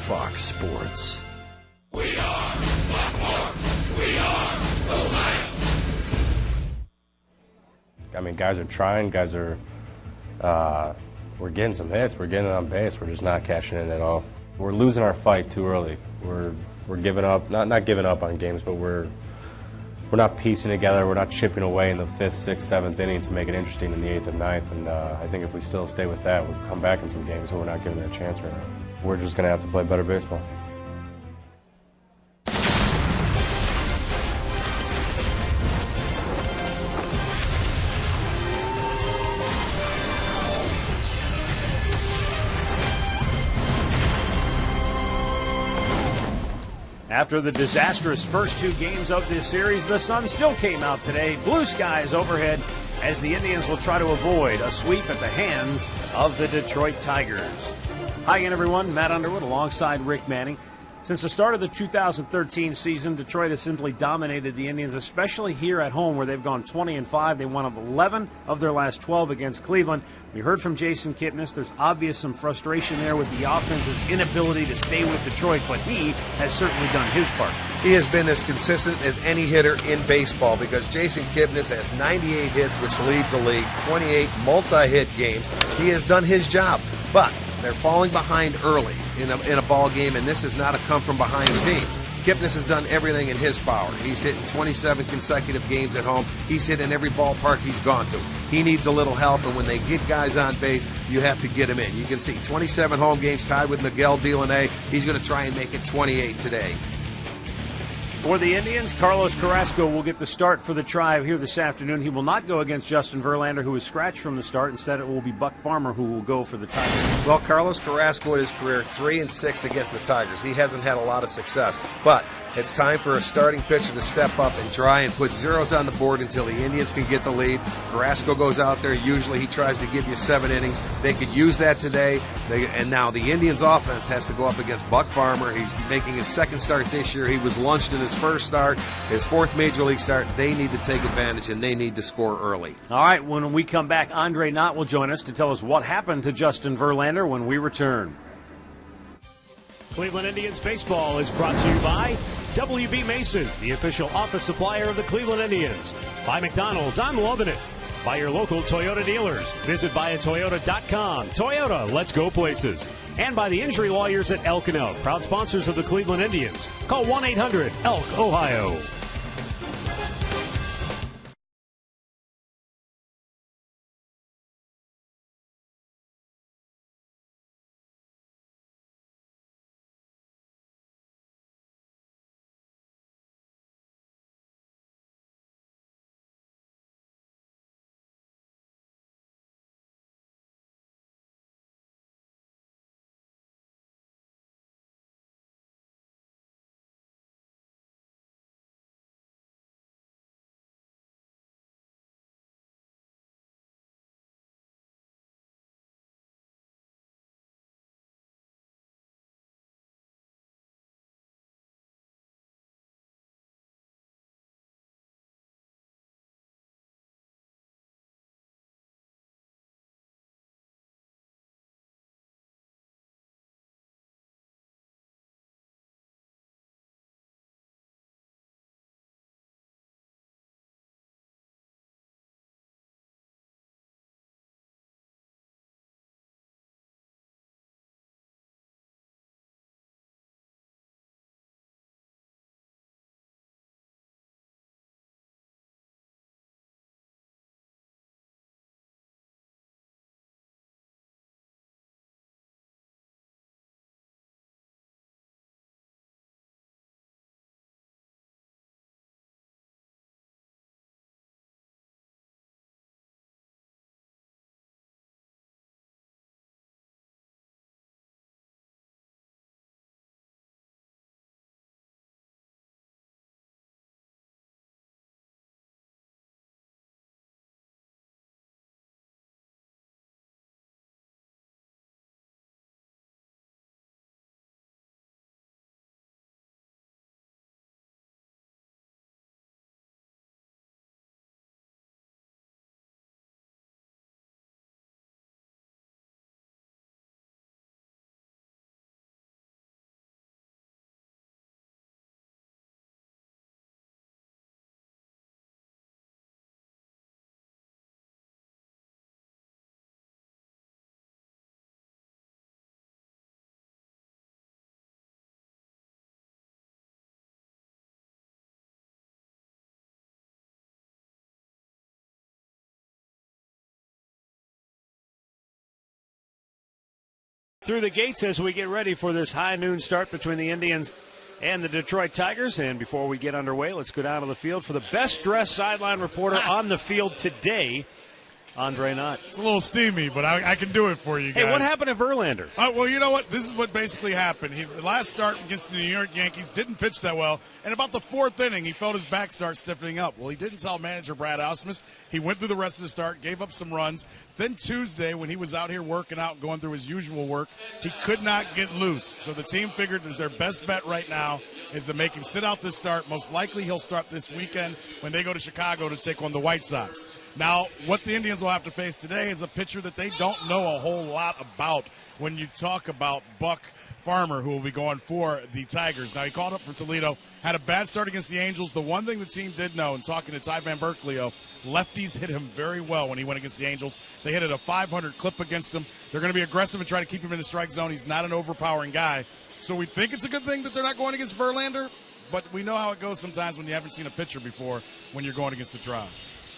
Fox Sports. We are Buckmore. We are Ohio. I mean, guys are trying. Guys are, we're getting some hits. We're getting on base. We're just not cashing in at all. We're losing our fight too early. We're giving up, not giving up on games, but we're not piecing together. We're not chipping away in the 5th, 6th, 7th inning to make it interesting in the 8th and 9th. And I think if we still stay with that, we'll come back in some games, but we're not giving it a chance right now. We're just going to have to play better baseball. After the disastrous first 2 games of this series, the sun still came out today. Blue skies overhead as the Indians will try to avoid a sweep at the hands of the Detroit Tigers. Hi again, everyone. Matt Underwood alongside Rick Manning. Since the start of the 2013 season, Detroit has simply dominated the Indians, especially here at home where they've gone 20-5. They won 11 of their last 12 against Cleveland. We heard from Jason Kipnis. There's obvious some frustration there with the offense's inability to stay with Detroit, but he has certainly done his part. He has been as consistent as any hitter in baseball because Jason Kipnis has 98 hits, which leads the league, 28 multi-hit games. He has done his job, but they're falling behind early in a ball game, and this is not a come-from-behind team. Kipnis has done everything in his power. He's hit in 27 consecutive games at home. He's hit in every ballpark he's gone to. He needs a little help, and when they get guys on base, you have to get him in. You can see 27 home games tied with Miguel Delaney. He's going to try and make it 28 today. For the Indians, Carlos Carrasco will get the start for the Tribe here this afternoon. He will not go against Justin Verlander, who is scratched from the start. Instead, it will be Buck Farmer who will go for the Tigers. Well, Carlos Carrasco in his career 3-6 against the Tigers. He hasn't had a lot of success, but it's time for a starting pitcher to step up and try and put zeros on the board until the Indians can get the lead. Carrasco goes out there. Usually he tries to give you 7 innings. They could use that today. And now the Indians' offense has to go up against Buck Farmer. He's making his 2nd start this year. He was lunched in his 1st start, his 4th Major League start. They need to take advantage, and they need to score early. All right, when we come back, Andre Knott will join us to tell us what happened to Justin Verlander when we return. Cleveland Indians baseball is brought to you by WB Mason, the official office supplier of the Cleveland Indians. By McDonald's, I'm loving it. By your local Toyota dealers. Visit buyatoyota.com. Toyota, let's go places. And by the injury lawyers at Elk & Elk, proud sponsors of the Cleveland Indians. Call 1-800-ELK, Ohio. through the gates as we get ready for this high noon start between the Indians and the Detroit Tigers. And before we get underway, let's go down to the field for the best-dressed sideline reporter on the field today, Andre Knott. It's a little steamy, but I can do it for you guys. Hey, what happened to Verlander? Well, you know what? This is what basically happened. The last start against the New York Yankees didn't pitch that well, and about the fourth inning, he felt his back start stiffening up. Well, he didn't tell manager Brad Ausmus. He went through the rest of the start, gave up some runs. Then Tuesday, when he was out here working out and going through his usual work, he could not get loose. So the team figured it was their best bet right now is to make him sit out this start. Most likely he'll start this weekend when they go to Chicago to take on the White Sox. Now, what the Indians will have to face today is a pitcher that they don't know a whole lot about when you talk about Buck Farmer, who will be going for the Tigers. Now, he called up for Toledo, had a bad start against the Angels. The one thing the team did know, and talking to Ty Van Berkeley, lefties hit him very well when he went against the Angels. They hit at a 500 clip against him. They're going to be aggressive and try to keep him in the strike zone. He's not an overpowering guy. So we think it's a good thing that they're not going against Verlander, but we know how it goes sometimes when you haven't seen a pitcher before when you're going against a Tribe.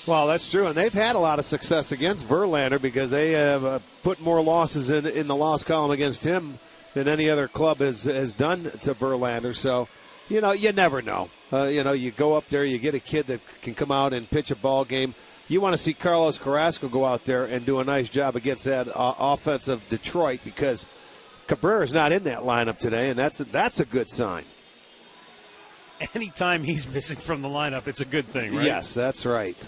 Well, that's true, and they've had a lot of success against Verlander because they have put more losses in the loss column against him than any other club has done to Verlander. So, you never know. You go up there, you get a kid that can come out and pitch a ball game. You want to see Carlos Carrasco go out there and do a nice job against that offense of Detroit because Cabrera's not in that lineup today, and that's a good sign. Anytime he's missing from the lineup, it's a good thing, right? Yes, that's right.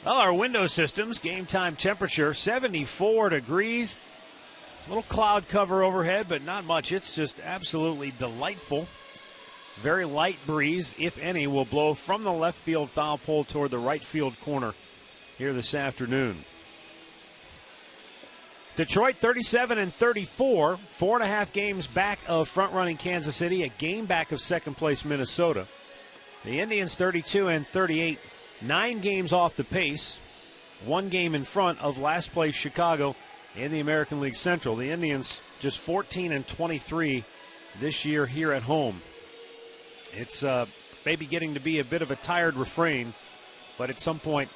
Well, our window systems, game time temperature, 74 degrees. A little cloud cover overhead, but not much. It's just absolutely delightful. Very light breeze, if any, will blow from the left field foul pole toward the right field corner here this afternoon. Detroit 37-34, 4.5 games back of front-running Kansas City, a game back of second-place Minnesota. The Indians 32-38, 9 games off the pace, 1 game in front of last-place Chicago in the American League Central. The Indians just 14-23 this year here at home. It's maybe getting to be a bit of a tired refrain, but at some point,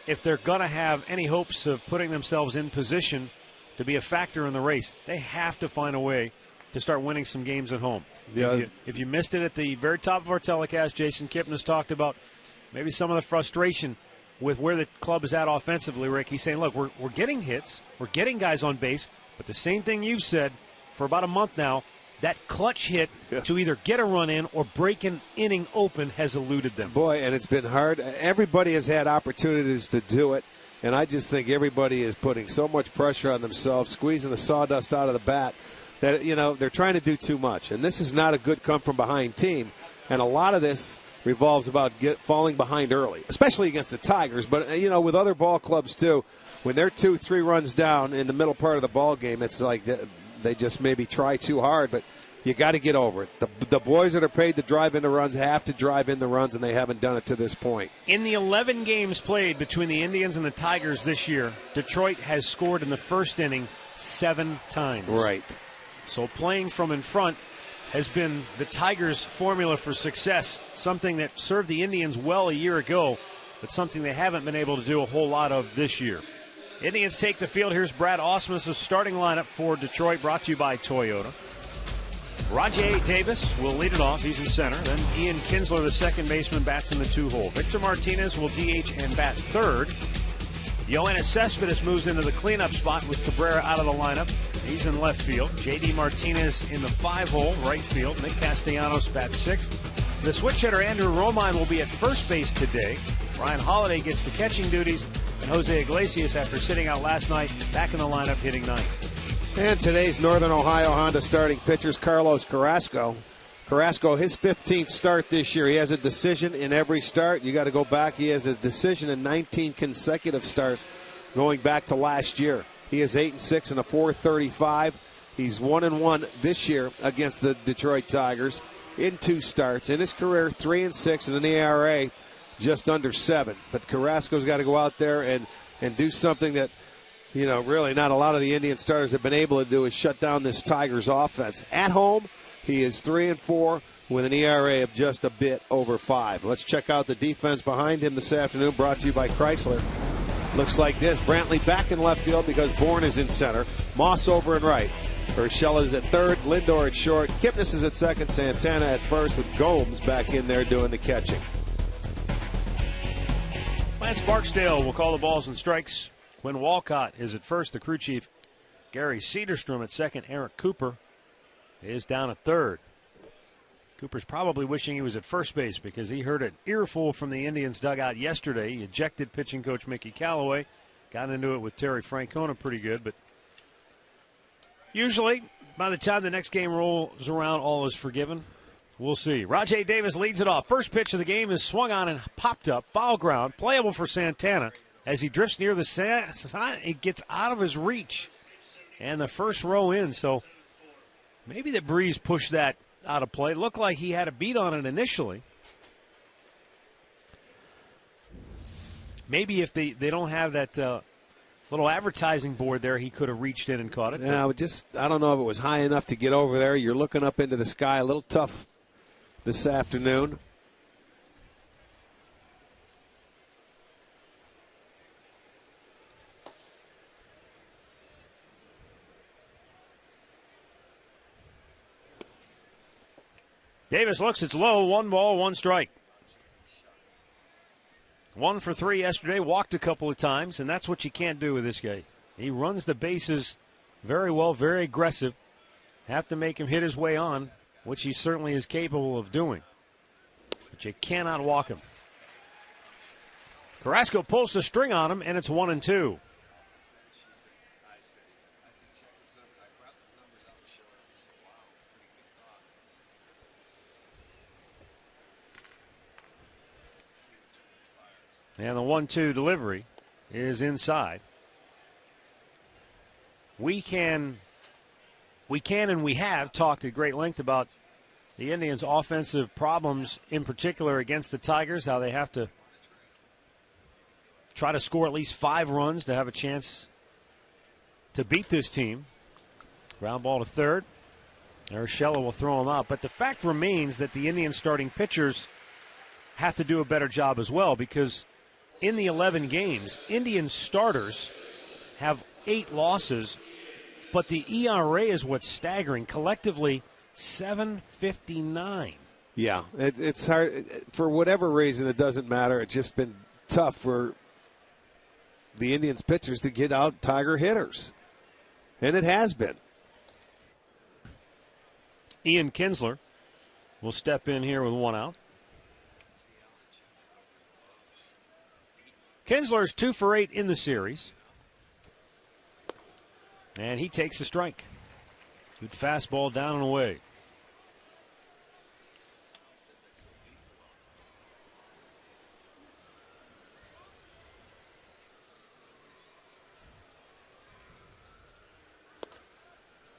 if they're going to have any hopes of putting themselves in position to be a factor in the race, they have to find a way to start winning some games at home. Yeah. If you missed it at the very top of our telecast, Jason Kipnis talked about maybe some of the frustration with where the club is at offensively, Rick. He's saying, look, we're getting hits, we're getting guys on base, but the same thing you've said for about a month now, that clutch hit to either get a run in or break an inning open has eluded them. Boy, and it's been hard. Everybody has had opportunities to do it, and I just think everybody is putting so much pressure on themselves, squeezing the sawdust out of the bat, that, they're trying to do too much. And this is not a good come-from-behind team, and a lot of this revolves about falling behind early, especially against the Tigers. But, with other ball clubs, too, when they're 2-3 runs down in the middle part of the ball game, it's like they just maybe try too hard, but you got to get over it. The boys that are paid to drive in the runs have to drive in the runs, and they haven't done it to this point. In the 11 games played between the Indians and the Tigers this year, Detroit has scored in the first inning 7 times. Right. So playing from in front has been the Tigers' formula for success, something that served the Indians well a year ago, but something they haven't been able to do a whole lot of this year. Indians take the field. Here's Brad Ausmus' starting lineup for Detroit, brought to you by Toyota. Rajai Davis will lead it off. He's in center. Then Ian Kinsler, the second baseman, bats in the 2-hole. Victor Martinez will DH and bat third. Yoenis Cespedes moves into the cleanup spot with Cabrera out of the lineup. He's in left field. J.D. Martinez in the 5-hole, right field. Nick Castellanos bats sixth. The switch hitter Andrew Romine will be at first base today. Ryan Holiday gets the catching duties. And Jose Iglesias, after sitting out last night, back in the lineup hitting ninth. And today's Northern Ohio Honda starting pitchers, Carlos Carrasco. Carrasco, his 15th start this year. He has a decision in every start. You got to go back. He has a decision in 19 consecutive starts going back to last year. He is 8-6 and a .435. He's 1-1 this year against the Detroit Tigers in 2 starts. In his career, 3-6 and an ERA just under 7. But Carrasco's got to go out there and do something that, really not a lot of the Indian starters have been able to do, is shut down this Tigers offense. At home, he is 3-4 with an ERA of just a bit over 5. Let's check out the defense behind him this afternoon, brought to you by Chrysler. looks like this. Brantley back in left field because Bourne is in center. Moss over in right. Urshela is at third, Lindor at short, Kipnis is at second, Santana at first with Gomes back in there doing the catching. Lance Barksdale will call the balls and strikes. Quinn Walcott is at first. The crew chief, Gary Cederstrom, at second. Eric Cooper is down at third. Cooper's probably wishing he was at first base because he heard an earful from the Indians dugout yesterday. He ejected pitching coach Mickey Callaway. Got into it with Terry Francona pretty good, but usually by the time the next game rolls around, all is forgiven. We'll see. Rajay Davis leads it off. First pitch of the game is swung on and popped up. Foul ground. Playable for Santana. As he drifts near the side, it gets out of his reach. And the first row in. So maybe the breeze pushed that out of play. Looked like he had a beat on it initially. Maybe if they don't have that little advertising board there, he could have reached in and caught it. Yeah, I don't know if it was high enough to get over there. You're looking up into the sky, a little tough this afternoon. Davis looks, it's low, 1 ball, 1 strike. 1 for 3 yesterday, walked a couple of times, and that's what you can't do with this guy. He runs the bases very well, very aggressive. Have to make him hit his way on, which he certainly is capable of doing. But you cannot walk him. Carrasco pulls the string on him, and it's 1-2. And the 1-2 delivery is inside. We can and we have talked at great length about the Indians' offensive problems, in particular against the Tigers, how they have to try to score at least 5 runs to have a chance to beat this team. Ground ball to third. Urshela will throw him out. But the fact remains that the Indians' starting pitchers have to do a better job as well, because in the 11 games, Indian starters have 8 losses, but the ERA is what's staggering. Collectively, 7.59. Yeah, it's hard. For whatever reason, it doesn't matter. It's just been tough for the Indians pitchers to get out Tiger hitters. And it has been. Ian Kinsler will step in here with 1 out. Kinsler's 2 for 8 in the series. And he takes a strike. Good fastball down and away.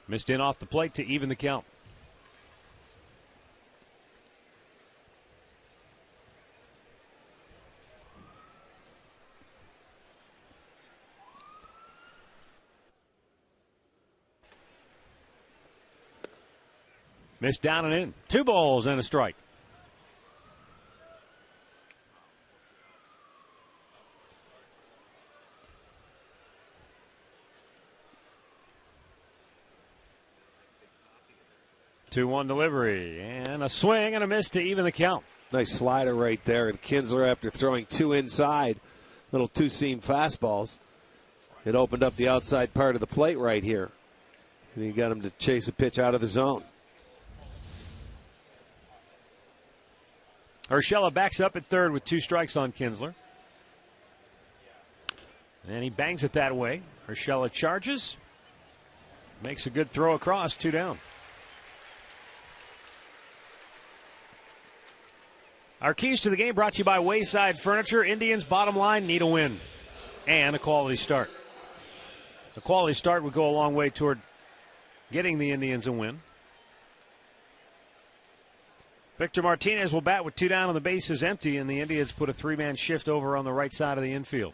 Missed in off the plate to even the count. Missed down and in. 2 balls and a strike. Two-one delivery and a swing and a miss to even the count. Nice slider right there. And Kinsler, after throwing 2 inside, little 2-seam fastballs, it opened up the outside part of the plate right here. And he got him to chase a pitch out of the zone. Urshela backs up at third with 2 strikes on Kinsler. And he bangs it that way. Urshela charges. Makes a good throw across, 2 down. Our keys to the game brought to you by Wayside Furniture. Indians, bottom line, need a win and a quality start. A quality start would go a long way toward getting the Indians a win. Victor Martinez will bat with 2 down on the bases empty, and the Indians put a 3-man shift over on the right side of the infield.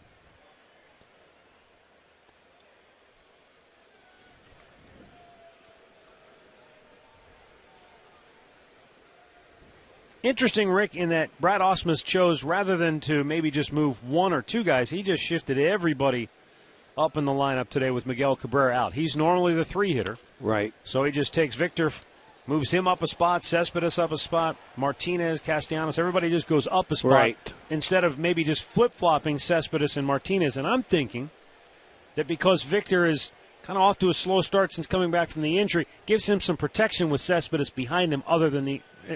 Interesting, Rick, in that Brad Ausmus chose, rather than to maybe just move one or two guys, he just shifted everybody up in the lineup today with Miguel Cabrera out. He's normally the 3-hitter. Right. So he just takes Victor, moves him up a spot, Cespedes up a spot, Martinez, Castellanos, everybody just goes up a spot. Right. Instead of maybe just flip-flopping Cespedes and Martinez. And I'm thinking that because Victor is kind of off to a slow start since coming back from the injury, gives him some protection with Cespedes behind him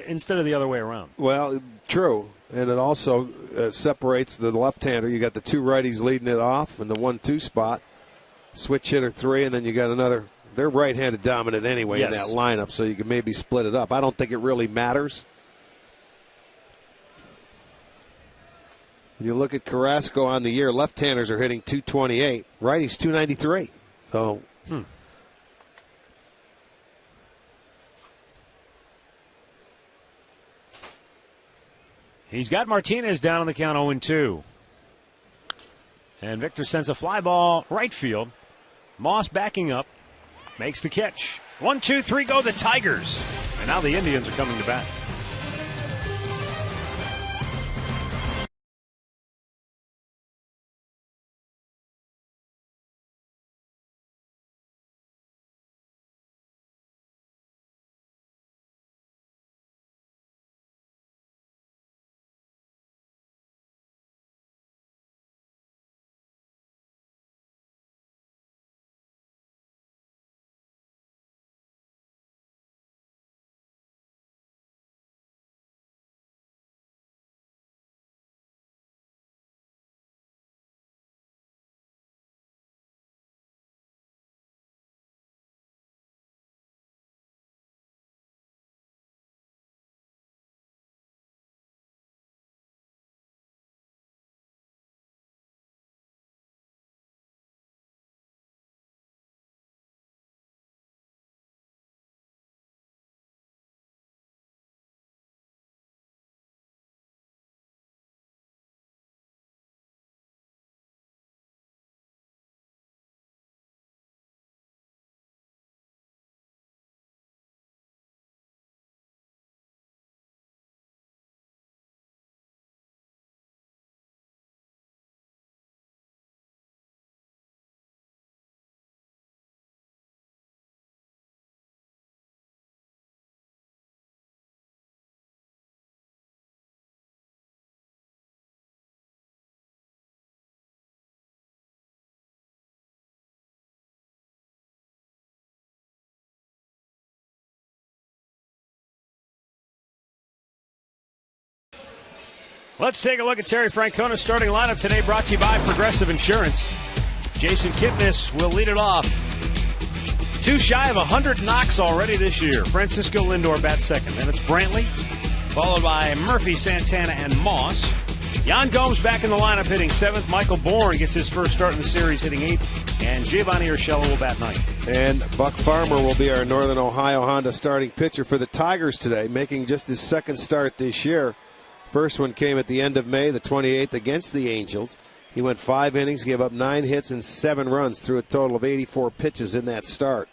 instead of the other way around. Well, true. And it also separates the left-hander. You got the two righties leading it off in the 1-2 spot. Switch hitter 3, and then you got another. They're right-handed dominant anyway in that lineup, so you can maybe split it up. I don't think it really matters. You look at Carrasco on the year, left-handers are hitting 228, righties 293. So, He's got Martinez down on the count 0-2. And Victor sends a fly ball right field. Moss backing up, makes the catch. 1, 2, 3 go the Tigers. And now the Indians are coming to bat. Let's take a look at Terry Francona's starting lineup today, brought to you by Progressive Insurance. Jason Kipnis will lead it off. Too shy of 100 knocks already this year. Francisco Lindor bats second. Then it's Brantley, followed by Murphy, Santana, and Moss. Yan Gomes back in the lineup hitting seventh. Michael Bourne gets his first start in the series hitting eighth. And Giovanni Urshela will bat ninth. And Buck Farmer will be our Northern Ohio Honda starting pitcher for the Tigers today, making just his second start this year. First one came at the end of May, the 28th, against the Angels. He went 5 innings, gave up 9 hits and 7 runs through a total of 84 pitches in that start.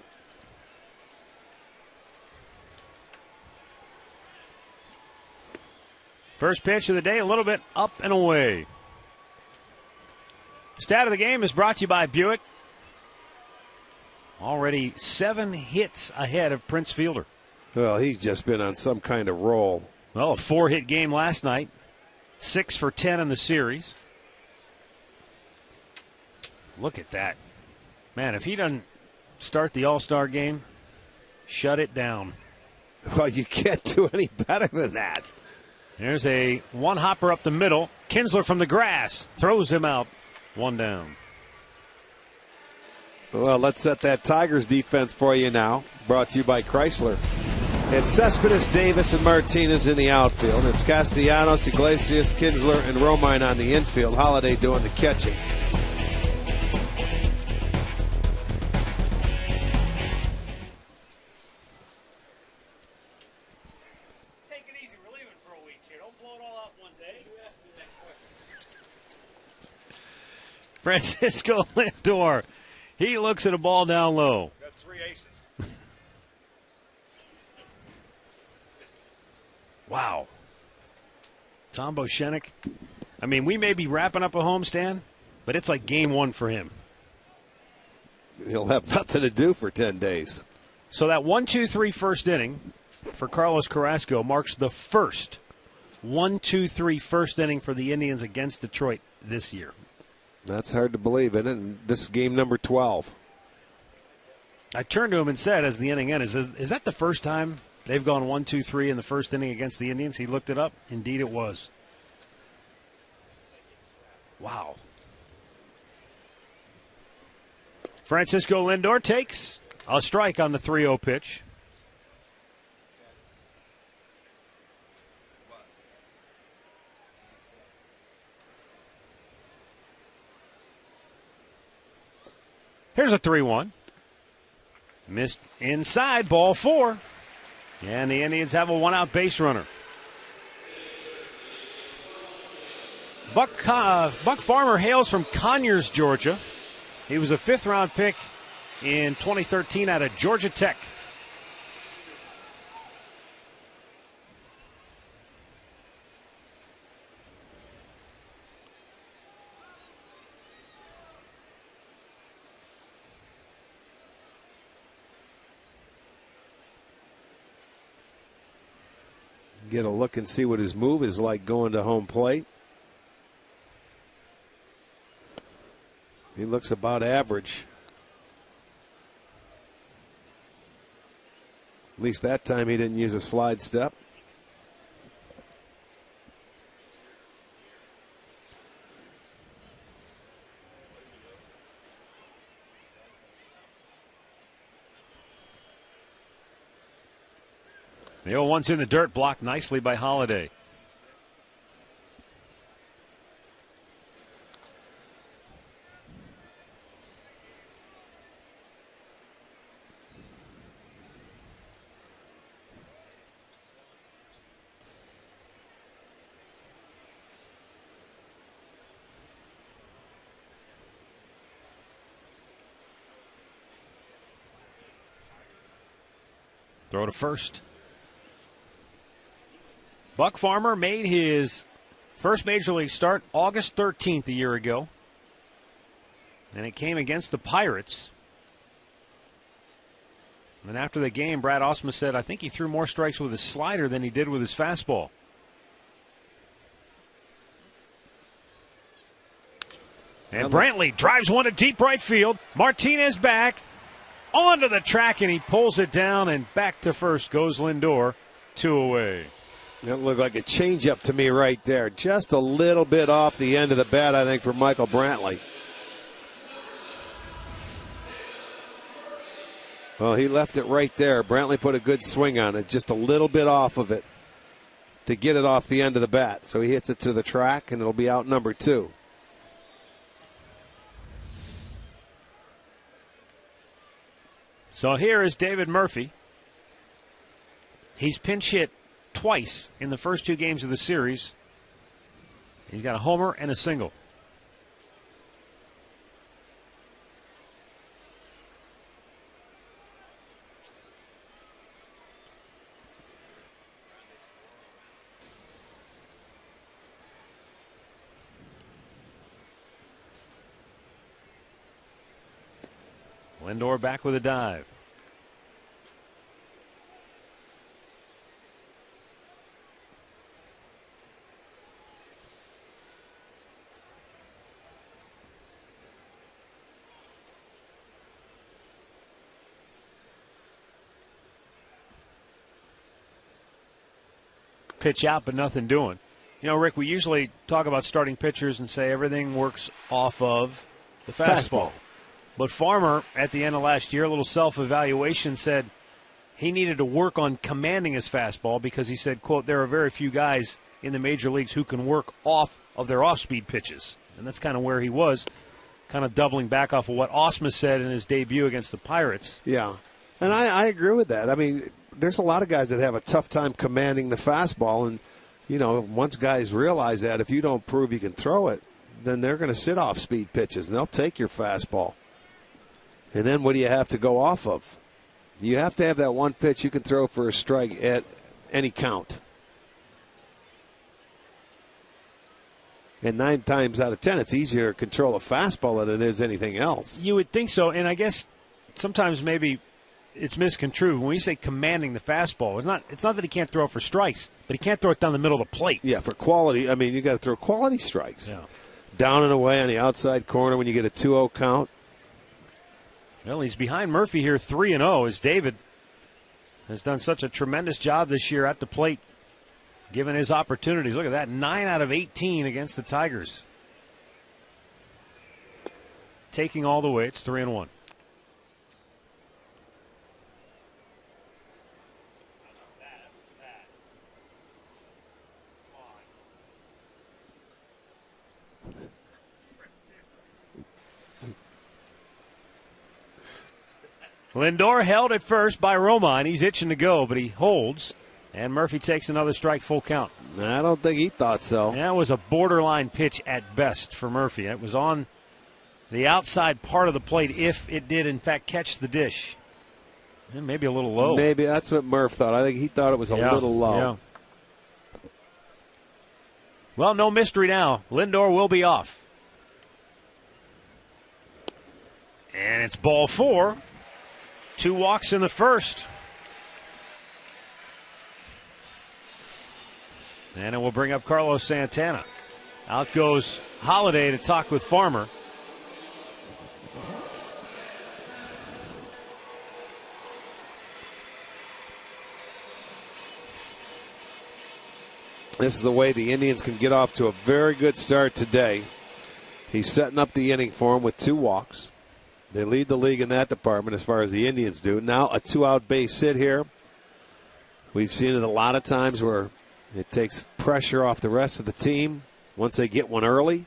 First pitch of the day, a little bit up and away. Stat of the game is brought to you by Buick. Already 7 hits ahead of Prince Fielder. Well, he's just been on some kind of roll. Well, a 4-hit game last night. 6 for 10 in the series. Look at that. Man, if he doesn't start the All-Star game, shut it down. Well, you can't do any better than that. There's a one-hopper up the middle. Kinsler from the grass throws him out. 1 down. Well, let's set that Tigers defense for you now. Brought to you by Chrysler. It's Cespedes, Davis, and Martinez in the outfield. It's Castellanos, Iglesias, Kinsler, and Romine on the infield. Holiday doing the catching. Take it easy. We're leaving for a week here. Don't blow it all out one day. Francisco Lindor. He looks at a ball down low. Got 3 aces. Wow. Tom Bochenek, I mean, we may be wrapping up a homestand, but it's like game one for him. He'll have nothing to do for 10 days. So that 1-2-3 first inning for Carlos Carrasco marks the first 1-2-3 first inning for the Indians against Detroit this year. That's hard to believe, isn't it? And this is game number 12. I turned to him and said, as the inning ended, is that the first time they've gone 1-2-3 in the first inning against the Indians? He looked it up. Indeed it was. Wow. Francisco Lindor takes a strike on the 3-0 pitch. Here's a 3-1. Missed inside, ball 4. And the Indians have a 1-out base runner. Buck Farmer hails from Conyers, Georgia. He was a 5th-round pick in 2013 out of Georgia Tech. Get a look and see what his move is like going to home plate. He looks about average. At least that time he didn't use a slide step. The 0-1's in the dirt, blocked nicely by Holiday. Throw to first. Buck Farmer made his first Major League start August 13th a year ago. And it came against the Pirates. And after the game, Brad Ausmus said, I think he threw more strikes with his slider than he did with his fastball. And Brantley drives one to deep right field. Martinez back onto the track, and he pulls it down, and back to first goes Lindor, 2 away. That looked like a changeup to me right there. Just a little bit off the end of the bat, I think, for Michael Brantley. Well, he left it right there. Brantley put a good swing on it, just a little bit off of it to get it off the end of the bat. So he hits it to the track, and it'll be out number 2. So here is David Murphy. He's pinch hit twice in the first 2 games of the series. He's got a homer and a single. Lindor back with a dive. Pitch out, but nothing doing. You know, Rick, we usually talk about starting pitchers and say everything works off of the fastball. But Farmer, at the end of last year, a little self-evaluation, said he needed to work on commanding his fastball because he said, quote, there are very few guys in the major leagues who can work off of their off-speed pitches. And that's kind of where he was, kind of doubling back off of what Ausmus said in his debut against the Pirates. Yeah, and I agree with that. I mean, there's a lot of guys that have a tough time commanding the fastball. And, you know, once guys realize that if you don't prove you can throw it, then they're going to sit off speed pitches, and they'll take your fastball. And then what do you have to go off of? You have to have that one pitch you can throw for a strike at any count. And 9 times out of 10, it's easier to control a fastball than it is anything else. You would think so, and I guess sometimes maybe it's misconstrued. When we say commanding the fastball, it's not that he can't throw it for strikes, but he can't throw it down the middle of the plate. Yeah, for quality. I mean, you got to throw quality strikes. Yeah. Down and away on the outside corner when you get a 2-0 count. Well, he's behind Murphy here 3-0 as David has done such a tremendous job this year at the plate, given his opportunities. Look at that, 9 out of 18 against the Tigers. Taking all the way, it's 3-1. Lindor held at first by Romine. He's itching to go, but he holds. And Murphy takes another strike, full count. I don't think he thought so. That was a borderline pitch at best for Murphy. It was on the outside part of the plate if it did, in fact, catch the dish. And maybe a little low. Maybe that's what Murph thought. I think he thought it was a little low. Yeah. Well, no mystery now. Lindor will be off. And it's ball 4. 2 walks in the first. And it will bring up Carlos Santana. Out goes Holiday to talk with Farmer. This is the way the Indians can get off to a very good start today. He's setting up the inning for him with 2 walks. They lead the league in that department as far as the Indians do. Now a 2-out base hit here. We've seen it a lot of times where it takes pressure off the rest of the team once they get one early.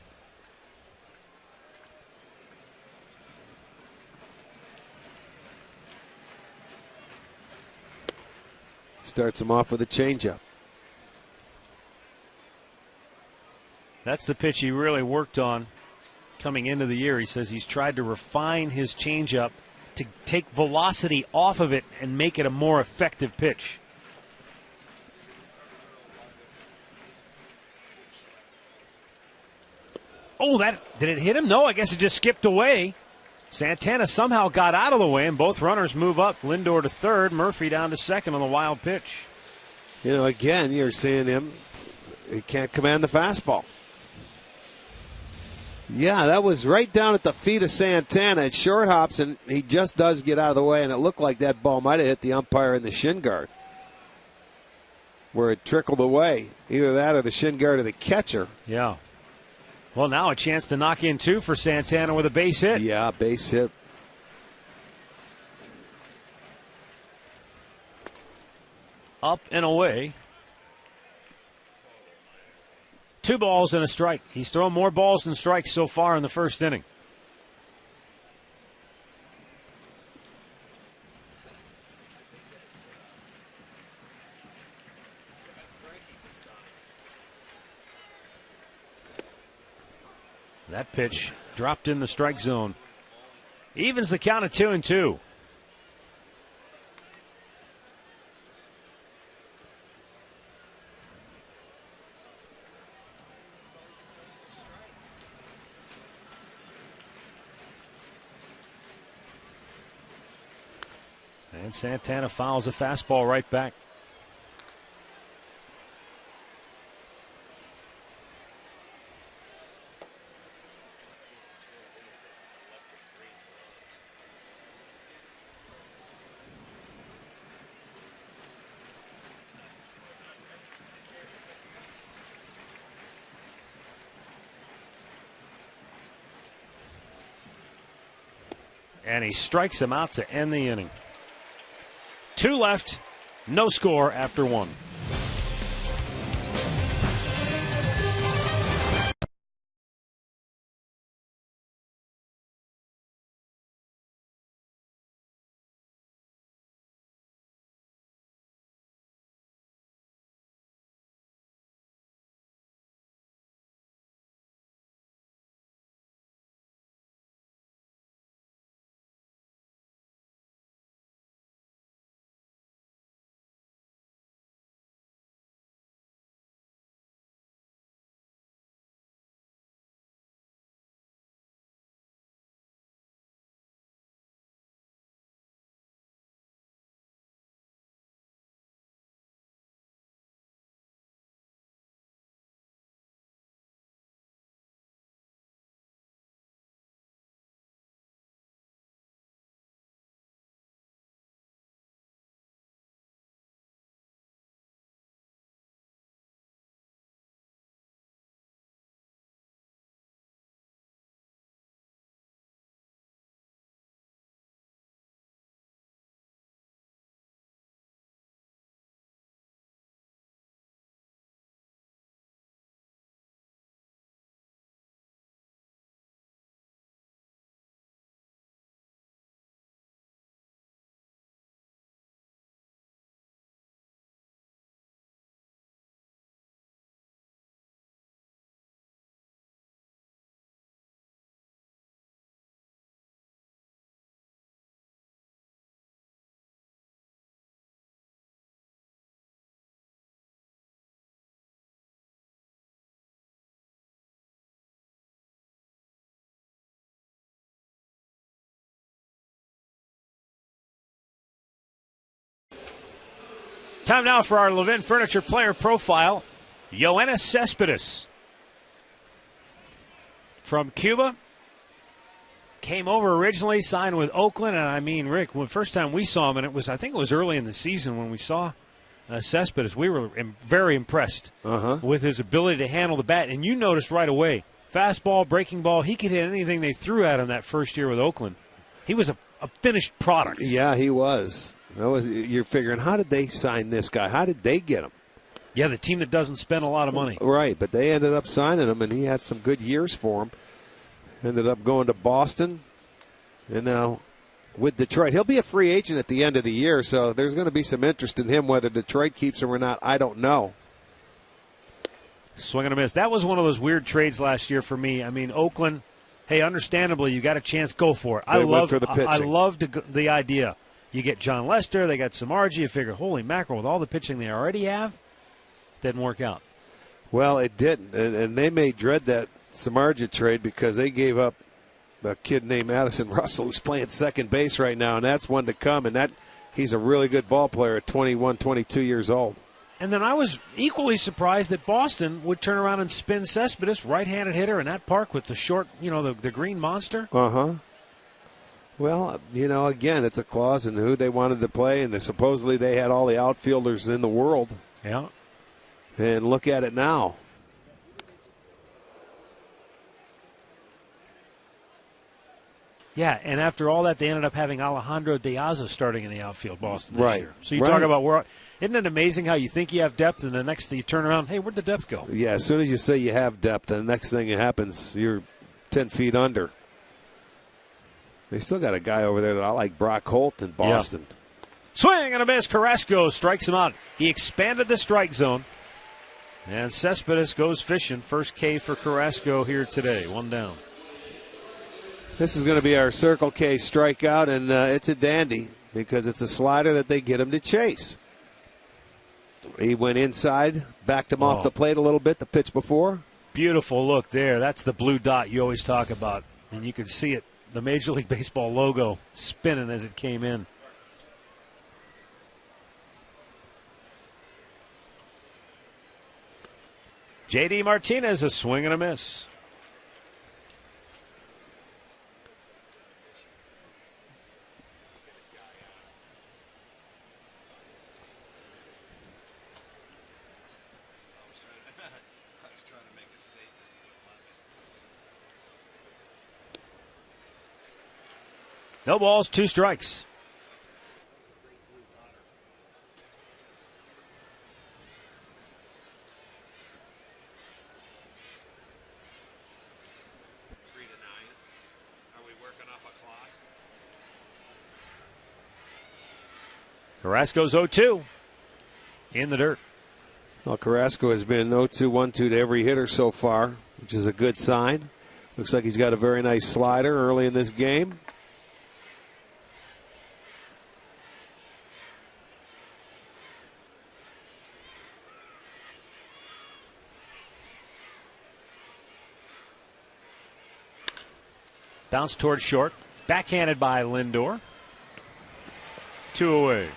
Starts him off with a changeup. That's the pitch he really worked on coming into the year. He says he's tried to refine his changeup to take velocity off of it and make it a more effective pitch. Oh, did it hit him? No, I guess it just skipped away. Santana somehow got out of the way, and both runners move up. Lindor to third, Murphy down to second on the wild pitch. You know, again, you're seeing him. He can't command the fastball. Yeah, that was right down at the feet of Santana. It short hops, and he just does get out of the way, and it looked like that ball might have hit the umpire in the shin guard, where it trickled away. Either that or the shin guard of the catcher. Yeah. Well, now a chance to knock in 2 for Santana with a base hit. Yeah, base hit. Up and away. 2 balls and a strike. He's thrown more balls than strikes so far in the first inning. That pitch dropped in the strike zone. Evens the count at 2-2. And Santana fouls a fastball right back. And he strikes him out to end the inning. 2 left, no score after 1. Time now for our Levin Furniture player profile. Yoenis Cespedes from Cuba. Came over originally, signed with Oakland, and I mean, Rick, the first time we saw him, and I think it was early in the season when we saw Cespedes, we were very impressed with his ability to handle the bat. And you noticed right away, fastball, breaking ball, he could hit anything they threw at him that first year with Oakland. He was a finished product. Yeah, he was. You're figuring, how did they sign this guy? How did they get him? Yeah, the team that doesn't spend a lot of money. Right, but they ended up signing him, and he had some good years for him. Ended up going to Boston, and now with Detroit. He'll be a free agent at the end of the year, so there's going to be some interest in him. Whether Detroit keeps him or not, I don't know. Swing and a miss. That was one of those weird trades last year for me. I mean, Oakland, hey, understandably, you got a chance, go for it. I loved the idea. You get John Lester, they got Samardzija. You figure, holy mackerel, with all the pitching they already have, didn't work out. Well, it didn't, and they may dread that Samardzija trade because they gave up a kid named Madison Russell who's playing second base right now, and that's one to come, and he's a really good ball player at 21, 22 years old. And then I was equally surprised that Boston would turn around and spin Cespedes, right-handed hitter in that park with the short, the green monster. Well, again, it's a clause in who they wanted to play, and supposedly they had all the outfielders in the world. Yeah. And look at it now. Yeah, and after all that, they ended up having Alejandro De Aza starting in the outfield, Boston, this year. So you talk about isn't it amazing how you think you have depth, and the next thing you turn around, hey, where'd the depth go? Yeah, as soon as you say you have depth, and the next thing that happens, you're 10 feet under. They still got a guy over there that I like, Brock Holt in Boston. Yeah. Swing and a miss. Carrasco strikes him out. He expanded the strike zone. And Cespedes goes fishing. First K for Carrasco here today. One down. This is going to be our Circle K strikeout, and it's a dandy because it's a slider that they get him to chase. He went inside, backed him off the plate a little bit the pitch before. Beautiful look there. That's the blue dot you always talk about. And you can see it, the Major League Baseball logo spinning as it came in. J.D. Martinez, a swing and a miss. No balls, 2 strikes. Carrasco's 0-2 in the dirt. Well, Carrasco has been 0-2, 1-2 to every hitter so far, which is a good sign. Looks like he's got a very nice slider early in this game. Bounce towards short. Backhanded by Lindor. 2 away.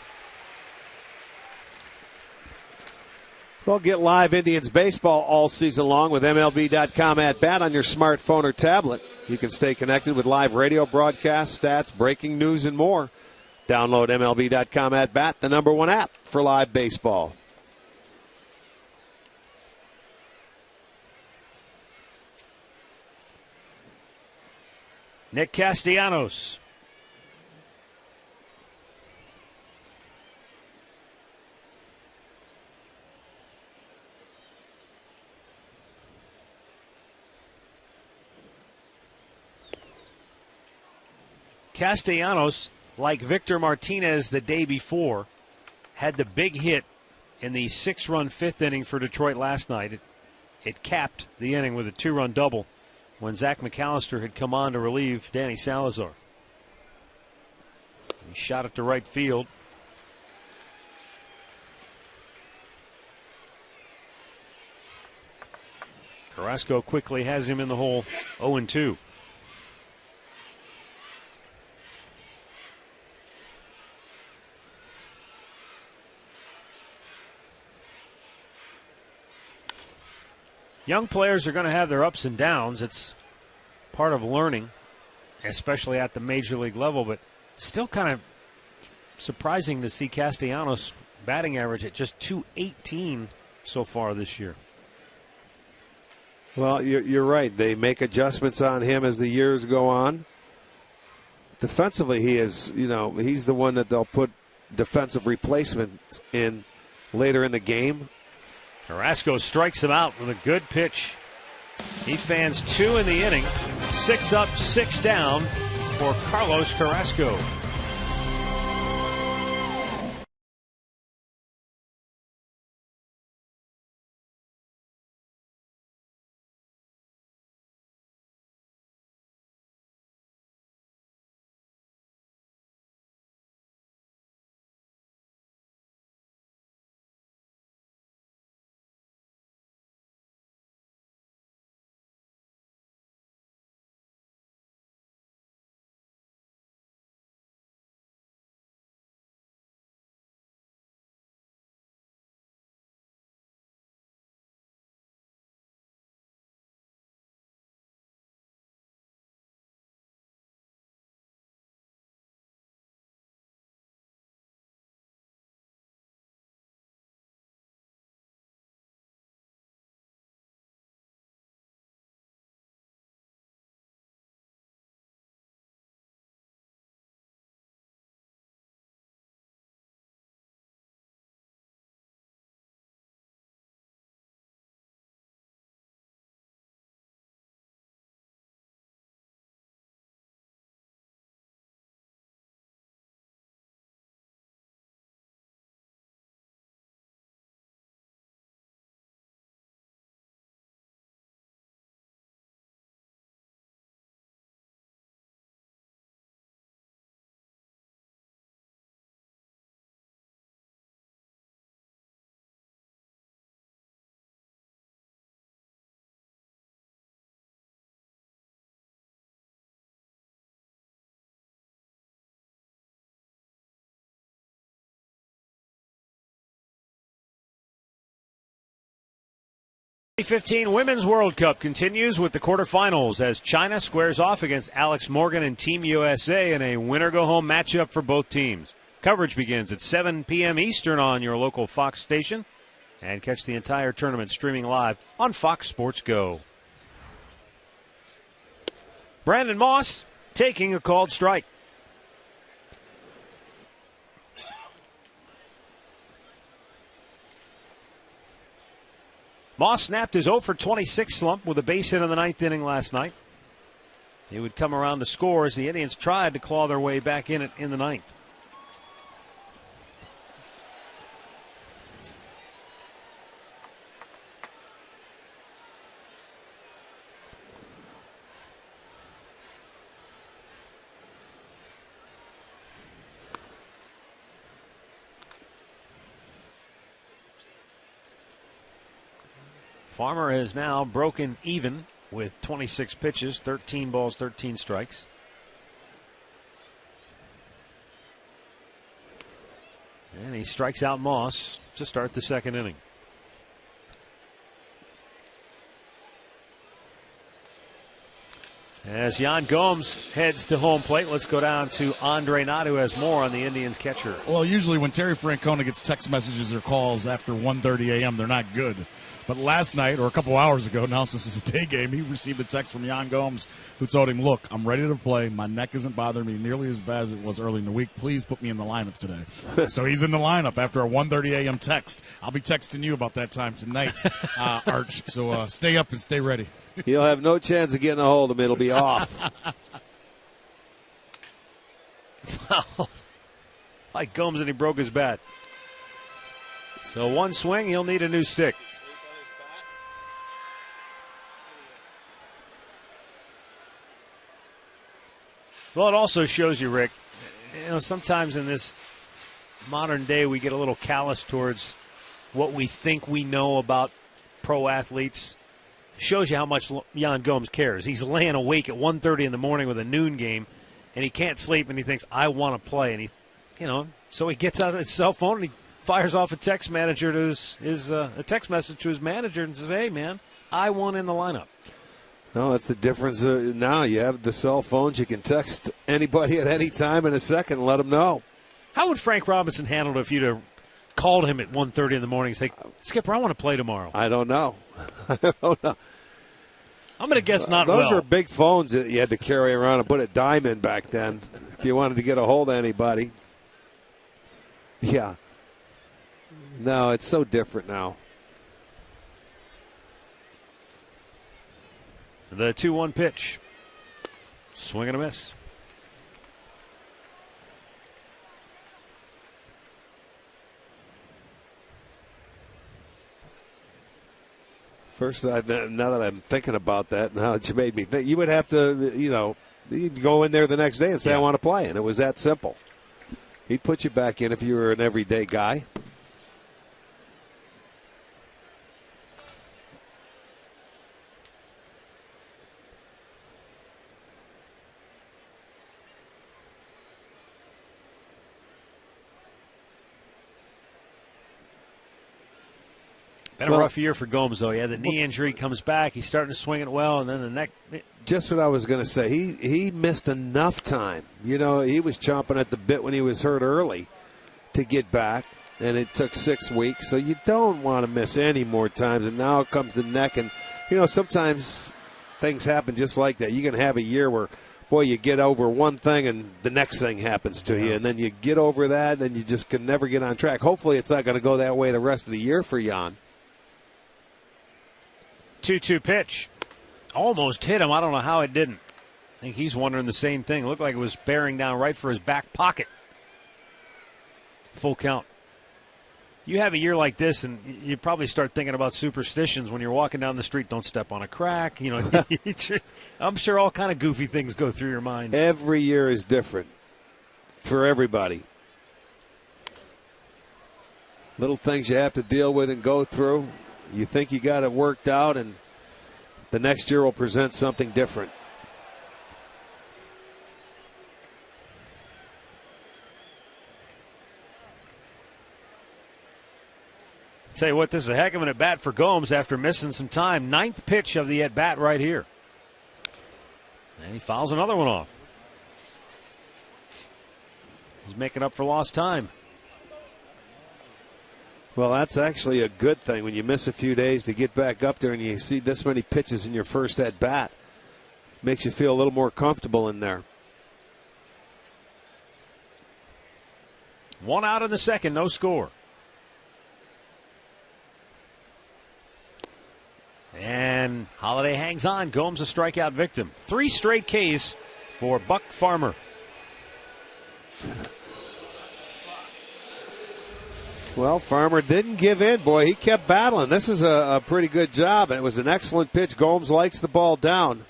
Well, get live Indians baseball all season long with MLB.com at bat on your smartphone or tablet. You can stay connected with live radio broadcasts, stats, breaking news, and more. Download MLB.com at bat, the #1 app for live baseball. Nick Castellanos. Castellanos, like Victor Martinez the day before, had the big hit in the 6-run 5th inning for Detroit last night. It capped the inning with a 2-run double when Zach McAllister had come on to relieve Danny Salazar. He shot it to right field. Carrasco quickly has him in the hole, 0-2. young players are going to have their ups and downs. It's part of learning, especially at the major league level, but still kind of surprising to see Castellanos' batting average at just .218 so far this year. Well, you're right. They make adjustments on him as the years go on. Defensively, he's the one that they'll put defensive replacements in later in the game. Carrasco strikes him out with a good pitch. He fans 2 in the inning. 6 up, 6 down for Carlos Carrasco. The 2015 Women's World Cup continues with the quarterfinals as China squares off against Alex Morgan and Team USA in a winner-go-home matchup for both teams. Coverage begins at 7 p.m. Eastern on your local Fox station. And catch the entire tournament streaming live on Fox Sports Go. Brandon Moss taking a called strike. Moss snapped his 0 for 26 slump with a base hit in the 9th inning last night. He would come around to score as the Indians tried to claw their way back in it in the 9th. Farmer has now broken even with 26 pitches, 13 balls, 13 strikes. And he strikes out Moss to start the 2nd inning. As Yan Gomes heads to home plate, let's go down to Andre Knott, who has more on the Indians catcher. Well, usually when Terry Francona gets text messages or calls after 1:30 a.m., they're not good. But last night, or a couple hours ago, now since it's a day game, he received a text from Yan Gomes who told him, look, I'm ready to play. My neck isn't bothering me nearly as bad as it was early in the week. Please put me in the lineup today. So he's in the lineup after a 1:30 a.m. text. I'll be texting you about that time tonight, Arch. So stay up and stay ready. He'll have no chance of getting a hold of him. It'll be off. Like Gomes, and he broke his bat. So one swing, he'll need a new stick. Well, it also shows you, Rick, sometimes in this modern day we get a little callous towards what we think we know about pro athletes. Shows you how much Yan Gomes cares. He's laying awake at 1:30 in the morning with a noon game, and he can't sleep, and he thinks, I want to play. And he, so he gets out his cell phone and he fires off a text message to his manager and says, hey, man, I want in the lineup. No, that's the difference. Now you have the cell phones. You can text anybody at any time in a second and let them know. How would Frank Robinson handle it if you'd have called him at 1:30 in the morning and say, Skipper, I want to play tomorrow? I don't know. I don't know. I'm going to guess not Those well. were big phones that you had to carry around and put a dime in back then if you wanted to get a hold of anybody. Yeah. No, it's so different now. The 2-1 pitch. Swing and a miss. First, now that I'm thinking about that, now that you made me think, you would have to, you'd go in there the next day and say, I want to play. And it was that simple. He'd put you back in if you were an everyday guy. Been a rough year for Gomes, though. He had the knee injury, comes back. He's starting to swing it well, and then the neck. Just what I was going to say. He missed enough time. He was chomping at the bit when he was hurt early to get back, and it took 6 weeks. So you don't want to miss any more times. And now comes the neck, and sometimes things happen just like that. You can have a year where, boy, you get over one thing and the next thing happens to you, and then you get over that, and you just can never get on track. Hopefully, it's not going to go that way the rest of the year for Jan. 2-2 pitch. Almost hit him. I don't know how it didn't. I think he's wondering the same thing. It looked like it was bearing down right for his back pocket. Full count. You have a year like this, and you probably start thinking about superstitions when you're walking down the street. Don't step on a crack. I'm sure all kind of goofy things go through your mind. Every year is different for everybody. Little things you have to deal with and go through. You think you got it worked out, and the next year will present something different. Tell you what, this is a heck of an at-bat for Gomes after missing some time. 9th pitch of the at-bat right here. And he fouls another one off. He's making up for lost time. Well, that's actually a good thing when you miss a few days to get back up there and you see this many pitches in your first at-bat. Makes you feel a little more comfortable in there. 1 out in the second, no score. And Holiday hangs on. Gomes a strikeout victim. 3 straight Ks for Buck Farmer. Well, Farmer didn't give in, boy. He kept battling. This is a pretty good job, and it was an excellent pitch. Gomes likes the ball down.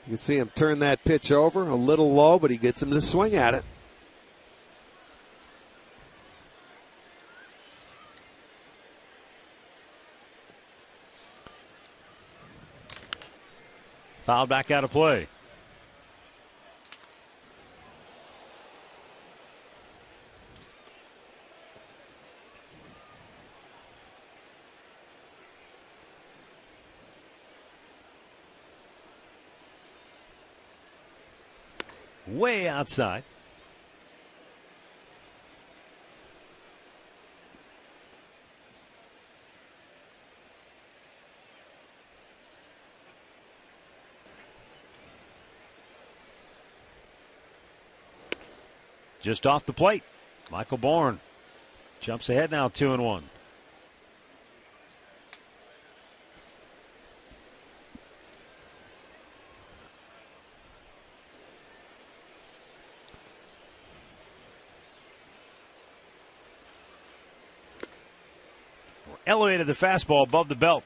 You can see him turn that pitch over a little low, but he gets him to swing at it. Fouled back out of play. Way outside. Just off the plate. Michael Bourne jumps ahead now, 2-1. Elevated the fastball above the belt.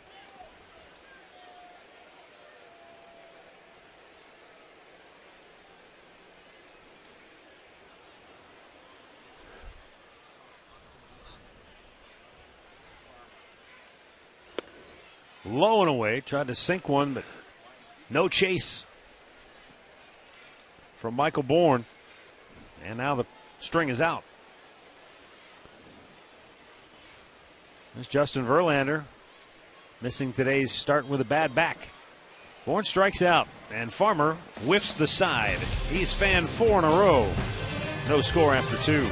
Low and away, tried to sink one, but no chase from Michael Bourne. And now the string is out. There's Justin Verlander missing today's start with a bad back. Bourne strikes out, and Farmer whiffs the side. He's fanned 4 in a row. No score after 2.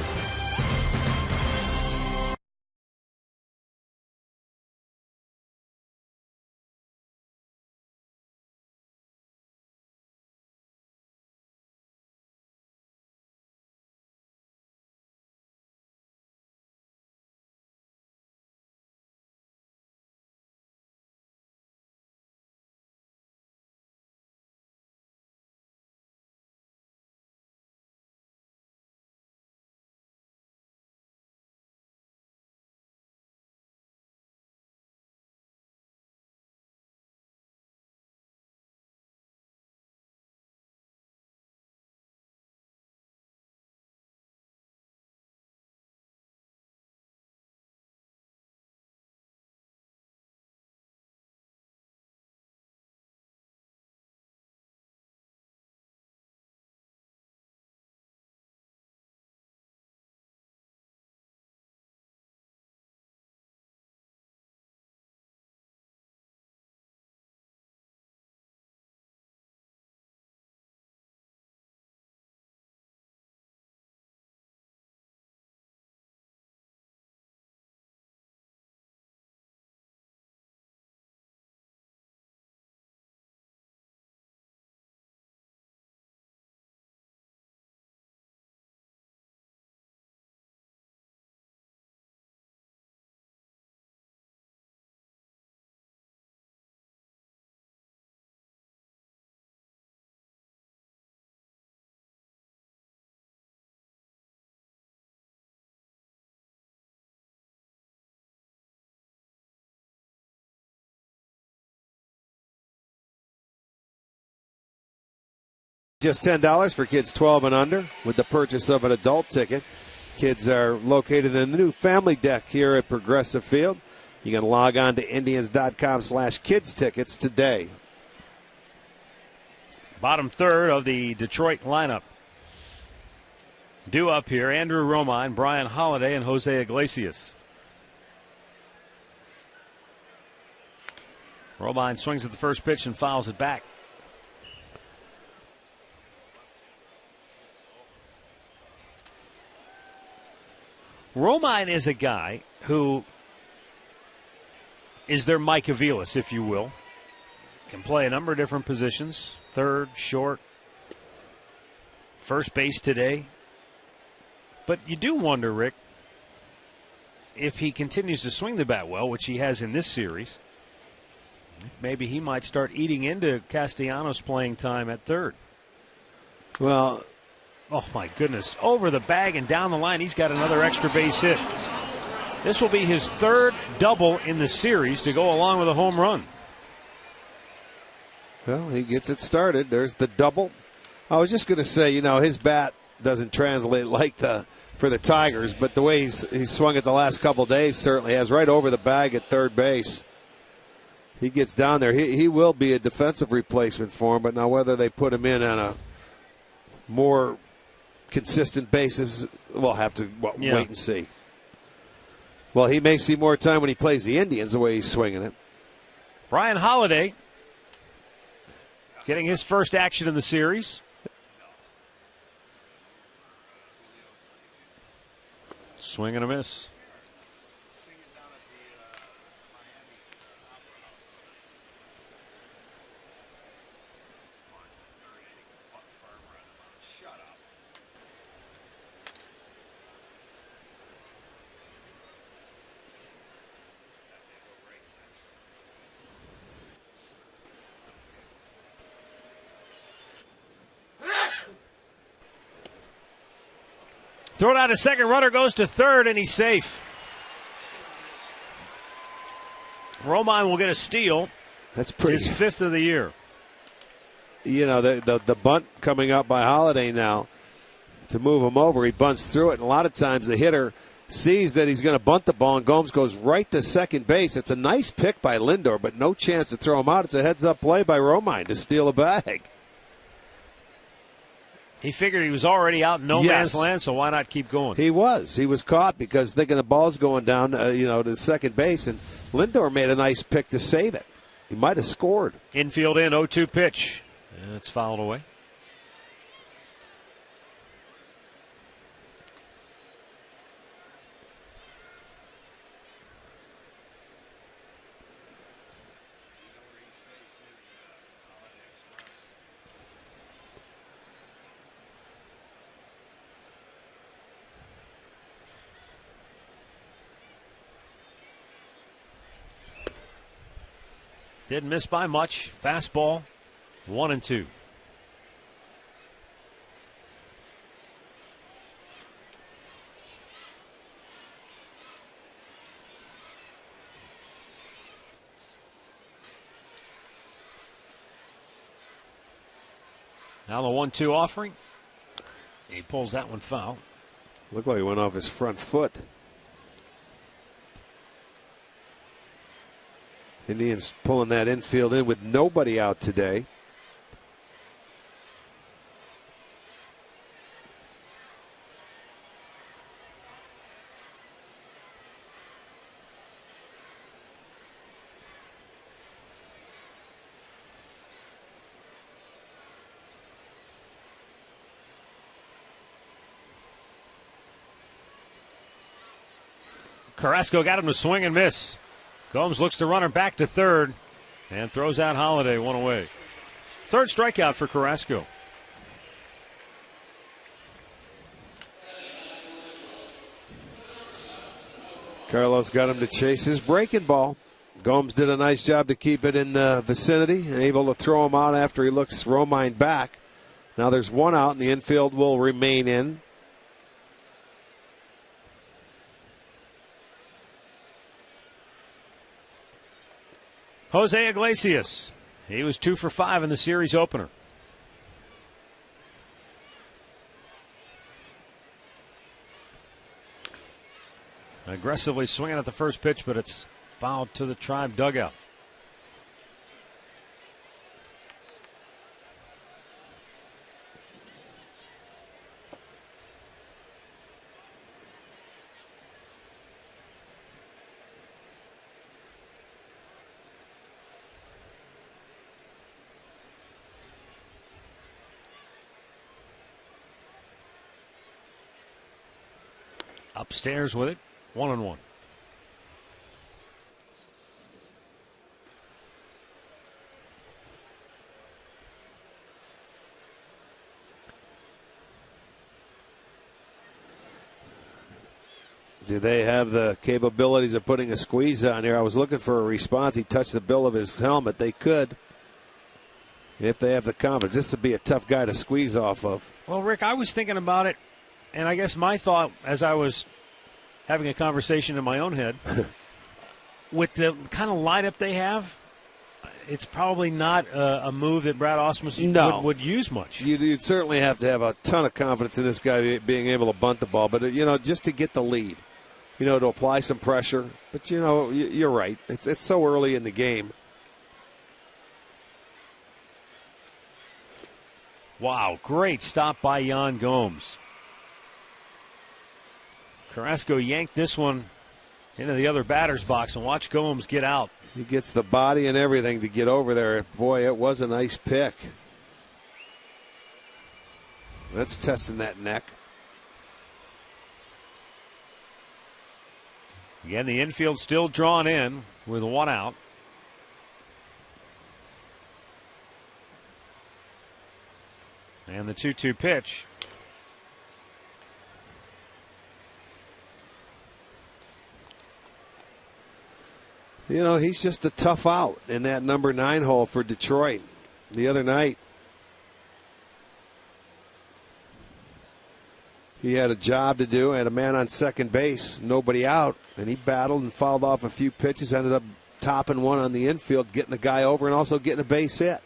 Just $10 for kids 12 and under with the purchase of an adult ticket. Kids are located in the new family deck here at Progressive Field. You can log on to Indians.com/kids tickets today. Bottom third of the Detroit lineup. Due up here, Andrew Romine, Brian Holiday, and Jose Iglesias. Romine swings at the first pitch and fouls it back. Romine is a guy who is their Mike Aviles, if you will. Can play a number of different positions. Third, short, first base today. But you do wonder, Rick, if he continues to swing the bat well, which he has in this series, maybe he might start eating into Castellanos' playing time at third. Well, oh, my goodness. Over the bag and down the line, he's got another extra base hit. This will be his third double in the series to go along with a home run. Well, he gets it started. There's the double. I was just going to say, his bat doesn't translate like for the Tigers, but the way he's swung it the last couple of days certainly has, right over the bag at third base. He gets down there. He will be a defensive replacement for him, but now whether they put him in on a more consistent basis, we'll have to wait and see. Well, he may see more time when he plays the Indians the way he's swinging it. Brian Holiday getting his first action in the series. Swing and a miss. Thrown out a second, runner goes to third, and he's safe. Romine will get a steal. That's pretty. His fifth of the year. The bunt coming up by Holiday now to move him over. He bunts through it, and a lot of times the hitter sees that he's going to bunt the ball, and Gomes goes right to second base. It's a nice pick by Lindor, but no chance to throw him out. It's a heads-up play by Romine to steal a bag. He figured he was already out in no man's land, so why not keep going? He was. He was caught because thinking the ball's going down, to second base, and Lindor made a nice pick to save it. He might have scored. Infield in, 0-2 pitch. And it's fouled away. Didn't miss by much. Fastball, 1-2. Now the 1-2 offering. He pulls that one foul. Looked like he went off his front foot. Indians pulling that infield in with nobody out today. Carrasco got him to swing and miss. Gomes looks to run her back to third and throws out Holiday, one away. Third strikeout for Carrasco. Carlos got him to chase his breaking ball. Gomes did a nice job to keep it in the vicinity, able to throw him out after he looks Romine back. Now there's one out, and the infield will remain in. Jose Iglesias. He was 2 for 5 in the series opener. Aggressively swinging at the first pitch, but it's fouled to the Tribe dugout. Upstairs with it, 1-1. Do they have the capabilities of putting a squeeze on here? I was looking for a response. He touched the bill of his helmet. They could, if they have the confidence. This would be a tough guy to squeeze off of. Well, Rick, I was thinking about it, and I guess my thought as I was having a conversation in my own head, with the kind of lineup they have, it's probably not a move that Brad Ausmus would use much. You'd certainly have to have a ton of confidence in this guy being able to bunt the ball, but just to get the lead, to apply some pressure. But you're right; it's so early in the game. Wow, great stop by Yan Gomes. Carrasco yanked this one into the other batter's box, and watch Gomes get out. He gets the body and everything to get over there. Boy, it was a nice pick. That's testing that neck. Again, the infield still drawn in with one out. And the 2-2 pitch. He's just a tough out in that number 9 hole for Detroit the other night. He had a job to do, had a man on second base, nobody out, and he battled and fouled off a few pitches, ended up topping one on the infield, getting the guy over, and also getting a base hit.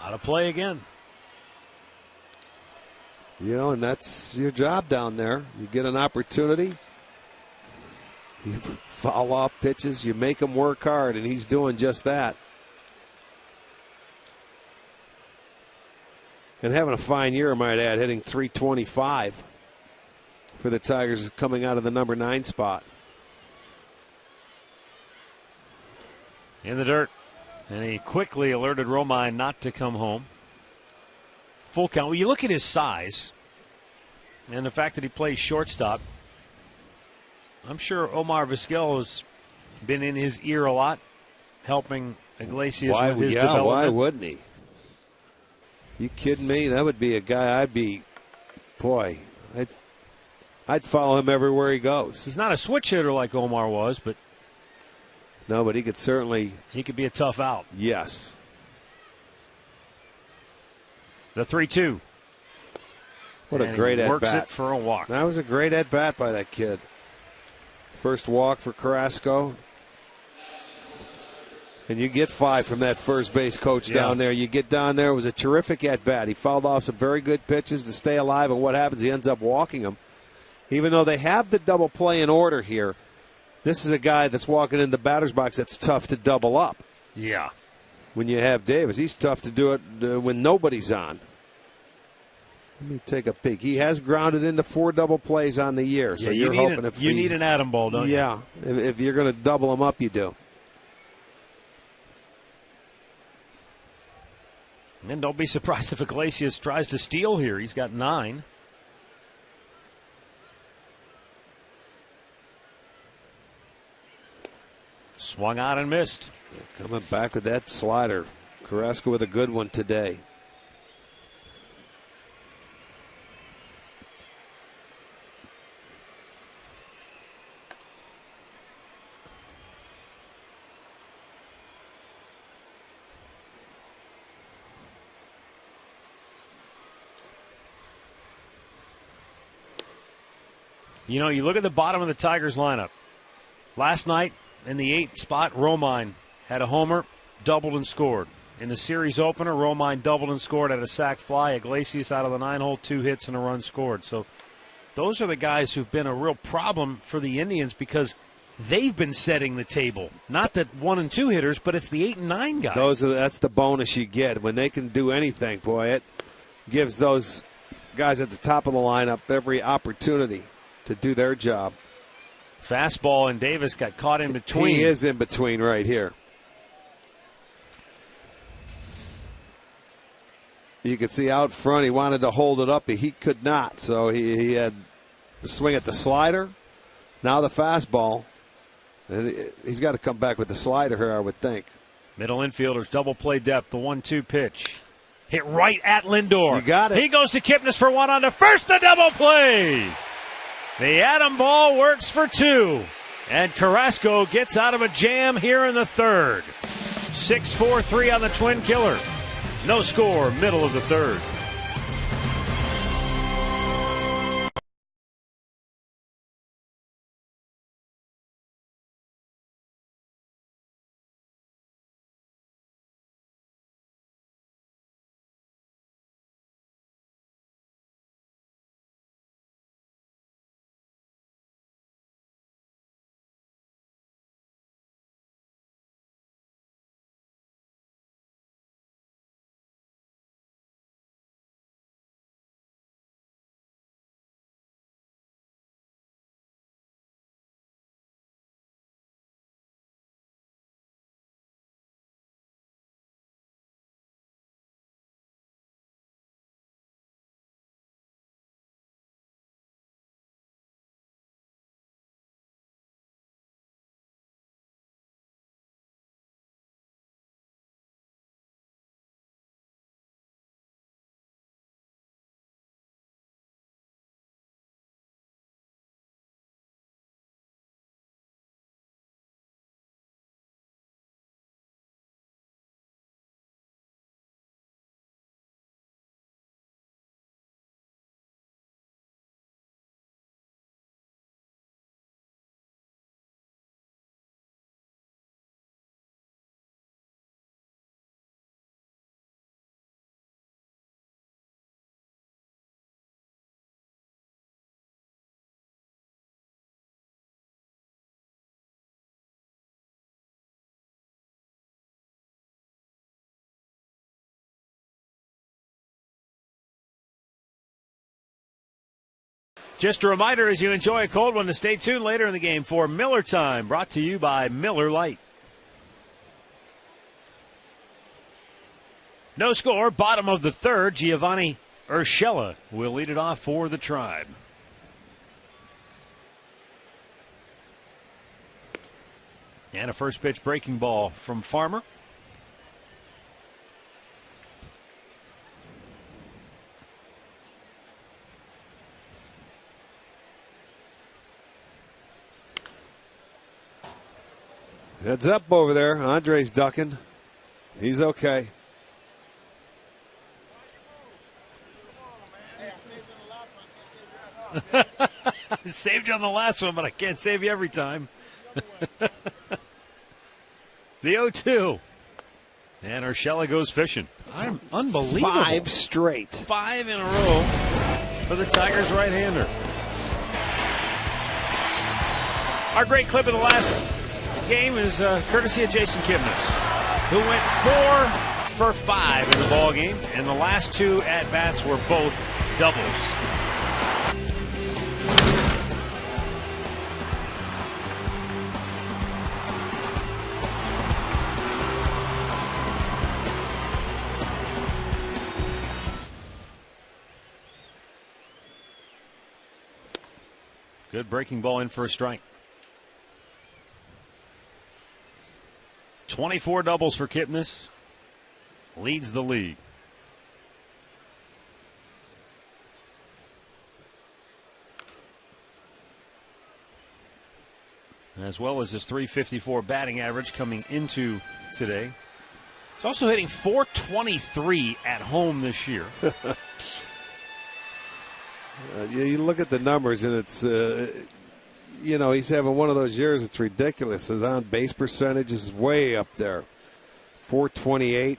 Out of play again. And that's your job down there. You get an opportunity. You foul off pitches, you make him work hard, and he's doing just that. And having a fine year, I might add, hitting .325 for the Tigers coming out of the number 9 spot. in the dirt. And he quickly alerted Romine not to come home. Full count. Well, you look at his size and the fact that he plays shortstop. I'm sure Omar Vizquel has been in his ear a lot, helping Iglesias with his development. Why wouldn't he? You kidding me? That would be a guy I'd follow him everywhere he goes. He's not a switch hitter like Omar was, but no, but he could certainly. He could be a tough out. Yes. The 3-2. What a great at-bat. Works it for a walk. That was a great at-bat by that kid. First walk for Carrasco. And you get 5 from that first base coach down there. You get down there. It was a terrific at-bat. He fouled off some very good pitches to stay alive, and what happens? He ends up walking them. Even though they have the double play in order here, this is a guy that's walking in the batter's box that's tough to double up. Yeah. When you have Davis, he's tough to do it when nobody's on. Let me take a peek. He has grounded into 4 double plays on the year. So you're hoping if you need an Adam ball, don't you? Yeah. If you're going to double him up, you do. And don't be surprised if Iglesias tries to steal here. He's got 9. Swung out and missed. Coming back with that slider. Carrasco with a good one today. You know, you look at the bottom of the Tigers lineup. Last night in the 8th spot, Romine had a homer, doubled and scored. In the series opener, Romine doubled and scored at a sac fly. Iglesias out of the 9-hole, 2 hits and a run scored. So those are the guys who've been a real problem for the Indians because they've been setting the table. Not the 1 and 2 hitters, but it's the 8 and 9 guys. That's the bonus you get. When they can do anything, boy, it gives those guys at the top of the lineup every opportunity to do their job. Fastball, and Davis got caught in between. He is in between right here. You could see out front he wanted to hold it up, but he could not. So he had to swing at the slider. Now the fastball. And he's got to come back with the slider here, I would think. Middle infielders, double play depth, the 1-2 pitch. Hit right at Lindor. You got it. He goes to Kipnis for 1 on to first, the double play. The Adam ball works for 2. And Carrasco gets out of a jam here in the 3rd. 6-4-3 on the Twin Killer. No score, middle of the 3rd. Just a reminder, as you enjoy a cold one, to stay tuned later in the game for Miller Time, brought to you by Miller Lite. No score, bottom of the third. Giovanni Urshela will lead it off for the Tribe. And a first pitch breaking ball from Farmer. Heads up over there. Andre's ducking. He's okay. I saved you on the last one, but I can't save you every time. The 0-2. And Urshela goes fishing. I'm unbelievable. 5 straight. 5 in a row for the Tigers right-hander. Our great clip of the last game is courtesy of Jason Kipnis, who went 4 for 5 in the ball game, and the last 2 at-bats were both doubles. Good breaking ball in for a strike. 24 doubles for Kipnis. Leads the league. As well as his .354 batting average coming into today. He's also hitting .423 at home this year. You look at the numbers, and it's, he's having one of those years. It's ridiculous. His on-base percentage is way up there. .428.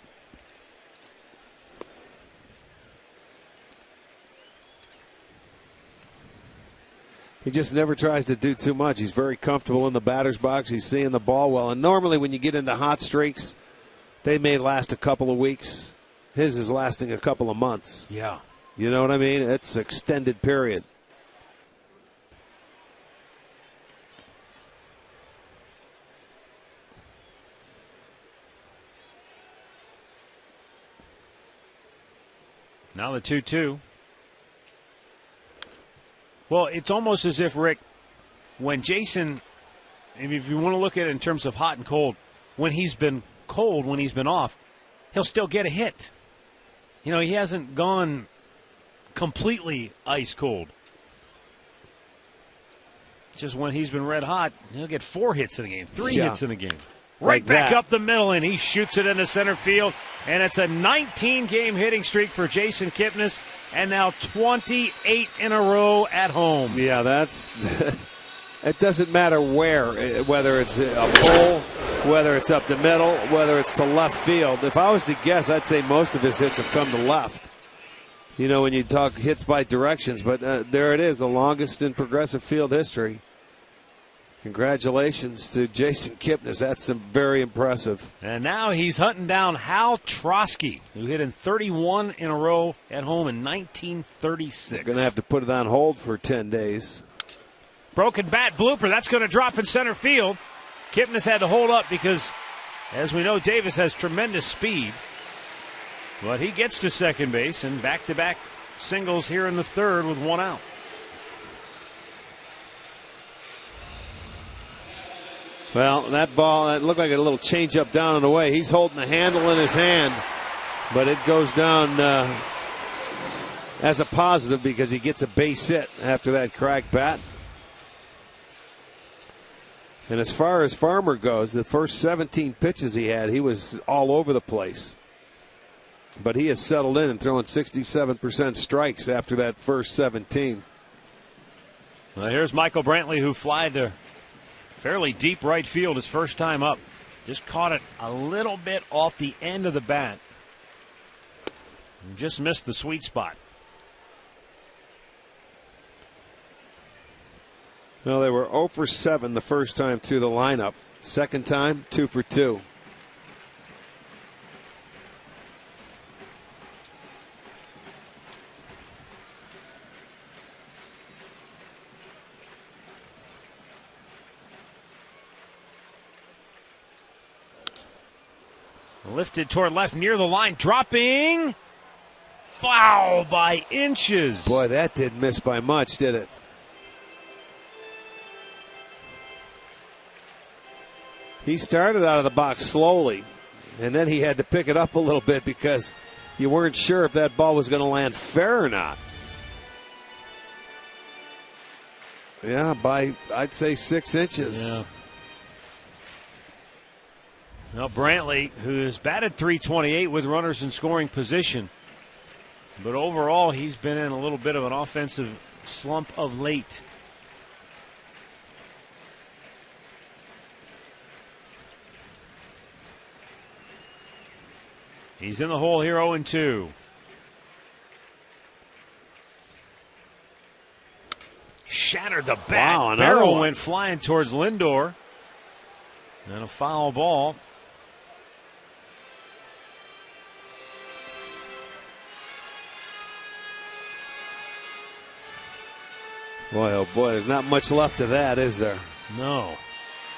He just never tries to do too much. He's very comfortable in the batter's box. He's seeing the ball well. And normally when you get into hot streaks, they may last a couple of weeks. His is lasting a couple of months. Yeah. You know what I mean? It's an extended period. Now the 2-2. Well, it's almost as if, Rick, when Jason, if you want to look at it in terms of hot and cold, when he's been cold, when he's been off, he'll still get a hit. You know, he hasn't gone completely ice cold. Just when he's been red hot, he'll get 4 hits in a game, 3 hits in a game. Right Like back that. up the middle, and he shoots it into center field. And it's a 19-game hitting streak for Jason Kipnis, and now 28 in a row at home. Yeah, that's. It doesn't matter where, whether it's a pole, whether it's up the middle, whether it's to left field. If I was to guess, I'd say most of his hits have come to left. You know, when you talk hits by directions, but there it is, the longest in Progressive Field history. Congratulations to Jason Kipnis. That's very impressive. And now he's hunting down Hal Trosky, who hit in 31 in a row at home in 1936. We're going to have to put it on hold for 10 days. Broken bat blooper. That's going to drop in center field. Kipnis had to hold up because, as we know, Davis has tremendous speed. But he gets to second base, and back-to-back singles here in the third with 1 out. Well, that ball, it looked like a little changeup down and away. He's holding the handle in his hand, but it goes down as a positive because he gets a base hit after that cracked bat. And as far as Farmer goes, the first 17 pitches he had, he was all over the place. But he has settled in and throwing 67% strikes after that first 17. Well, here's Michael Brantley, who flied to fairly deep right field his first time up. Just caught it a little bit off the end of the bat. And just missed the sweet spot. Well, they were 0 for 7 the first time through the lineup. Second time, 2 for 2. Lifted toward left near the line, dropping. Foul by inches. Boy, that didn't miss by much, did it? He started out of the box slowly, and then he had to pick it up a little bit because you weren't sure if that ball was going to land fair or not. Yeah, by, I'd say, 6 inches. Yeah. Now Brantley, who has batted .328 with runners in scoring position, but overall he's been in a little bit of an offensive slump of late. He's in the hole here, 0-2. Shattered the bat. Wow, Barrel one went flying towards Lindor. And a foul ball. Boy, oh boy, there's not much left of that, is there? No.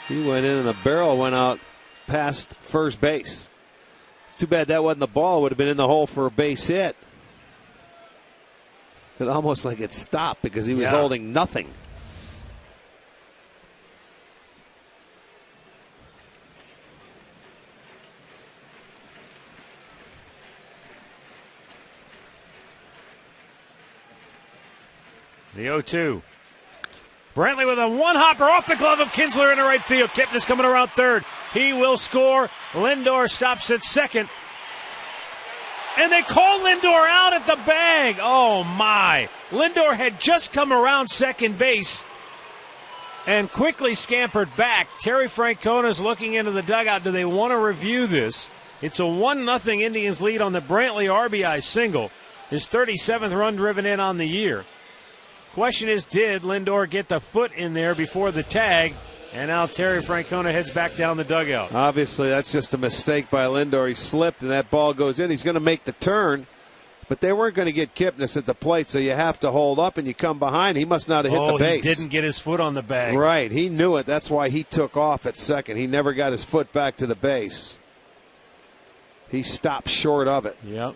He went in and the barrel went out past first base. It's too bad that wasn't the ball. It would have been in the hole for a base hit. It almost like it stopped because he was holding nothing. The 0-2. Brantley with a one-hopper off the glove of Kinsler into right field. Kipnis coming around third. He will score. Lindor stops at second. And they call Lindor out at the bag. Oh, my. Lindor had just come around second base and quickly scampered back. Terry Francona's looking into the dugout. Do they want to review this? It's a 1-0 Indians lead on the Brantley RBI single. His 37th run driven in on the year. Question is, did Lindor get the foot in there before the tag? And now Terry Francona heads back down the dugout. Obviously, that's just a mistake by Lindor. He slipped, and that ball goes in. He's going to make the turn, but they weren't going to get Kipnis at the plate, so you have to hold up, and you come behind. He must not have hit the base. He didn't get his foot on the bag. Right. He knew it. That's why he took off at second. He never got his foot back to the base. He stopped short of it. Yep.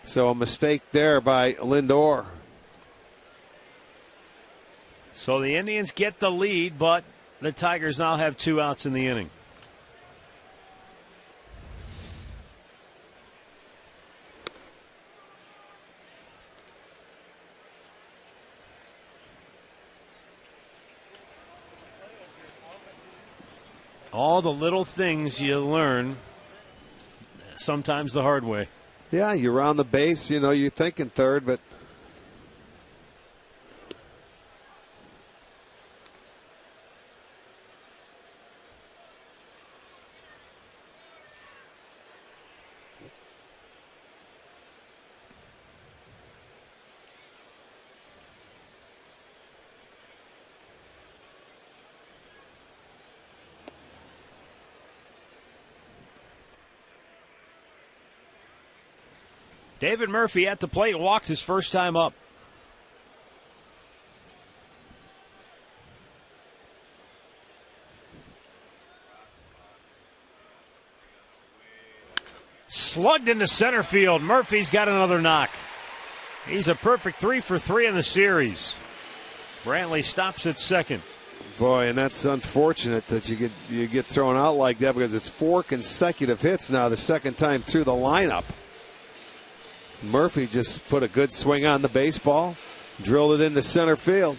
So a mistake there by Lindor. So the Indians get the lead, but the Tigers now have 2 outs in the inning. All the little things you learn, sometimes the hard way. Yeah, you're around the base. You know, you're thinking third, but David Murphy at the plate walked his first time up. Slugged into center field. Murphy's got another knock. He's a perfect 3 for 3 in the series. Brantley stops at second. boy, and that's unfortunate that you get thrown out like that because it's 4 consecutive hits now, the second time through the lineup. Murphy just put a good swing on the baseball, drilled it into center field.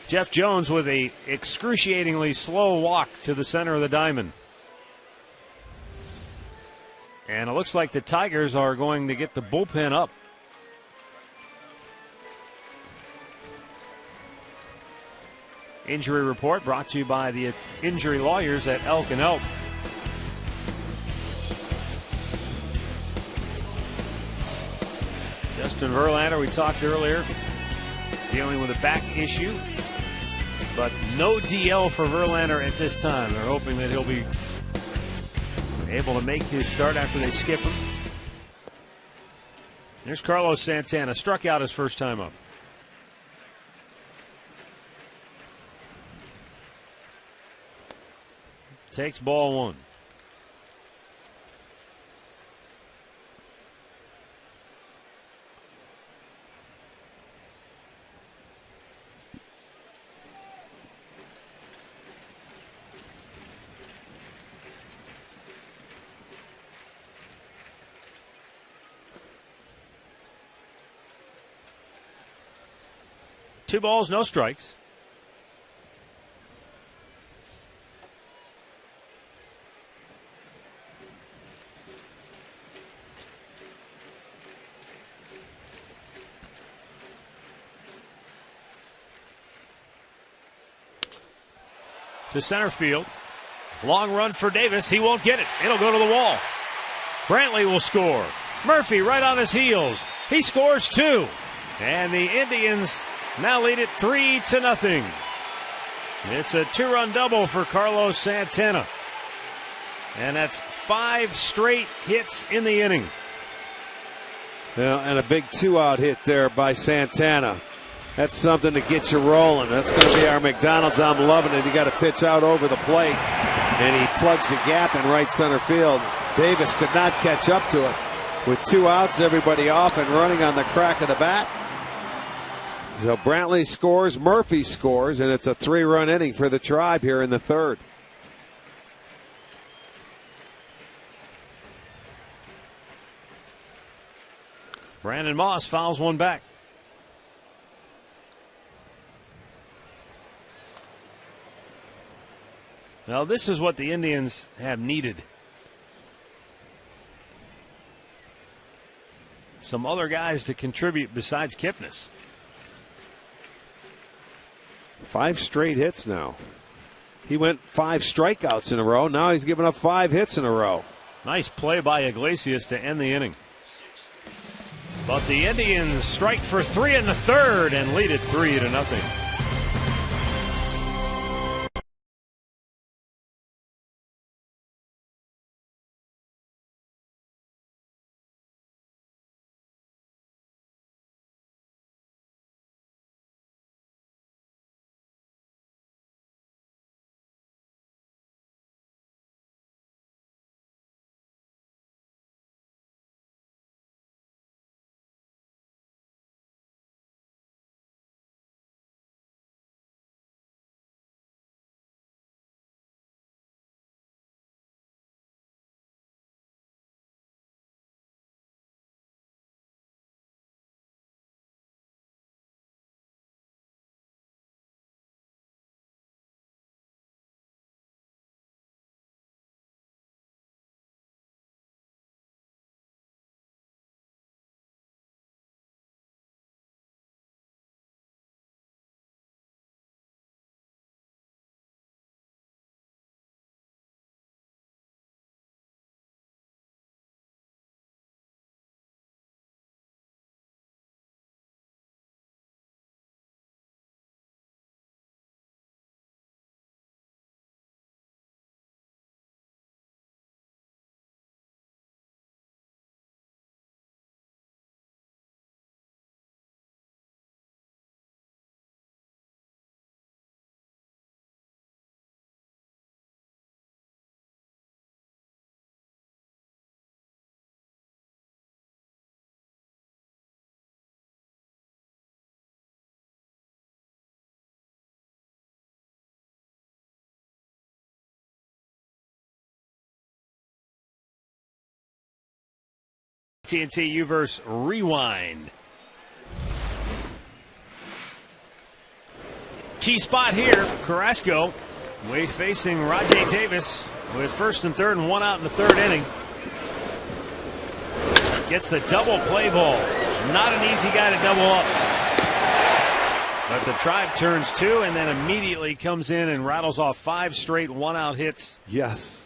Jeff Jones with a excruciatingly slow walk to the center of the diamond. And it looks like the Tigers are going to get the bullpen up. Injury report brought to you by the injury lawyers at Elk & Elk. Justin Verlander, we talked earlier, dealing with a back issue, but no DL for Verlander at this time. They're hoping that he'll be able to make his start after they skip him. There's Carlos Santana, struck out his first time up. Takes ball 1. 2 balls, no strikes. To center field. Long run for Davis. He won't get it. It'll go to the wall. Brantley will score. Murphy right on his heels. He scores 2. And the Indians now lead it 3-0. It's a 2-run double for Carlos Santana. And that's 5 straight hits in the inning. Yeah, and a big 2-out hit there by Santana. That's something to get you rolling. That's going to be our McDonald's. I'm loving it. He got a pitch out over the plate, and he plugs the gap in right center field. Davis could not catch up to it. With 2 outs, everybody off and running on the crack of the bat. So Brantley scores, Murphy scores, and it's a 3-run inning for the Tribe here in the 3rd. Brandon Moss fouls one back. Now, this is what the Indians have needed. Some other guys to contribute besides Kipnis. 5 straight hits now. He went 5 strikeouts in a row. Now he's given up 5 hits in a row. Nice play by Iglesias to end the inning. But the Indians strike for 3 in the 3rd and lead it 3-0. TNT Uverse Rewind. Key spot here, Carrasco facing Rajay Davis with 1st and 3rd and 1 out in the 3rd inning. Gets the double play ball. Not an easy guy to double up. But the Tribe turns 2 and then immediately comes in and rattles off 5 straight 1-out hits. Yes.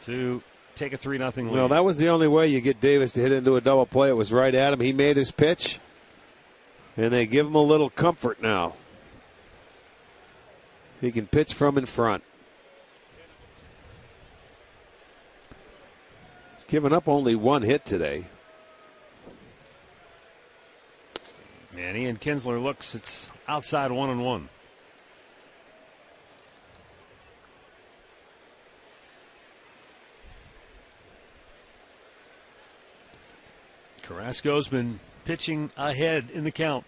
To take a 3-0 lead. Well, that was the only way you get Davis to hit into a double play. It was right at him. He made his pitch, and they give him a little comfort now. He can pitch from in front. He's given up only 1 hit today. And Ian Kinsler looks, it's outside 1-1. Carrasco's been pitching ahead in the count.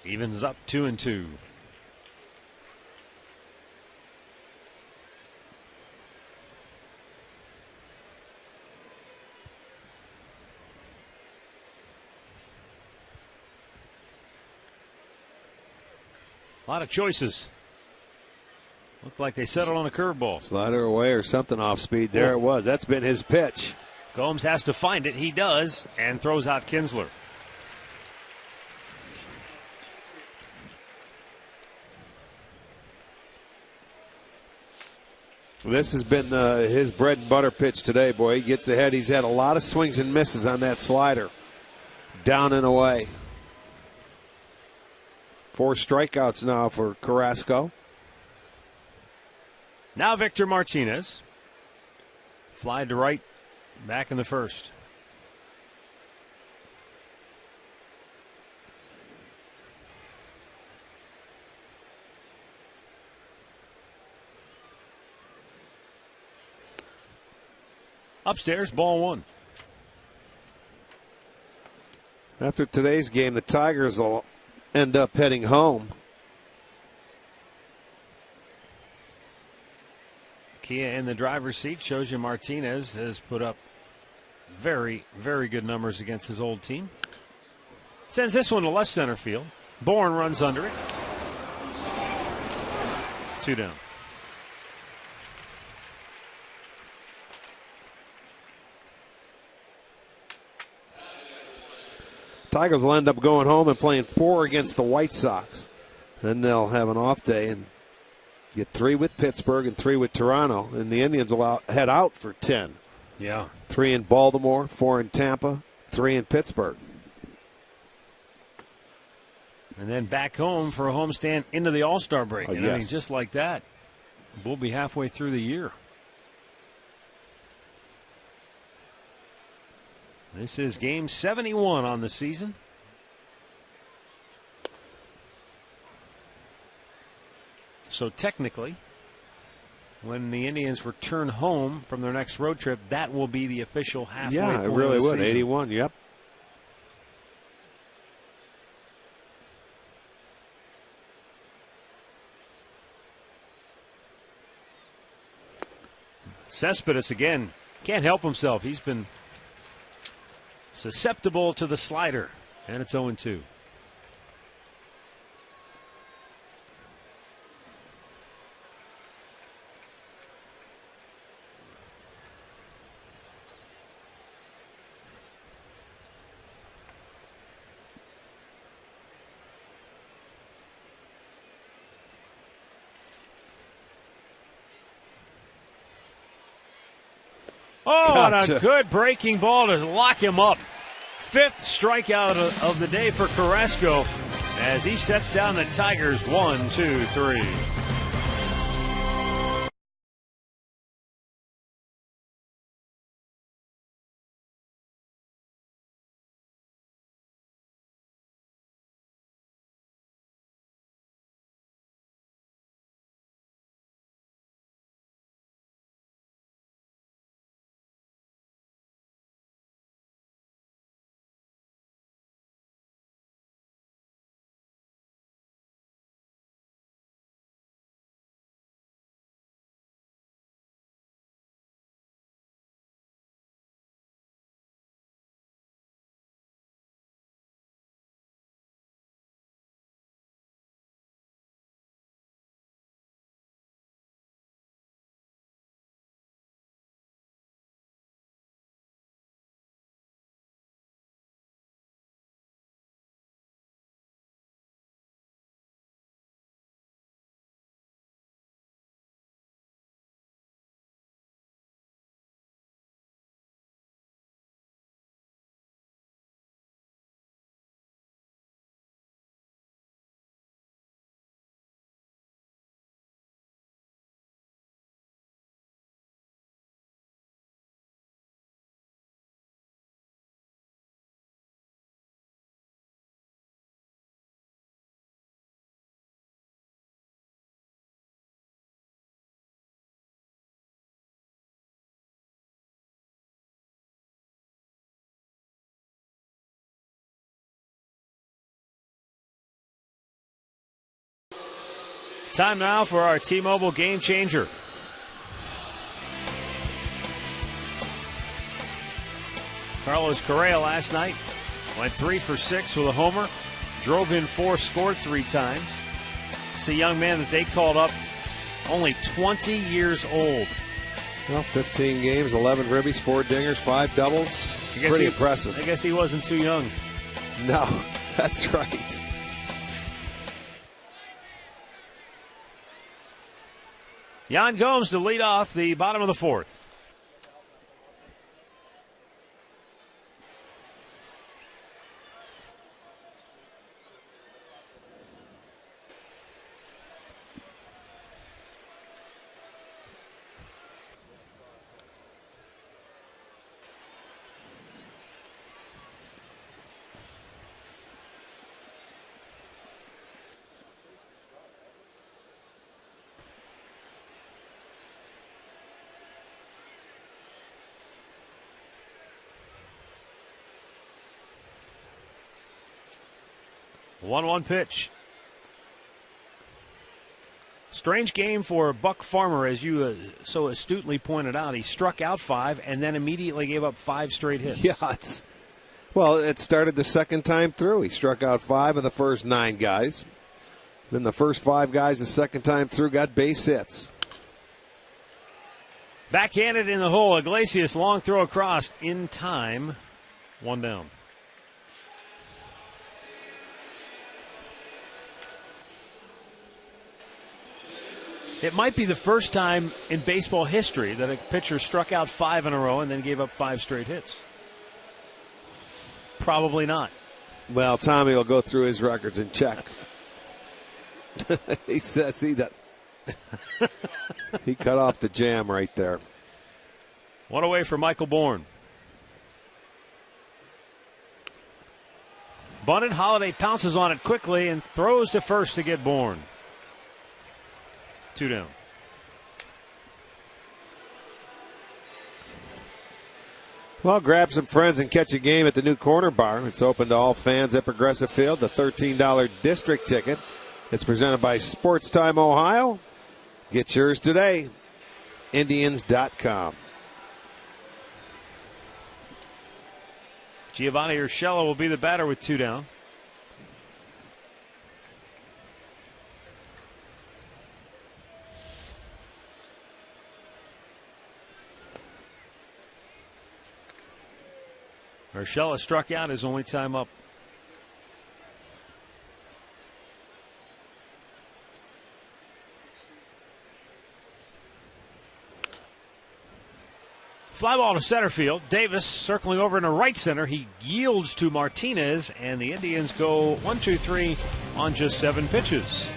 Evens up 2-2. A lot of choices. Looked like they settled on a curveball. Slider away or something off speed. There it was. That's been his pitch. Gomes has to find it. He does, and throws out Kinsler. This has been his bread and butter pitch today, boy. He gets ahead. He's had a lot of swings and misses on that slider. Down and away. 4 strikeouts now for Carrasco. Now Victor Martinez. Fly to right, back in the first. Upstairs, ball 1. After today's game, the Tigers will end up heading home. Kia in the driver's seat shows you Martinez has put up very, very good numbers against his old team. Sends this one to left center field. Bourne runs under it. 2 down. Tigers will end up going home and playing 4 against the White Sox. Then they'll have an off day and get 3 with Pittsburgh and 3 with Toronto. And the Indians will head out for 10. Yeah. 3 in Baltimore, 4 in Tampa, 3 in Pittsburgh. And then back home for a homestand into the All-Star break. Oh, and I mean, yes. just like that, we'll be halfway through the year. This is game 71 on the season. So technically, when the Indians return home from their next road trip, that will be the official halfway point. Yeah, it really of the would. season. 81, yep. Cespedes again can't help himself. He's been susceptible to the slider, and it's 0-2. Oh, and Gotcha. a good breaking ball to lock him up. 5th strikeout of the day for Carrasco as he sets down the Tigers 1, 2, 3. Time now for our T-Mobile Game Changer. Carlos Correa last night went 3 for 6 with a homer, drove in 4, scored 3 times. It's a young man that they called up, only 20 years old. Well, 15 games, 11 ribbies, 4 dingers, 5 doubles. Pretty impressive. I guess he wasn't too young. No, that's right. Yan Gomes to lead off the bottom of the 4th. One pitch. Strange game for Buck Farmer, as you so astutely pointed out. He struck out 5 and then immediately gave up 5 straight hits. Yeah, it started the second time through. He struck out 5 of the first 9 guys. Then the first 5 guys the second time through got base hits. Backhanded in the hole. Iglesias, long throw across in time. 1 down. It might be the first time in baseball history that a pitcher struck out 5 in a row and then gave up 5 straight hits. Probably not. Well, Tommy will go through his records and check. He says he does. He cut off the jam right there. 1 away for Michael Bourne. Bunted, Holiday pounces on it quickly and throws to first to get Bourne. 2 down. Well, grab some friends and catch a game at the new Corner Bar. It's open to all fans at Progressive Field. The $13 district ticket. It's presented by Sports Time Ohio. Get yours today. Indians.com. Giovanni Urshela will be the batter with 2 down. Urshela struck out his only time up. Fly ball to center field. Davis circling over into right center. He yields to Martinez, and the Indians go 1-2-3 on just 7 pitches.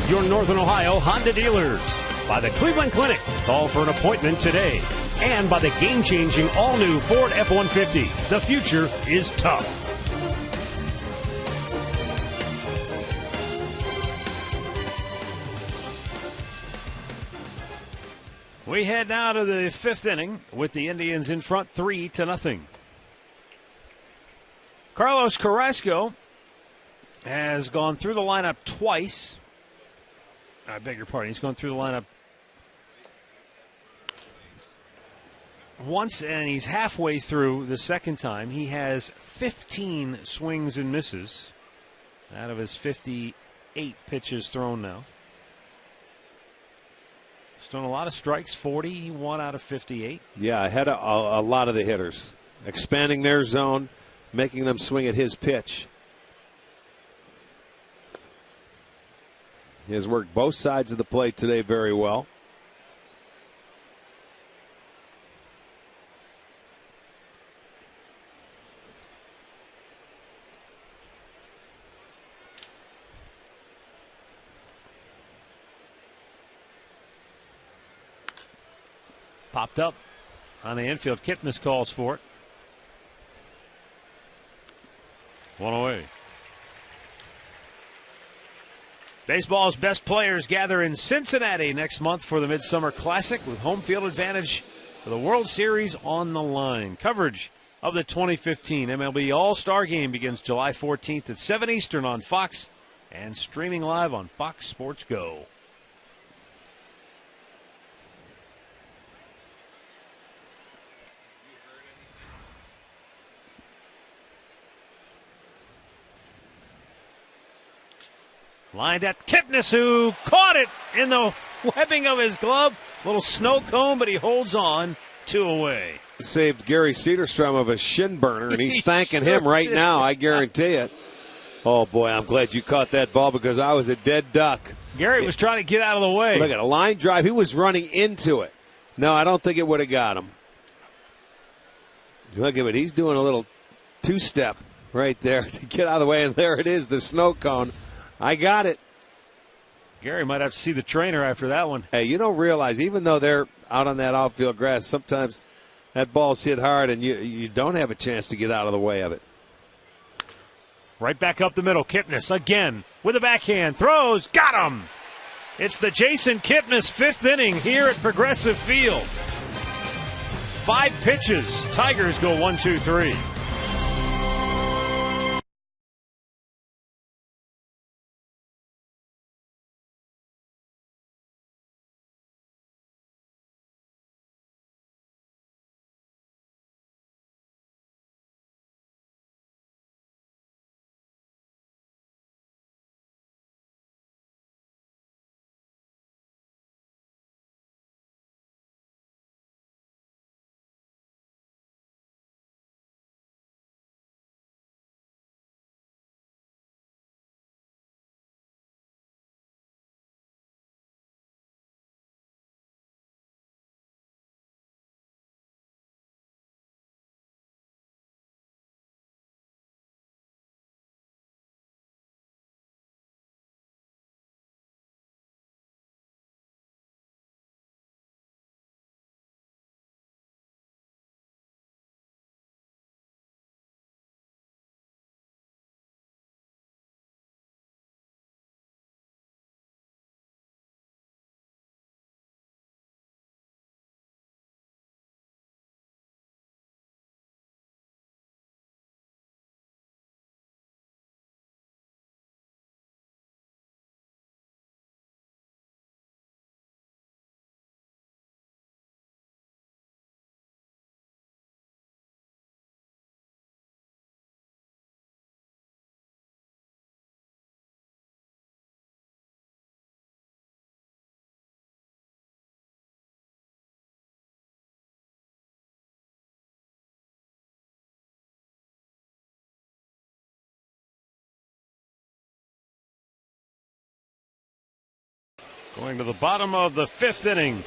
your Northern Ohio Honda dealers. By the Cleveland Clinic. Call for an appointment today. And by the game-changing all-new Ford F-150. The future is tough. We head now to the 5th inning with the Indians in front 3-0. Carlos Carrasco has gone through the lineup twice. I beg your pardon. He's gone through the lineup once, and he's halfway through the second time. He has 15 swings and misses out of his 58 pitches thrown now. He's thrown a lot of strikes, 41 out of 58. Yeah, ahead of a lot of the hitters. Expanding their zone, making them swing at his pitch. He has worked both sides of the plate today very well. Popped up on the infield. Kipnis calls for it. 1 away. Baseball's best players gather in Cincinnati next month for the Midsummer Classic with home field advantage for the World Series on the line. Coverage of the 2015 MLB All-Star Game begins July 14th at 7 Eastern on Fox and streaming live on Fox Sports Go. Lined at Kipnis, who caught it in the webbing of his glove. Little snow cone, but he holds on. 2 away. Saved Gary Cedarstrom of a shin burner, and he's thanking him right now, I guarantee it. Oh, boy, I'm glad you caught that ball because I was a dead duck. Gary was trying to get out of the way. Look at a line drive. He was running into it. No, I don't think it would have got him. Look at it. He's doing a little two-step right there to get out of the way, and there it is, the snow cone. I got it. Gary might have to see the trainer after that one. Hey, you don't realize, even though they're out on that outfield grass, sometimes that ball's hit hard and you don't have a chance to get out of the way of it. Right back up the middle. Kipnis again with a backhand. Throws. Got him. It's the Jason Kipnis 5th inning here at Progressive Field. 5 pitches. Tigers go 1-2-3. Going to the bottom of the 5th inning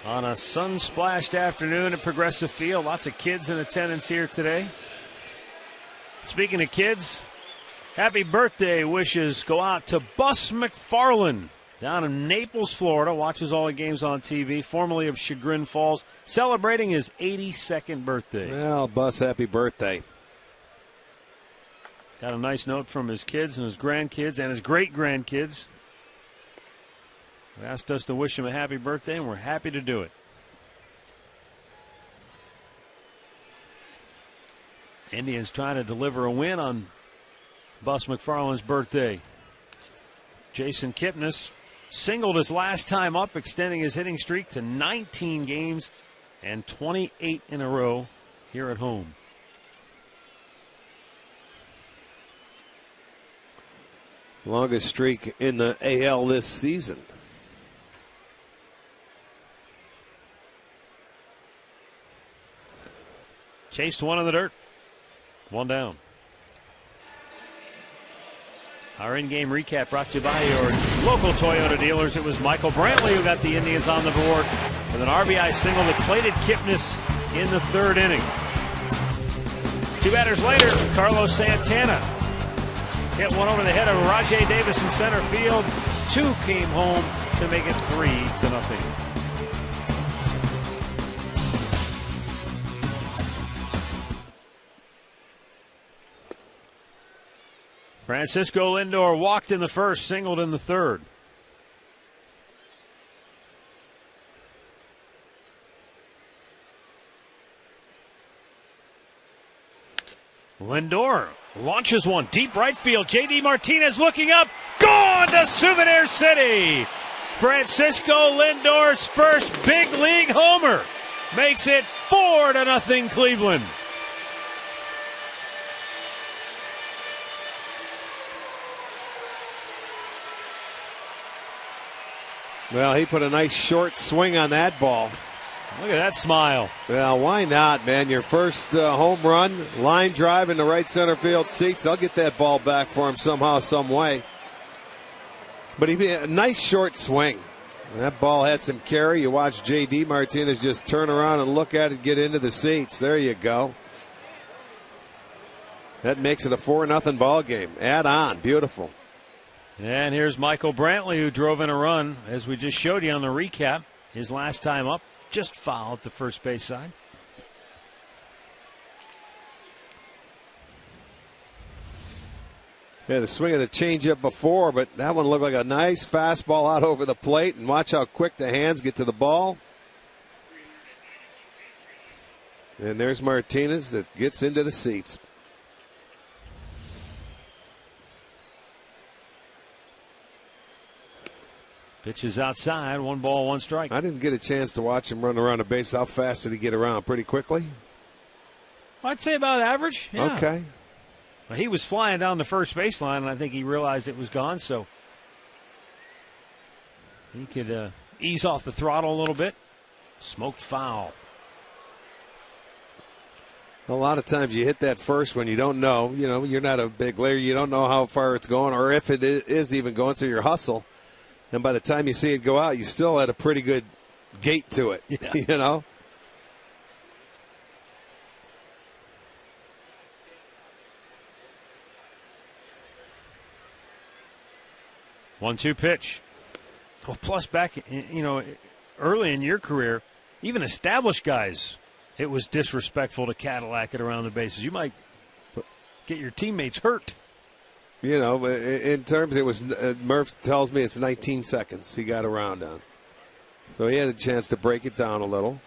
on a sun-splashed afternoon at Progressive Field. Lots of kids in attendance here today. Speaking of kids, happy birthday wishes go out to Bus McFarland. down in Naples, Florida, watches all the games on TV, formerly of Chagrin Falls, celebrating his 82nd birthday. Well, Bus, happy birthday. Got a nice note from his kids and his grandkids and his great-grandkids. They asked us to wish him a happy birthday, and we're happy to do it. Indians trying to deliver a win on Bus McFarland's birthday. Jason Kipnis singled his last time up, extending his hitting streak to 19 games and 28 in a row here at home. Longest streak in the AL this season. Chased one in the dirt. One down. Our in-game recap brought to you by your local Toyota dealers. It was Michael Brantley who got the Indians on the board with an RBI single that plated Kipnis in the third inning. 2 batters later, Carlos Santana hit one over the head of Rajai Davis in center field. 2 came home to make it 3-0. Francisco Lindor walked in the first, singled in the third. Lindor launches one deep right field. J.D. Martinez looking up, gone to Souvenir City. Francisco Lindor's first big league homer makes it 4-0 Cleveland. Well, he put a nice short swing on that ball. Look at that smile. Well, why not, man? Your first home run, line drive in the right center field seats. I'll get that ball back for him somehow, some way. But he a nice short swing. That ball had some carry. You watch J.D. Martinez just turn around and look at it, get into the seats. There you go. That makes it a 4-0 ball game. Add on. Beautiful. And here's Michael Brantley, who drove in a run, as we just showed you on the recap. His last time up, just foul at the first base side. Had a swing at a changeup before, but that one looked like a nice fastball out over the plate. And watch how quick the hands get to the ball. And there's Martinez that gets into the seats. Pitch is outside, 1 ball, 1 strike. I didn't get a chance to watch him run around the base. How fast did he get around? Pretty quickly? I'd say about average. Yeah. Okay. Well, he was flying down the first baseline, and I think he realized it was gone, so he could ease off the throttle a little bit. Smoked foul. A lot of times you hit that first one, you don't know. You know, you're not a big layer. You don't know how far it's going or if it is even going, so you hustle. And by the time you see it go out, you still had a pretty good gait to it, yeah. You know? One-two pitch. Well, plus back, early in your career, even established guys, it was disrespectful to Cadillac it around the bases. You might get your teammates hurt. You know, in terms, it was Murph tells me it's 19 seconds he got around on. So he had a chance to break it down a little.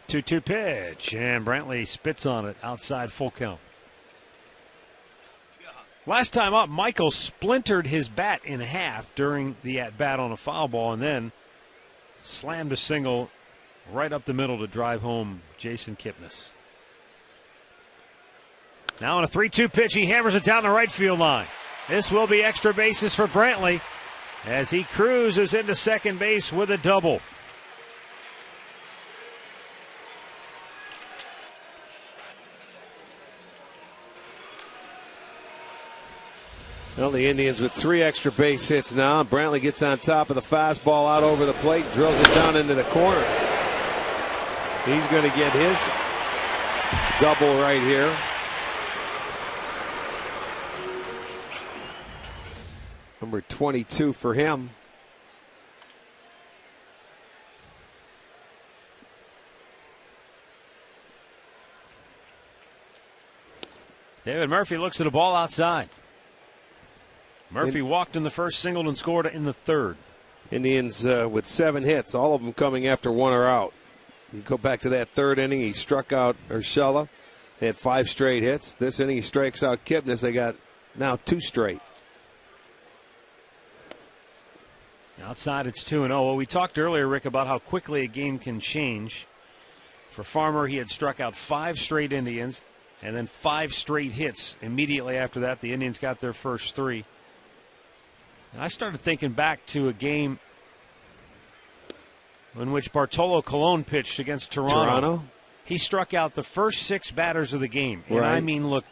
Two-two pitch, and Brantley spits on it outside, full count. Last time up, Michael splintered his bat in half during the at-bat on a foul ball and then slammed a single right up the middle to drive home Jason Kipnis. Now on a 3-2 pitch, he hammers it down the right field line. This will be extra bases for Brantley as he cruises into second base with a double. Well, the Indians with 3 extra base hits now. Brantley gets on top of the fastball out over the plate, drills it down into the corner. He's going to get his double right here. Number 22 for him. David Murphy looks at a ball outside. Murphy walked in the first, singled and scored in the third. Indians with 7 hits, all of them coming after 1 are out. You go back to that third inning, he struck out Urshela. They had 5 straight hits. This inning he strikes out Kipnis. They got now 2 straight. Outside it's 2-0. Well, we talked earlier, Rick, about how quickly a game can change. For Farmer, he had struck out 5 straight Indians and then 5 straight hits. Immediately after that, the Indians got their first 3. And I started thinking back to a game in which Bartolo Colon pitched against Toronto. He struck out the first 6 batters of the game. And I mean, looked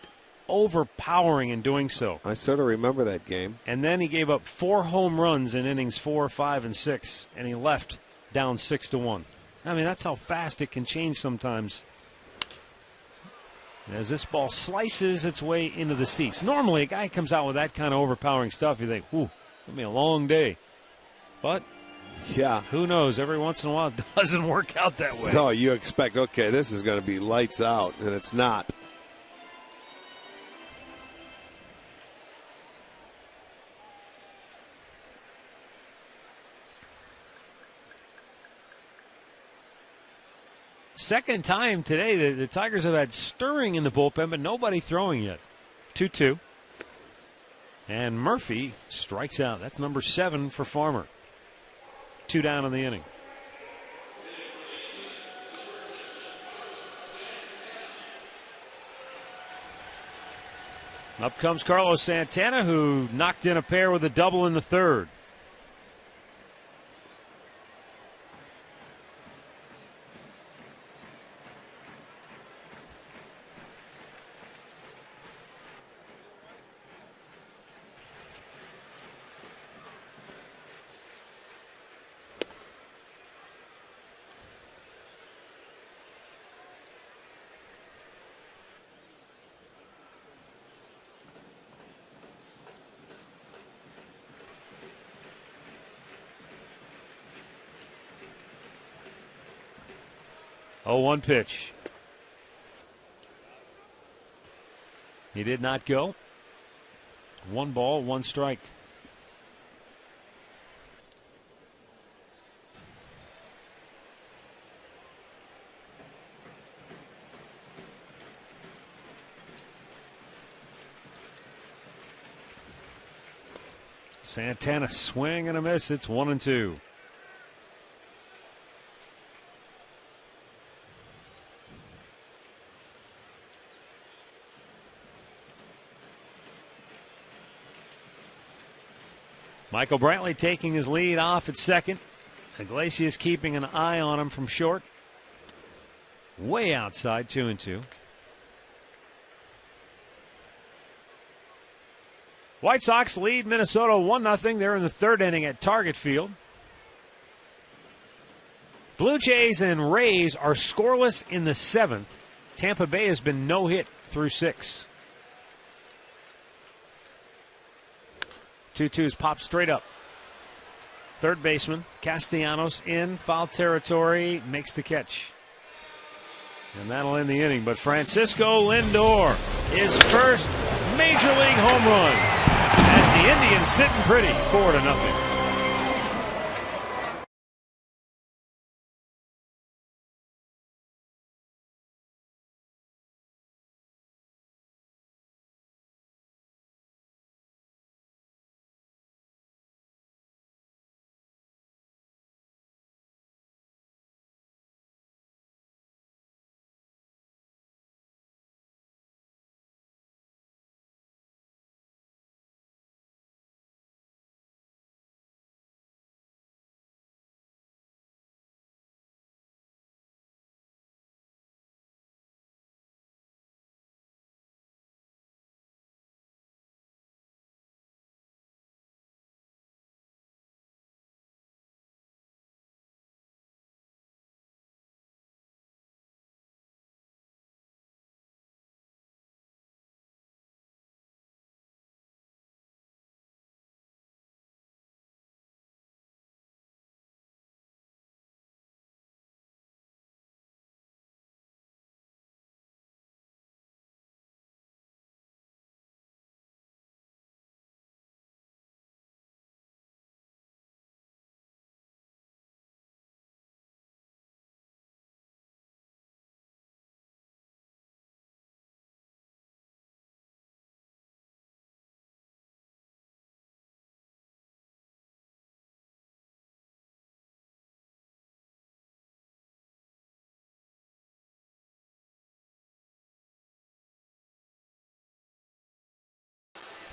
overpowering in doing so. I sort of remember that game. And then he gave up 4 home runs in innings 4, 5, and 6, and he left down 6-1. I mean, that's how fast it can change sometimes. As this ball slices its way into the seats. Normally, a guy comes out with that kind of overpowering stuff, you think, "Ooh, it'll be a long day." But yeah, who knows? Every once in a while, it doesn't work out that way. No, you expect, okay, this is going to be lights out, and it's not. Second time today, the Tigers have had stirring in the bullpen, but nobody throwing yet. 2-2. And Murphy strikes out. That's number 7 for Farmer. 2 down in the inning. Up comes Carlos Santana, who knocked in a pair with a double in the third. Oh, 1 pitch. He did not go. 1 ball, 1 strike. Santana swing and a miss. It's 1-2. Michael Brantley taking his lead off at second. Iglesias keeping an eye on him from short. Way outside, 2-2. White Sox lead Minnesota 1-0. They're in the third inning at Target Field. Blue Jays and Rays are scoreless in the 7th. Tampa Bay has been no hit through 6. 2-2's popped straight up. Third baseman Castellanos in foul territory, makes the catch. And that'll end the inning. But Francisco Lindor, his first major league home run, as the Indians sitting pretty 4-0.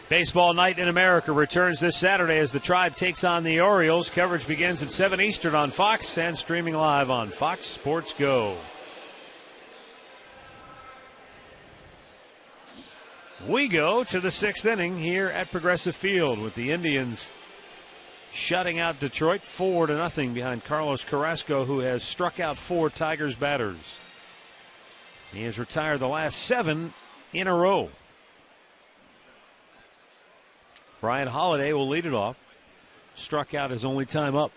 Baseball Night in America returns this Saturday as the Tribe takes on the Orioles. Coverage begins at 7 Eastern on Fox and streaming live on Fox Sports Go. We go to the 6th inning here at Progressive Field with the Indians shutting out Detroit 4-0 behind Carlos Carrasco, who has struck out 4 Tigers batters. He has retired the last 7 in a row. Brian Holiday will lead it off. Struck out his only time up.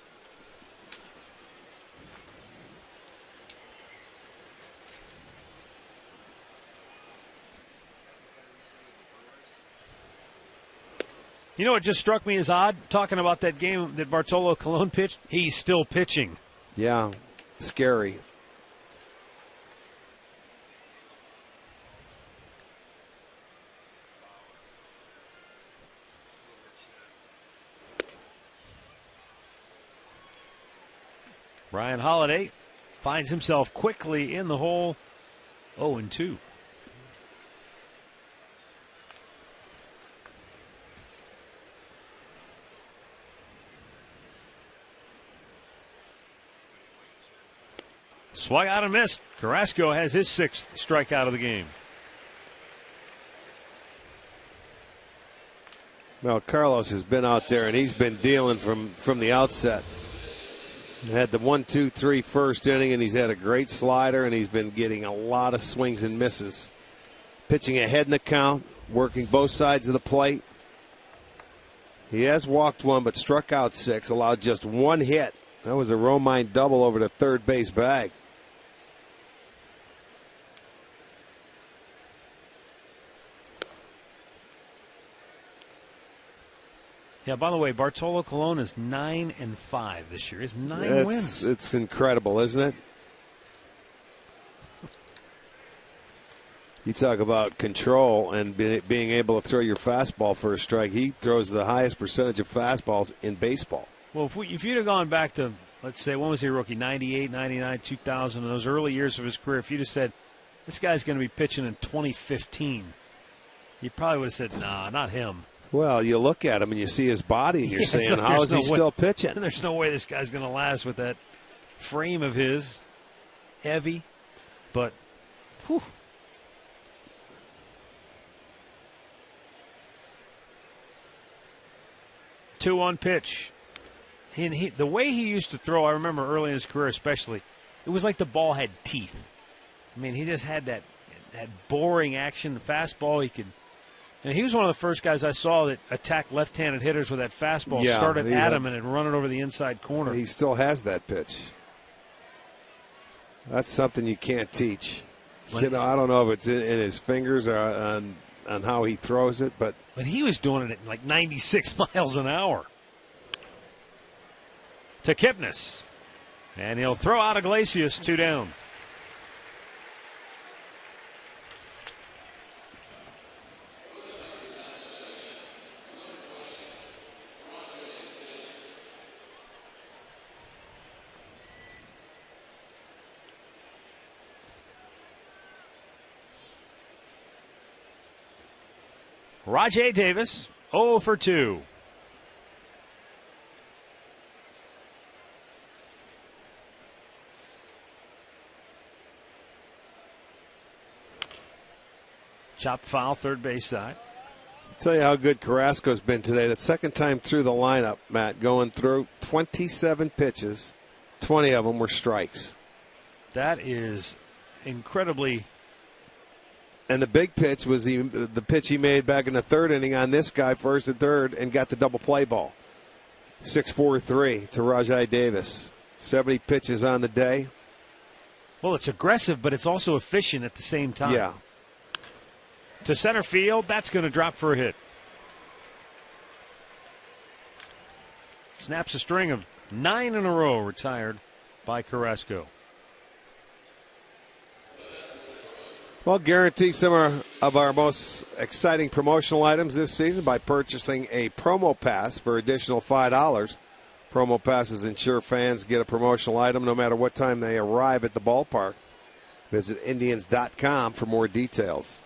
You know what just struck me as odd? Talking about that game that Bartolo Colon pitched, he's still pitching. Yeah, scary. Brian Holiday finds himself quickly in the hole, 0-2. Swung out and missed. Carrasco has his 6th strikeout of the game. Well, Carlos has been out there, and he's been dealing from the outset. Had the 1-2-3 first inning, and he's had a great slider, and he's been getting a lot of swings and misses. Pitching ahead in the count, working both sides of the plate. He has walked 1, but struck out 6, allowed just 1 hit. That was a Romine double over the third base bag. Yeah, by the way, Bartolo Colon is 9-5 this year. He's 9 wins. It's incredible, isn't it? You talk about control and being able to throw your fastball for a strike. He throws the highest percentage of fastballs in baseball. Well, if you'd have gone back to, let's say, when was he a rookie? 98, 99, 2000, in those early years of his career, if you'd have said, this guy's going to be pitching in 2015, you probably would have said, nah, not him. Well, you look at him and you see his body, and you're saying, how is he still pitching? And there's no way this guy's going to last with that frame of his. Heavy, but whew. Two on pitch. The way he used to throw, I remember early in his career especially, it was like the ball had teeth. I mean, he just had that boring action, the fastball. And he was one of the first guys I saw that attacked left-handed hitters with that fastball. Yeah, started at him and had run it over the inside corner. He still has that pitch. That's something you can't teach. I don't know if it's in his fingers or on how he throws it, but he was doing it at like 96 miles an hour. To Kipnis. And he'll throw out Iglesias, 2 down. Rajai Davis, 0 for 2. Chopped foul, third base side. I'll tell you how good Carrasco's been today. The second time through the lineup, Matt, going through 27 pitches, 20 of them were strikes. That is incredibly. And the big pitch was the pitch he made back in the third inning on this guy, first and third, and got the double play ball. 6-4-3 to Rajai Davis. 70 pitches on the day. Well, it's aggressive, but it's also efficient at the same time. Yeah. To center field, that's going to drop for a hit. Snaps a string of 9 in a row retired by Carrasco. Well, guarantee some of our most exciting promotional items this season by purchasing a promo pass for additional $5. Promo passes ensure fans get a promotional item no matter what time they arrive at the ballpark. Visit Indians.com for more details.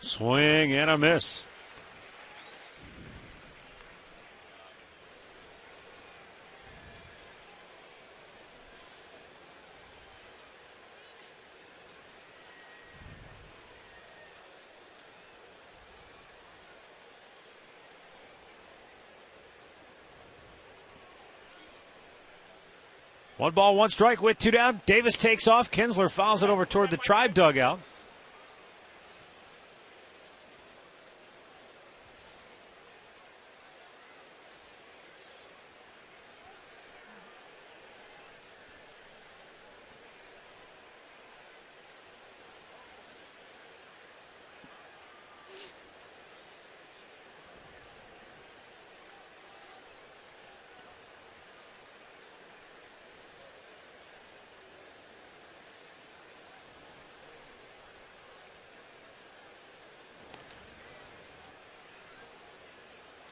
Swing and a miss. One ball, one strike with two down. Davis takes off. Kinsler fouls it over toward the Tribe dugout.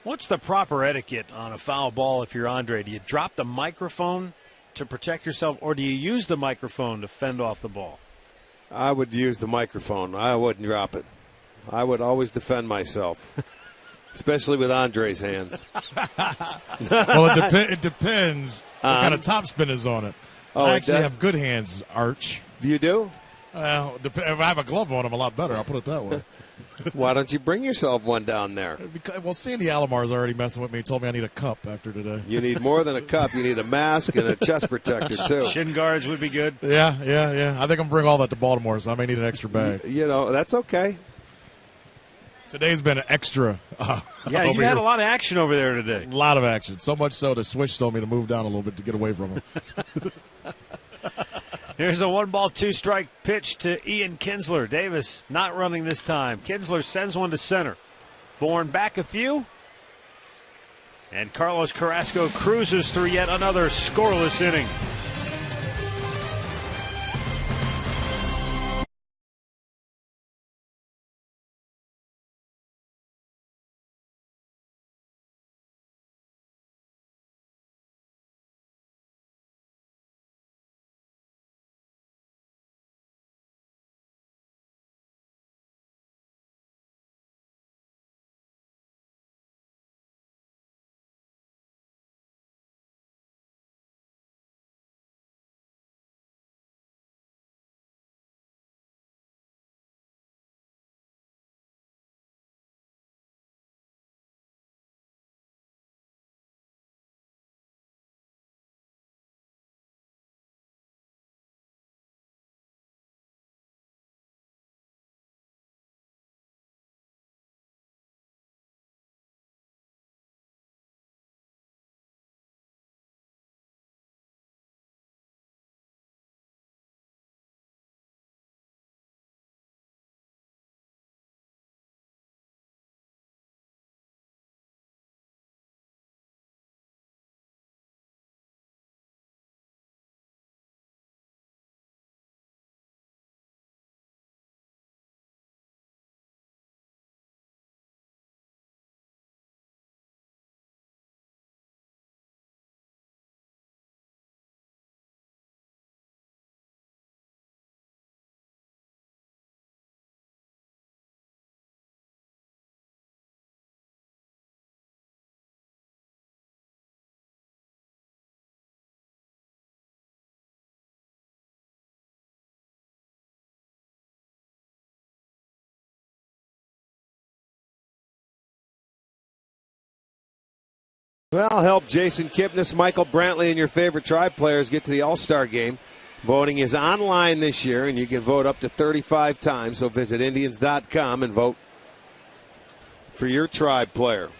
What's the proper etiquette on a foul ball if you're Andre? Do you drop the microphone to protect yourself, or do you use the microphone to fend off the ball? I would use the microphone. I wouldn't drop it. I would always defend myself, especially with Andre's hands. Well, it depends what kind of topspin is on it. I actually have good hands, Arch. You do? Well, if I have a glove on, I'm a lot better. I'll put it that way. Why don't you bring yourself one down there? Well, Sandy Alomar's already messing with me. He told me I need a cup after today. You need more than a cup. You need a mask and a chest protector, too. Shin guards would be good. Yeah. I think I'm going to bring all that to Baltimore, so I may need an extra bag. You know, that's okay. Today's been an extra. Yeah, you had a lot of action over there today. A lot of action. So much so the Swish told me to move down a little bit to get away from him. Here's a 1-ball, 2-strike pitch to Ian Kinsler. Davis not running this time. Kinsler sends one to center. Bourne back a few. And Carlos Carrasco cruises through yet another scoreless inning. Well, help Jason Kipnis, Michael Brantley, and your favorite Tribe players get to the All-Star game. Voting is online this year, and you can vote up to 35 times. So visit Indians.com and vote for your Tribe player.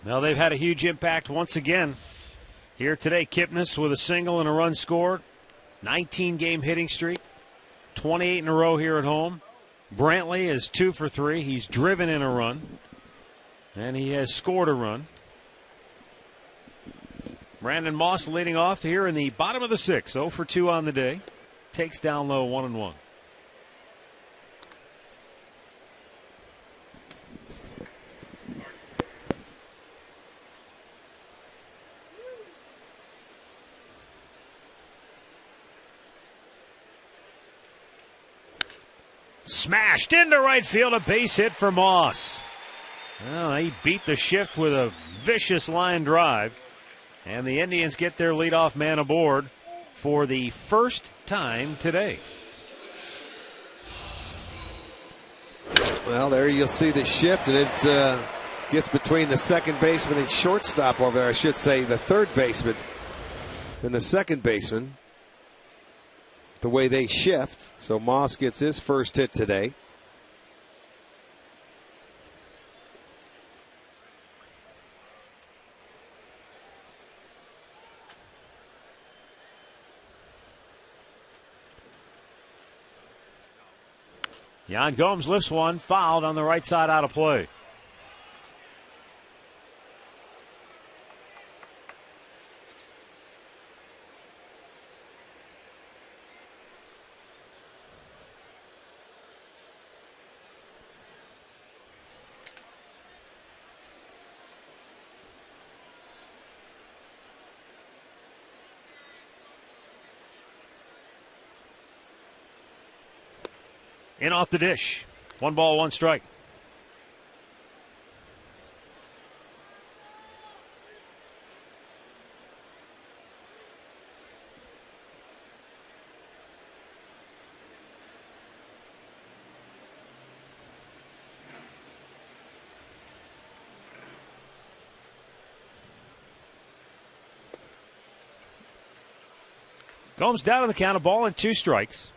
Well, they've had a huge impact once again. Here today, Kipnis with a single and a run scored. 19-game hitting streak. 28 in a row here at home. Brantley is 2 for 3. He's driven in a run. And he has scored a run. Brandon Moss leading off here in the bottom of the 6th. 0 for 2 on the day. Takes down low 1-1. Smashed into right field, a base hit for Moss. Well, he beat the shift with a vicious line drive. And the Indians get their leadoff man aboard for the first time today. Well, there you'll see the shift, and it gets between the second baseman and shortstop over there. I should say the third baseman and the second baseman. The way they shift. So Moss gets his first hit today. Yan Gomes lifts one, fouled on the right side, out of play. In off the dish. 1 ball, 1 strike. Gomes down on the count, a ball and 2 strikes.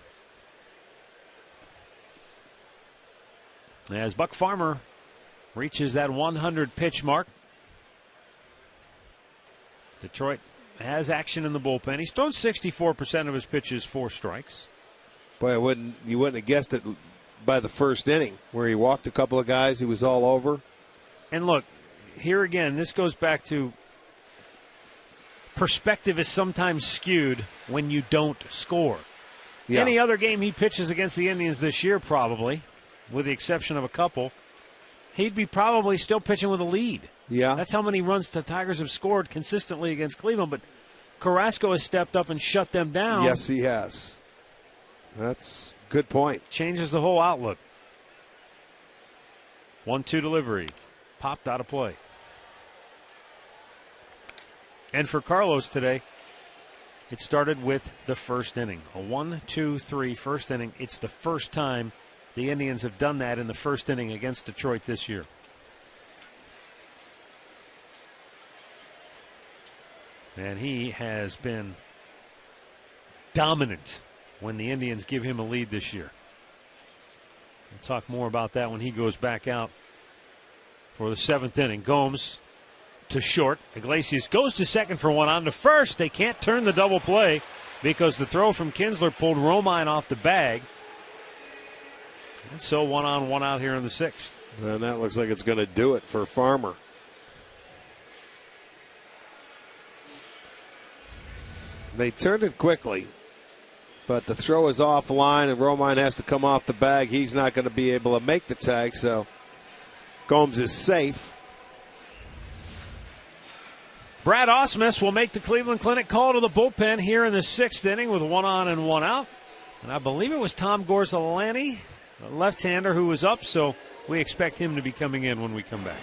As Buck Farmer reaches that 100 pitch mark. Detroit has action in the bullpen. He's thrown 64% of his pitches, 4 strikes. Boy, you wouldn't have guessed it by the first inning where he walked a couple of guys. He was all over. And look, here again, this goes back to perspective is sometimes skewed when you don't score. Yeah. Any other game he pitches against the Indians this year, probably, with the exception of a couple, he'd be probably still pitching with a lead. Yeah. That's how many runs the Tigers have scored consistently against Cleveland. But Carrasco has stepped up and shut them down. Yes, he has. That's a good point. Changes the whole outlook. 1-2 delivery. Popped out of play. And for Carlos today, it started with the first inning. A 1-2-3 first inning. It's the first time the Indians have done that in the first inning against Detroit this year. And he has been dominant when the Indians give him a lead this year. We'll talk more about that when he goes back out for the 7th inning. Gomes to short. Iglesias goes to second for one. On to first. They can't turn the double play because the throw from Kinsler pulled Romine off the bag. And so 1 on, 1 out here in the 6th. And that looks like it's going to do it for Farmer. They turned it quickly, but the throw is offline, and Romine has to come off the bag. He's not going to be able to make the tag, so Gomes is safe. Brad Ausmus will make the Cleveland Clinic call to the bullpen here in the 6th inning with 1 on and 1 out. And I believe it was Tom Gorzalani, a left-hander, who was up, so we expect him to be coming in when we come back.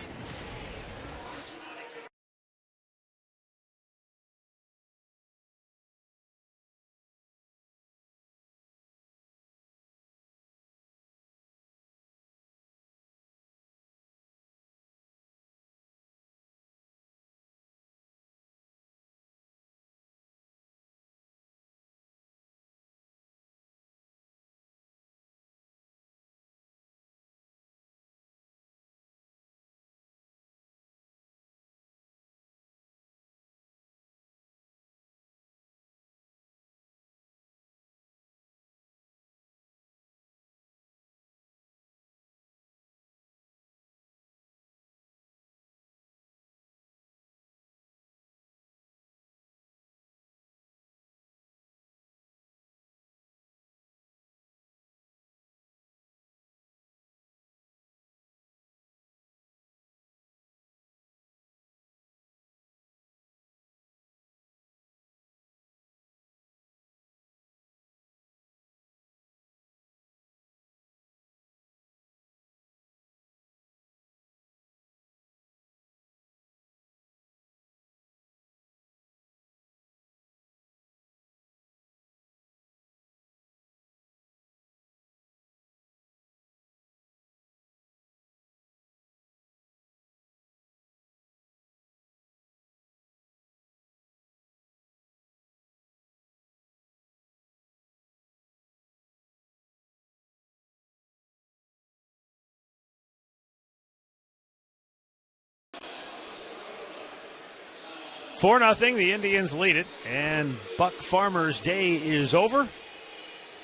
4-0, the Indians lead it, and Buck Farmer's day is over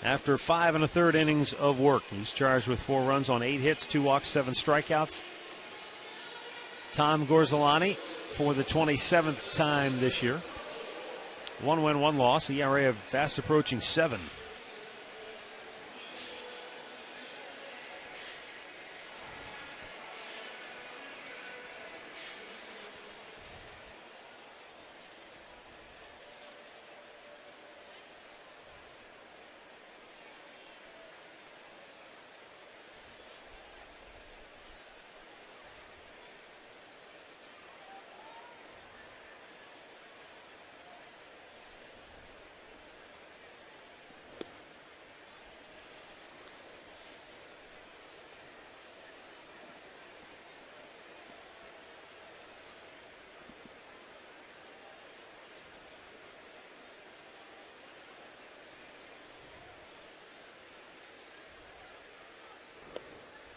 after 5 1/3 innings of work. He's charged with 4 runs on 8 hits, 2 walks, 7 strikeouts. Tom Gorzelani for the 27th time this year. 1 win, 1 loss, ERA of fast approaching 7.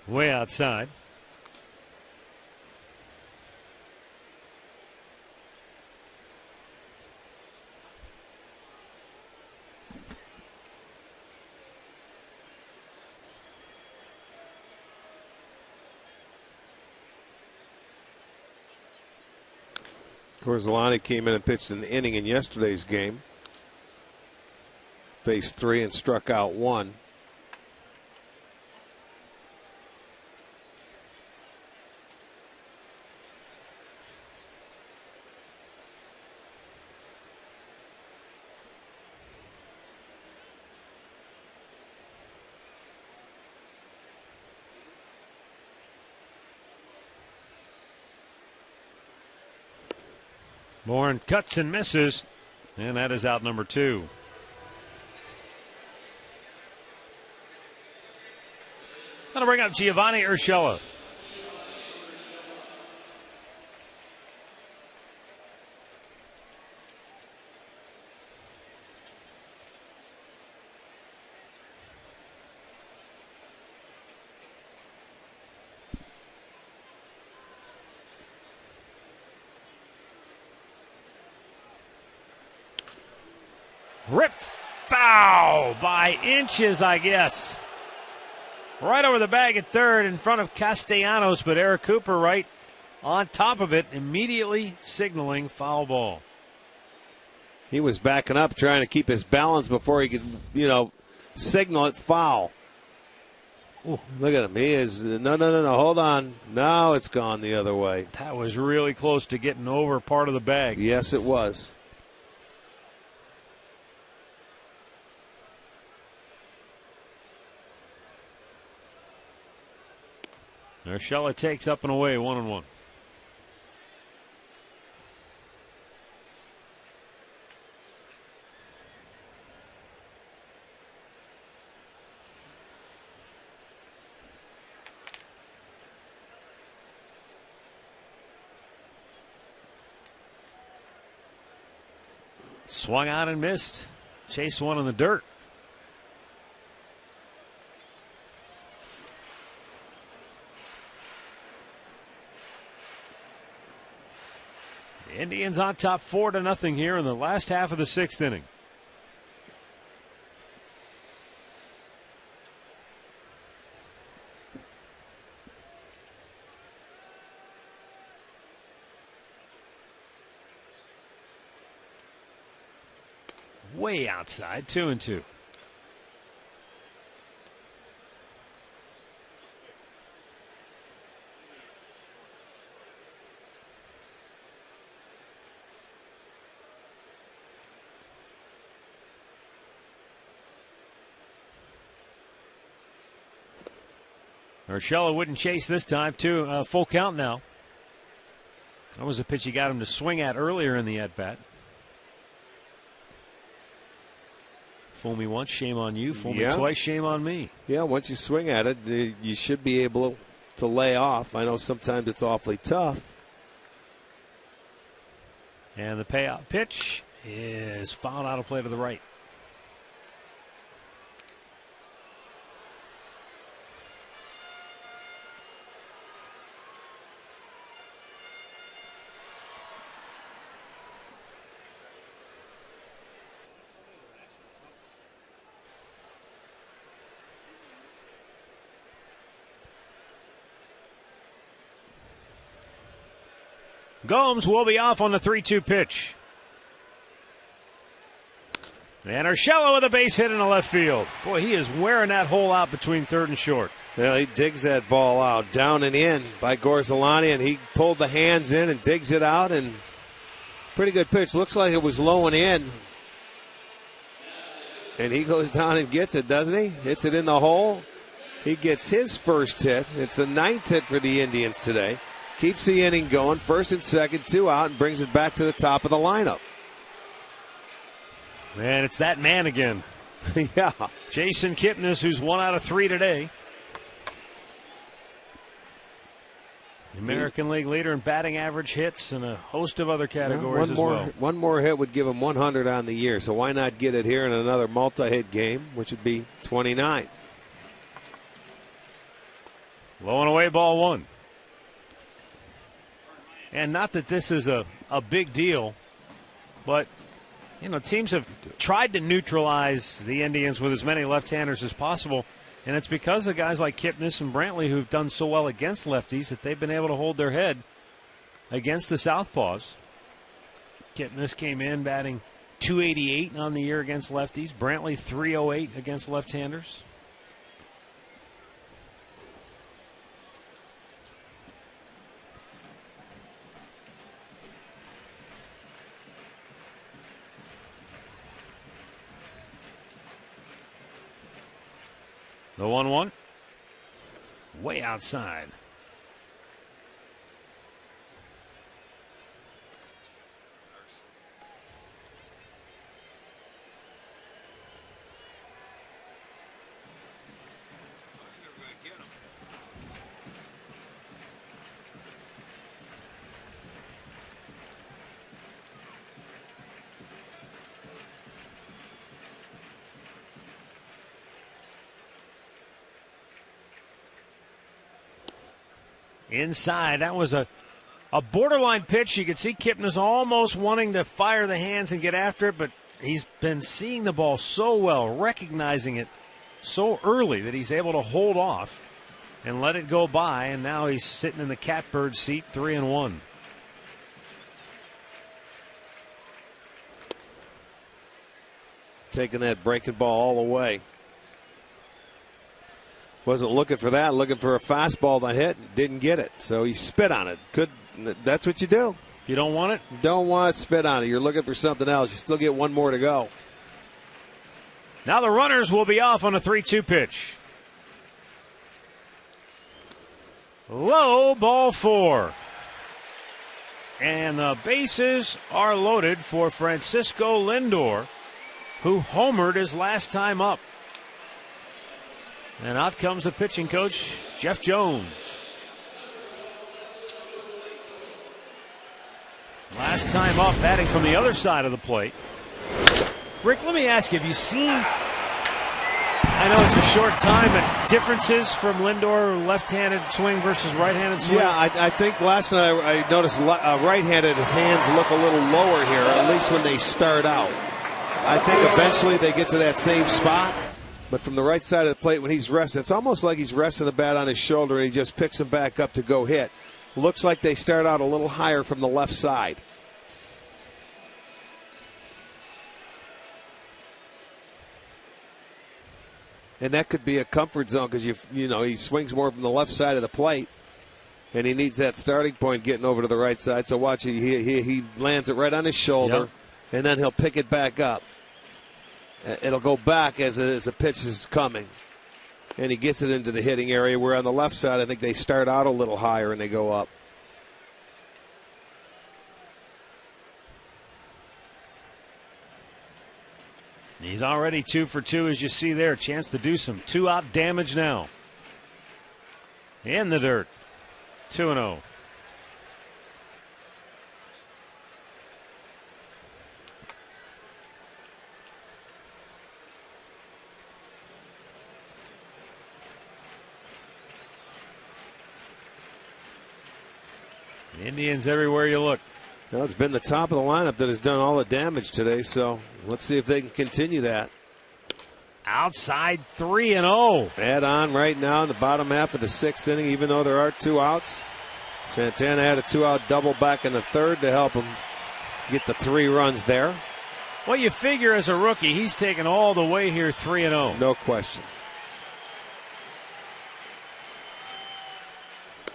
Way outside. Gorzelani came in and pitched an inning in yesterday's game. Faced 3 and struck out 1. Bourne cuts and misses, and that is out number 2. That'll bring up Giovanni Urshela. Ripped foul by inches, I guess. Right over the bag at third in front of Castellanos, but Eric Cooper right on top of it, immediately signaling foul ball. He was backing up trying to keep his balance before he could, signal it foul. Ooh, look at him. He is, no, hold on. Now it's gone the other way. That was really close to getting over part of the bag. Yes, it was. Urshela takes up and away, 1-1. Swung out and missed. Chased one in the dirt. Indians on top 4-0 here in the last half of the 6th inning. Way outside, 2-2. Urshela wouldn't chase this time, too. Full count now. That was a pitch he got him to swing at earlier in the at-bat. Fool me once, shame on you. Fool me twice, shame on me. Yeah, once you swing at it, you should be able to lay off. I know sometimes it's awfully tough. And the payout pitch is fouled out of play to the right. Gomes will be off on the 3-2 pitch. And Urshela with a base hit in the left field. Boy, he is wearing that hole out between third and short. Well, he digs that ball out, down and in by Gorzelani, and he pulled the hands in and digs it out, and pretty good pitch. Looks like it was low and in. And he goes down and gets it, doesn't he? Hits it in the hole. He gets his first hit. It's the 9th hit for the Indians today. Keeps the inning going, first and second, 2 out, and brings it back to the top of the lineup. Man, it's that man again. Yeah. Jason Kipnis, who's 1 out of 3 today. The American League leader in batting average, hits, and a host of other categories as well. One more hit would give him 100 on the year, so why not get it here in another multi-hit game, which would be 29. Low and away, ball 1. And not that this is a big deal, but, you know, teams have tried to neutralize the Indians with as many left-handers as possible. And it's because of guys like Kipnis and Brantley who've done so well against lefties that they've been able to hold their head against the southpaws. Kipnis came in batting .288 on the year against lefties. Brantley .308 against left-handers. The 1-1. Way outside. Inside, that was a borderline pitch. You could see Kipnis almost wanting to fire the hands and get after it, but he's been seeing the ball so well, recognizing it so early that he's able to hold off and let it go by, and now he's sitting in the catbird seat, 3-1. Taking that breaking ball all the way. Wasn't looking for that, looking for a fastball to hit, didn't get it. So he spit on it. That's what you do. If you don't want it? Don't want to spit on it. You're looking for something else. You still get one more to go. Now the runners will be off on a 3-2 pitch. Low, ball 4. And the bases are loaded for Francisco Lindor, who homered his last time up. And out comes the pitching coach, Jeff Jones. Last time up, batting from the other side of the plate. Rick, let me ask you, have you seen, I know it's a short time, but differences from Lindor left-handed swing versus right-handed swing? Yeah, I think last night I noticed right-handed, his hands look a little lower here, at least when they start out. I think eventually they get to that same spot. But from the right side of the plate when he's resting, it's almost like he's resting the bat on his shoulder and he just picks him back up to go hit. Looks like they start out a little higher from the left side. And that could be a comfort zone because you know he swings more from the left side of the plate, and he needs that starting point getting over to the right side. So watch, he lands it right on his shoulder, and then he'll pick it back up. It'll go back as the pitch is coming. And he gets it into the hitting area, where on the left side, I think they start out a little higher and they go up. He's already 2 for 2, as you see there. Chance to do some 2-out damage now. In the dirt. 2-0. Indians everywhere you look. Well, it's been the top of the lineup that has done all the damage today, so let's see if they can continue that. Outside 3-0. Add on right now in the bottom half of the 6th inning, even though there are 2 outs. Santana had a 2-out double back in the third to help him get the 3 runs there. Well, you figure as a rookie, he's taken all the way here 3-0. No question.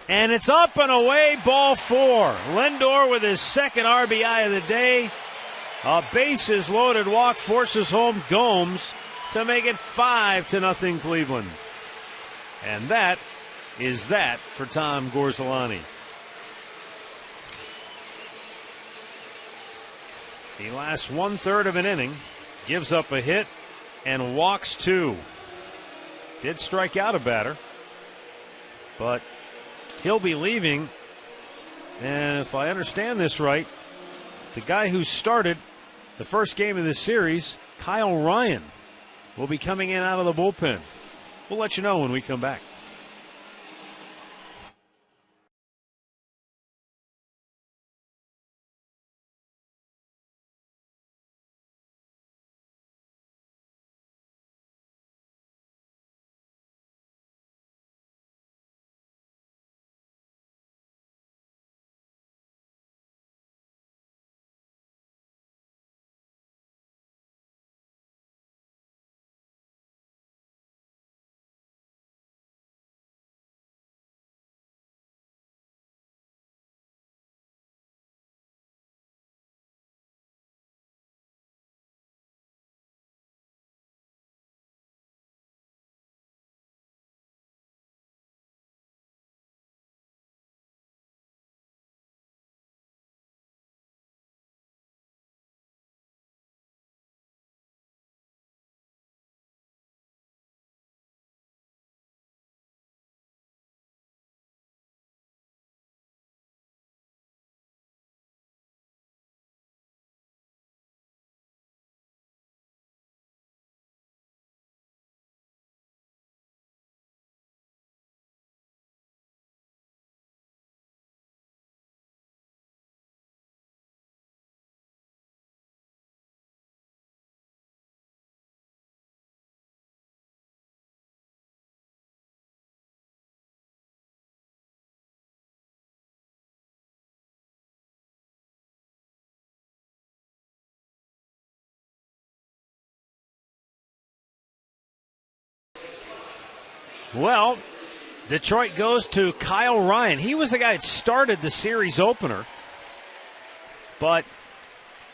And it's up and away, ball 4. Lindor with his second RBI of the day. A bases loaded walk forces home Gomes to make it 5-0 Cleveland. And that is that for Tom Gorzelani. He lasts 1/3 of an inning, gives up a hit, and walks 2. Did strike out a batter, but he'll be leaving. And if I understand this right, the guy who started the first game of this series, Kyle Ryan, will be coming in out of the bullpen. We'll let you know when we come back. Well, Detroit goes to Kyle Ryan. He was the guy that started the series opener. But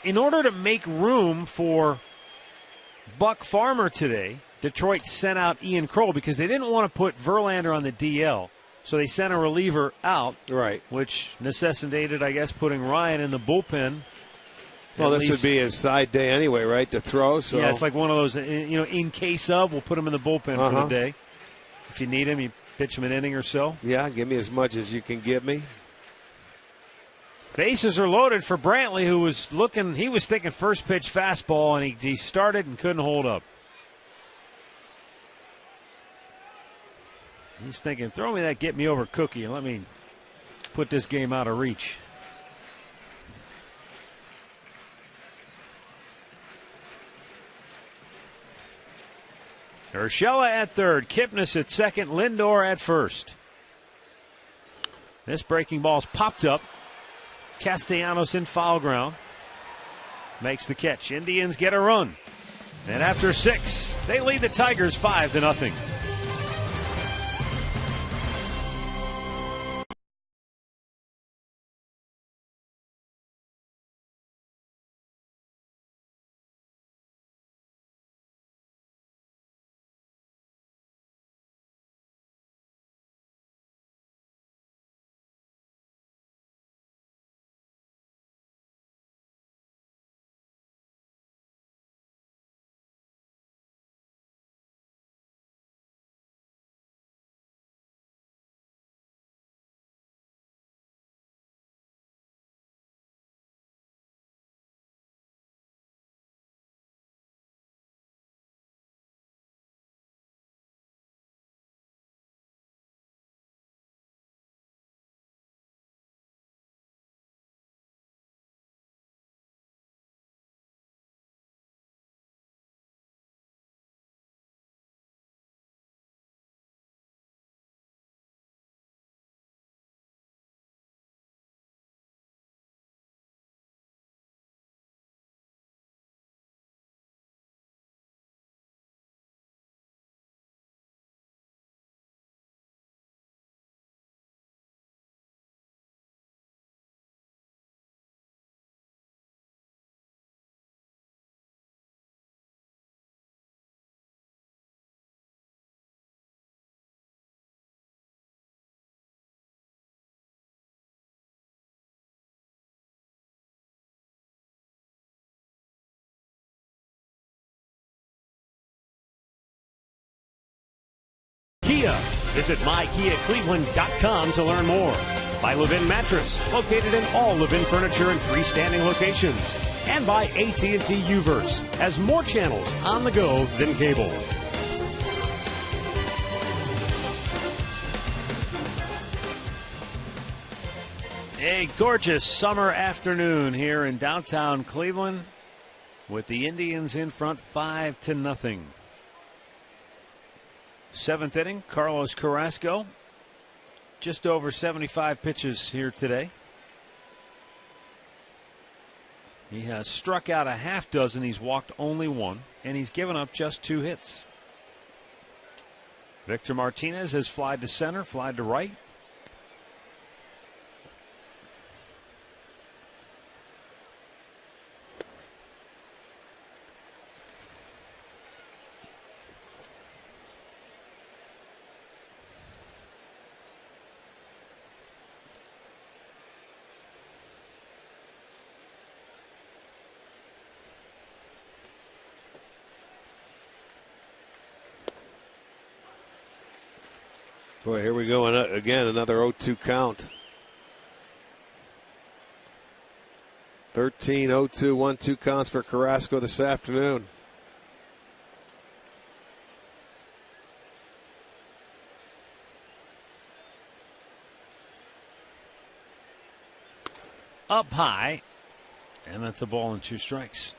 in order to make room for Buck Farmer today, Detroit sent out Ian Kroll because they didn't want to put Verlander on the DL. So they sent a reliever out, right, which necessitated, I guess, putting Ryan in the bullpen. Well, this would be his side day anyway, right, to throw. So. Yeah, it's like one of those, in case of, we'll put him in the bullpen for the day. If you need him, you pitch him an inning or so. Yeah, give me as much as you can give me. Bases are loaded for Brantley, who was thinking first pitch fastball, and he started and couldn't hold up. He's thinking, throw me that get me over cookie and let me put this game out of reach. Urshela at third, Kipnis at second, Lindor at first. This breaking ball's popped up. Castellanos in foul ground. Makes the catch. Indians get a run. And after 6, they lead the Tigers 5-0. Kia. Visit mykiacleveland.com to learn more. By Levin Mattress, located in all Levin furniture and freestanding locations. And by AT&T Uverse, has more channels on the go than cable. A gorgeous summer afternoon here in downtown Cleveland with the Indians in front 5-0. Seventh inning, Carlos Carrasco. Just over 75 pitches here today. He has struck out a half dozen. He's walked only one, and he's given up just 2 hits. Victor Martinez has flied to center, flied to right. Boy, here we go again, another 0-2 count. 13, 0-2, 1-2 counts for Carrasco this afternoon. Up high, and that's a ball and 2 strikes.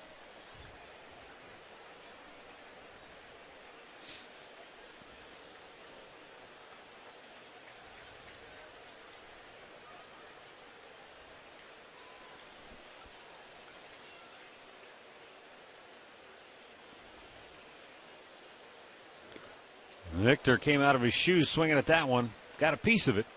Victor came out of his shoes swinging at that one. Got a piece of it.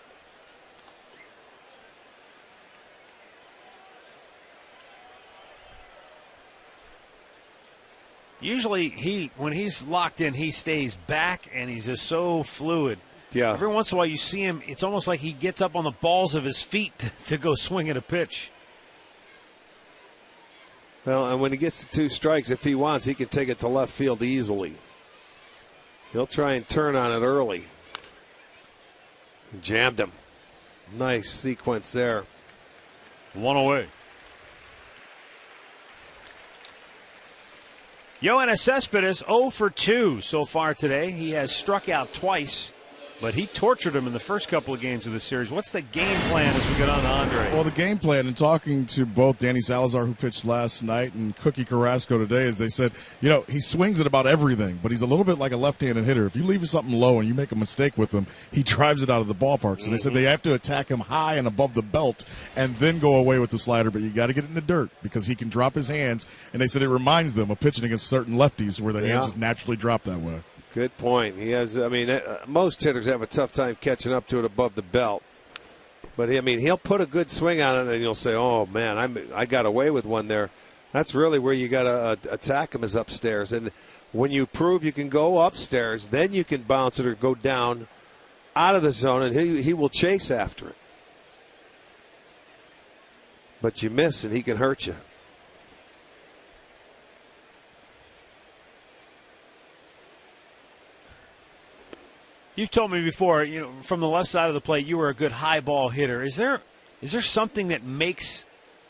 Usually when he's locked in, he stays back and he's just so fluid. Yeah. Every once in a while you see him, it's almost like he gets up on the balls of his feet to go swing at a pitch. Well, and when he gets to 2 strikes, if he wants, he can take it to left field easily. He'll try and turn on it early. Jammed him. Nice sequence there. 1 away. Yoenis Cespedes 0 for 2 so far today. He has struck out twice, but he tortured him in the first couple of games of the series. What's the game plan as we get on to Andre? Well, the game plan, in talking to both Danny Salazar, who pitched last night, and Cookie Carrasco today, is they said, he swings at about everything, but he's a little bit like a left-handed hitter. If you leave something low and you make a mistake with him, he drives it out of the ballpark. So they said they have to attack him high and above the belt and then go away with the slider, but you got to get it in the dirt because he can drop his hands. And they said it reminds them of pitching against certain lefties where the hands just naturally drop that way. Good point. He has. Most hitters have a tough time catching up to it above the belt. But he'll put a good swing on it, and you'll say, "Oh man, I got away with one there." That's really where you got to attack him, is upstairs. And when you prove you can go upstairs, then you can bounce it or go down out of the zone, and he will chase after it. But you miss, and he can hurt you. You've told me before, from the left side of the plate, you were a good high ball hitter. Is there something that makes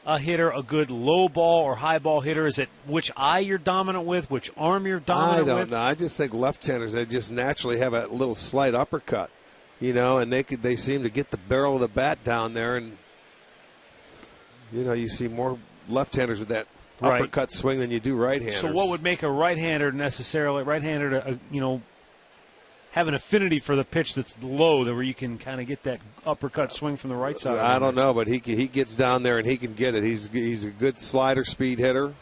a hitter a good low ball or high ball hitter? Is it which eye you're dominant with, which arm you're dominant with? I don't know. I just think left-handers, they just naturally have a little slight uppercut, and they seem to get the barrel of the bat down there, and you see more left-handers with that uppercut swing than you do right-handers. So what would make a right-hander to have an affinity for the pitch that's low, where you can kind of get that uppercut swing from the right side? I don't know, but he gets down there and he can get it. He's a good slider speed hitter.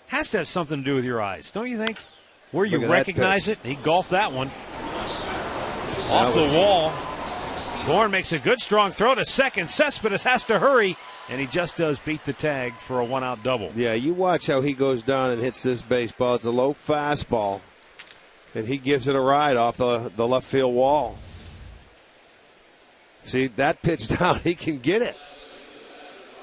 Has to have something to do with your eyes, don't you think? Where you recognize it. He golfed that one. Off the wall. Bourne makes a good strong throw to second. Cespedes has to hurry, and he just does beat the tag for a one-out double. Yeah, you watch how he goes down and hits this baseball. It's a low fastball. And he gives it a ride off the left field wall. See, that pitch down, he can get it.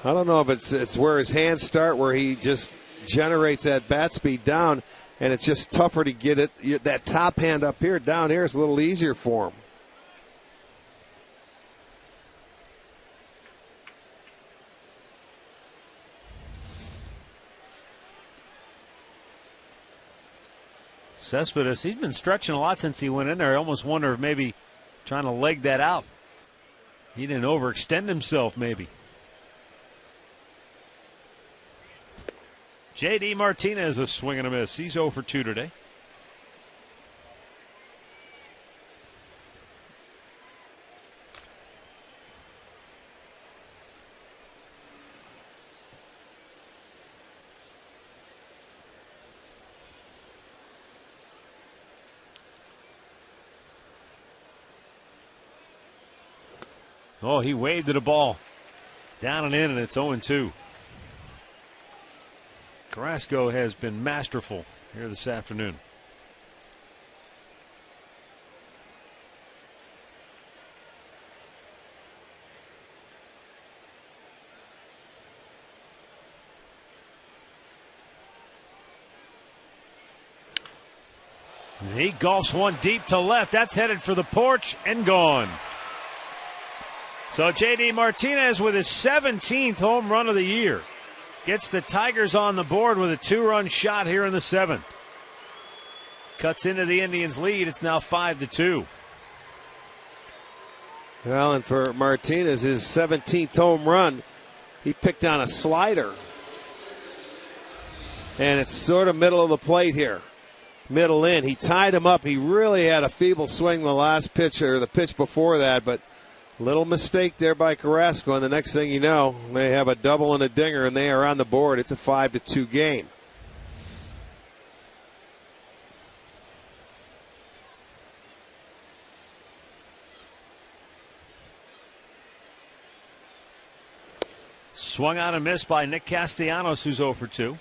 I don't know if it's where his hands start, where he just generates that bat speed down. and it's just tougher to get it. That top hand up here, down here is a little easier for him. Cespedes, he's been stretching a lot since he went in there. I almost wonder if maybe trying to leg that out. He didn't overextend himself, maybe. J.D. Martinez a swing and a miss. He's 0 for 2 today. Oh, he waved at a ball. Down and in, and it's 0-2. Carrasco has been masterful here this afternoon. And he golfs one deep to left. That's headed for the porch and gone. So J.D. Martinez with his 17th home run of the year gets the Tigers on the board with a 2-run shot here in the 7th. Cuts into the Indians' lead. It's now 5-2. Well, and for Martinez, his 17th home run, he picked on a slider. And it's sort of middle of the plate here. Middle in. He tied him up. He really had a feeble swing the last pitch or the pitch before that, but little mistake there by Carrasco, and the next thing you know, they have a double and a dinger, and they are on the board. It's a 5-2 game. Swung on and missed by Nick Castellanos, who's 0 for 2.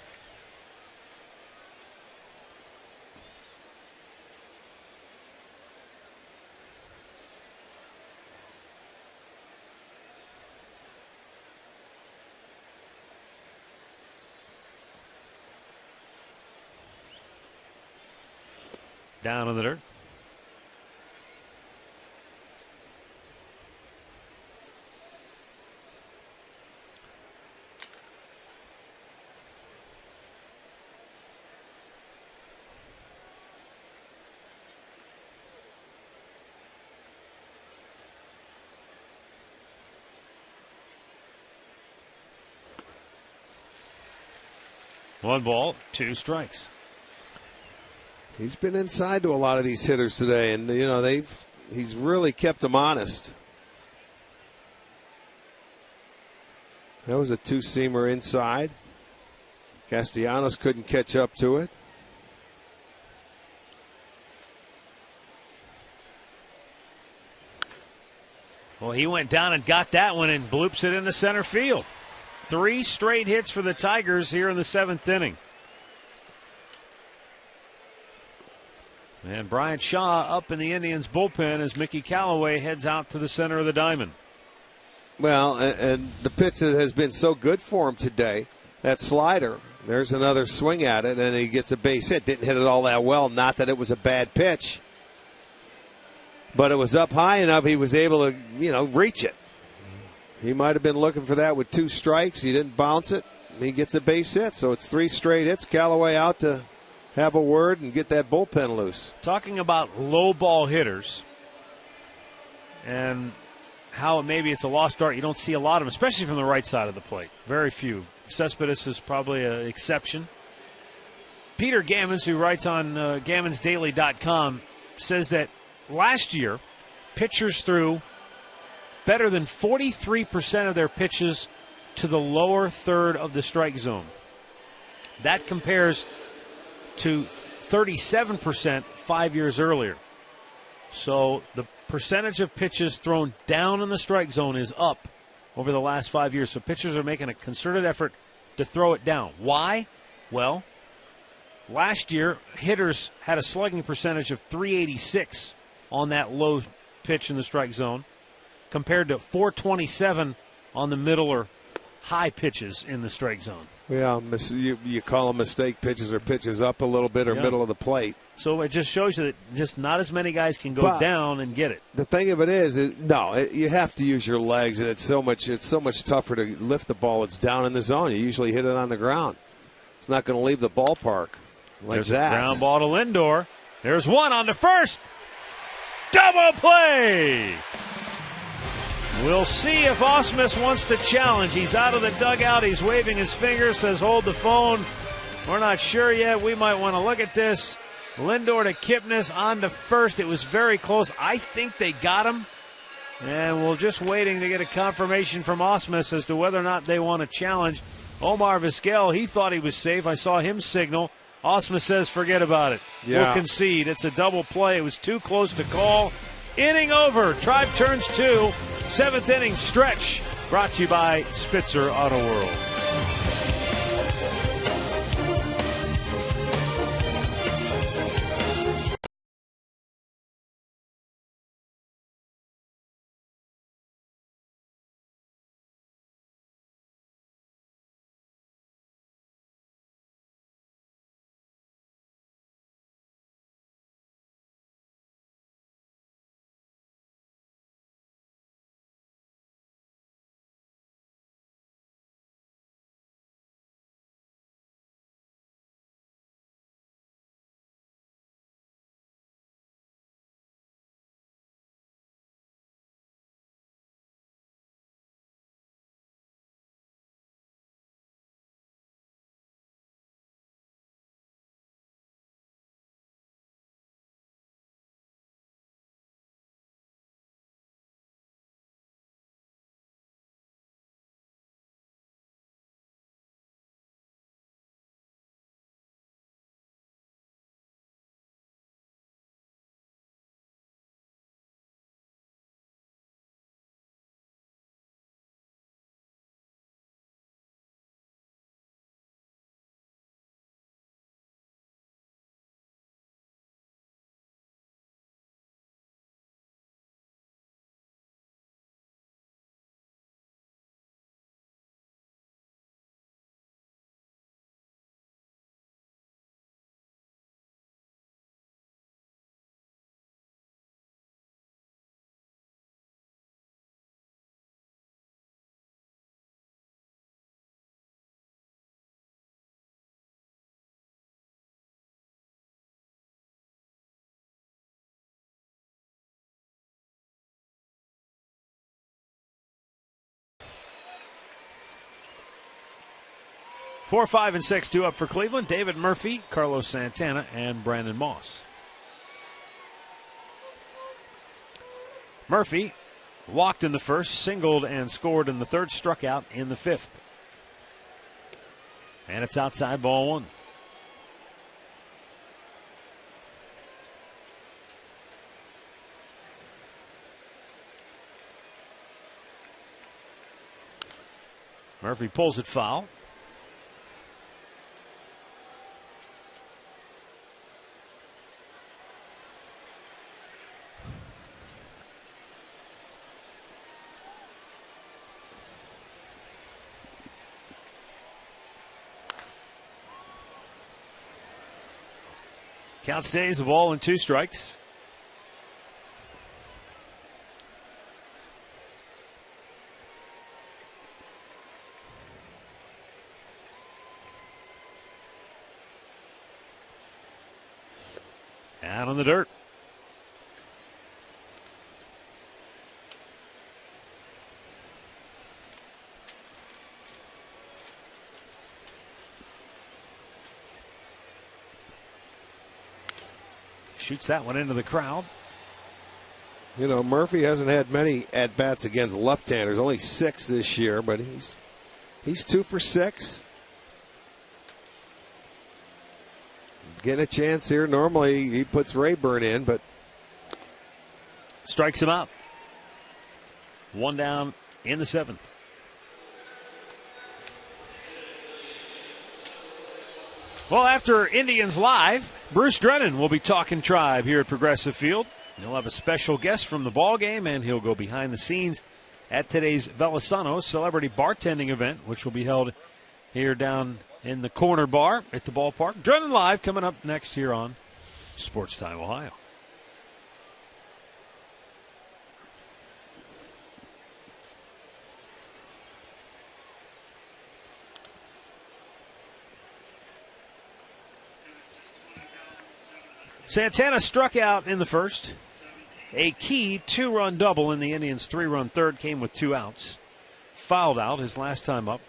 Down in the dirt. One ball, 2 strikes. He's been inside to a lot of these hitters today, and you know he's really kept them honest. That was a 2-seamer inside. Castellanos couldn't catch up to it. Well, he went down and got that one and bloops it into center field. 3 straight hits for the Tigers here in the 7th inning. And Bryant Shaw up in the Indians' bullpen as Mickey Callaway heads out to the center of the diamond. Well, and the pitch that has been so good for him today, that slider, there's another swing at it, and he gets a base hit. Didn't hit it all that well. Not that it was a bad pitch, but it was up high enough he was able to, reach it. He might have been looking for that with 2 strikes. He didn't bounce it. He gets a base hit, so it's 3 straight hits. Callaway out to have a word and get that bullpen loose. Talking about low ball hitters and how maybe it's a lost art. You don't see a lot of them, especially from the right side of the plate. Very few. Cespedes is probably an exception. Peter Gammons, who writes on Gammon'sDaily.com, says that last year pitchers threw better than 43% of their pitches to the lower third of the strike zone. That compares to 37% 5 years earlier. So the percentage of pitches thrown down in the strike zone is up over the last 5 years. So pitchers are making a concerted effort to throw it down. Why? Well, last year hitters had a slugging percentage of .386 on that low pitch in the strike zone compared to .427 on the middle or high pitches in the strike zone. Yeah, you call them mistake pitches or pitches up a little bit or middle of the plate. So it just shows you that just not as many guys can go down and get it. The thing of it is you have to use your legs, and it's so much tougher to lift the ball. It's down in the zone. You usually hit it on the ground. It's not going to leave the ballpark like There's that. A ground ball to Lindor. There's one on the first. Double play. We'll see if Ausmus wants to challenge. He's out of the dugout. He's waving his finger, says hold the phone. We're not sure yet. We might want to look at this. Lindor to Kipnis on to first. It was very close. I think they got him. And we're just waiting to get a confirmation from Ausmus as to whether or not they want to challenge. Omar Vizquel, he thought he was safe. I saw him signal. Ausmus says forget about it. Yeah. We'll concede. It's a double play. It was too close to call. Inning over. Tribe turns 2. 7th inning stretch. Brought to you by Spitzer Auto World. Four, 5, and 6, 2 up for Cleveland. David Murphy, Carlos Santana, and Brandon Moss. Murphy walked in the first, singled and scored in the third, struck out in the fifth. And it's outside ball one. Murphy pulls it foul. Count stays a ball and 2 strikes. Out on the dirt. Shoots that one into the crowd. You know, Murphy hasn't had many at-bats against left-handers, only 6 this year, but he's 2 for 6. Getting a chance here. Normally he puts Rayburn in, but strikes him out. 1 down in the 7th. Well, after Indians Live, Bruce Drennan will be talking Tribe here at Progressive Field. He'll have a special guest from the ball game, and he'll go behind the scenes at today's Velasano Celebrity Bartending event, which will be held here down in the corner bar at the ballpark. Drennan Live coming up next here on Sports Time Ohio. Santana struck out in the first. A key 2-run double in the Indians' 3-run third came with 2 outs. Fouled out his last time up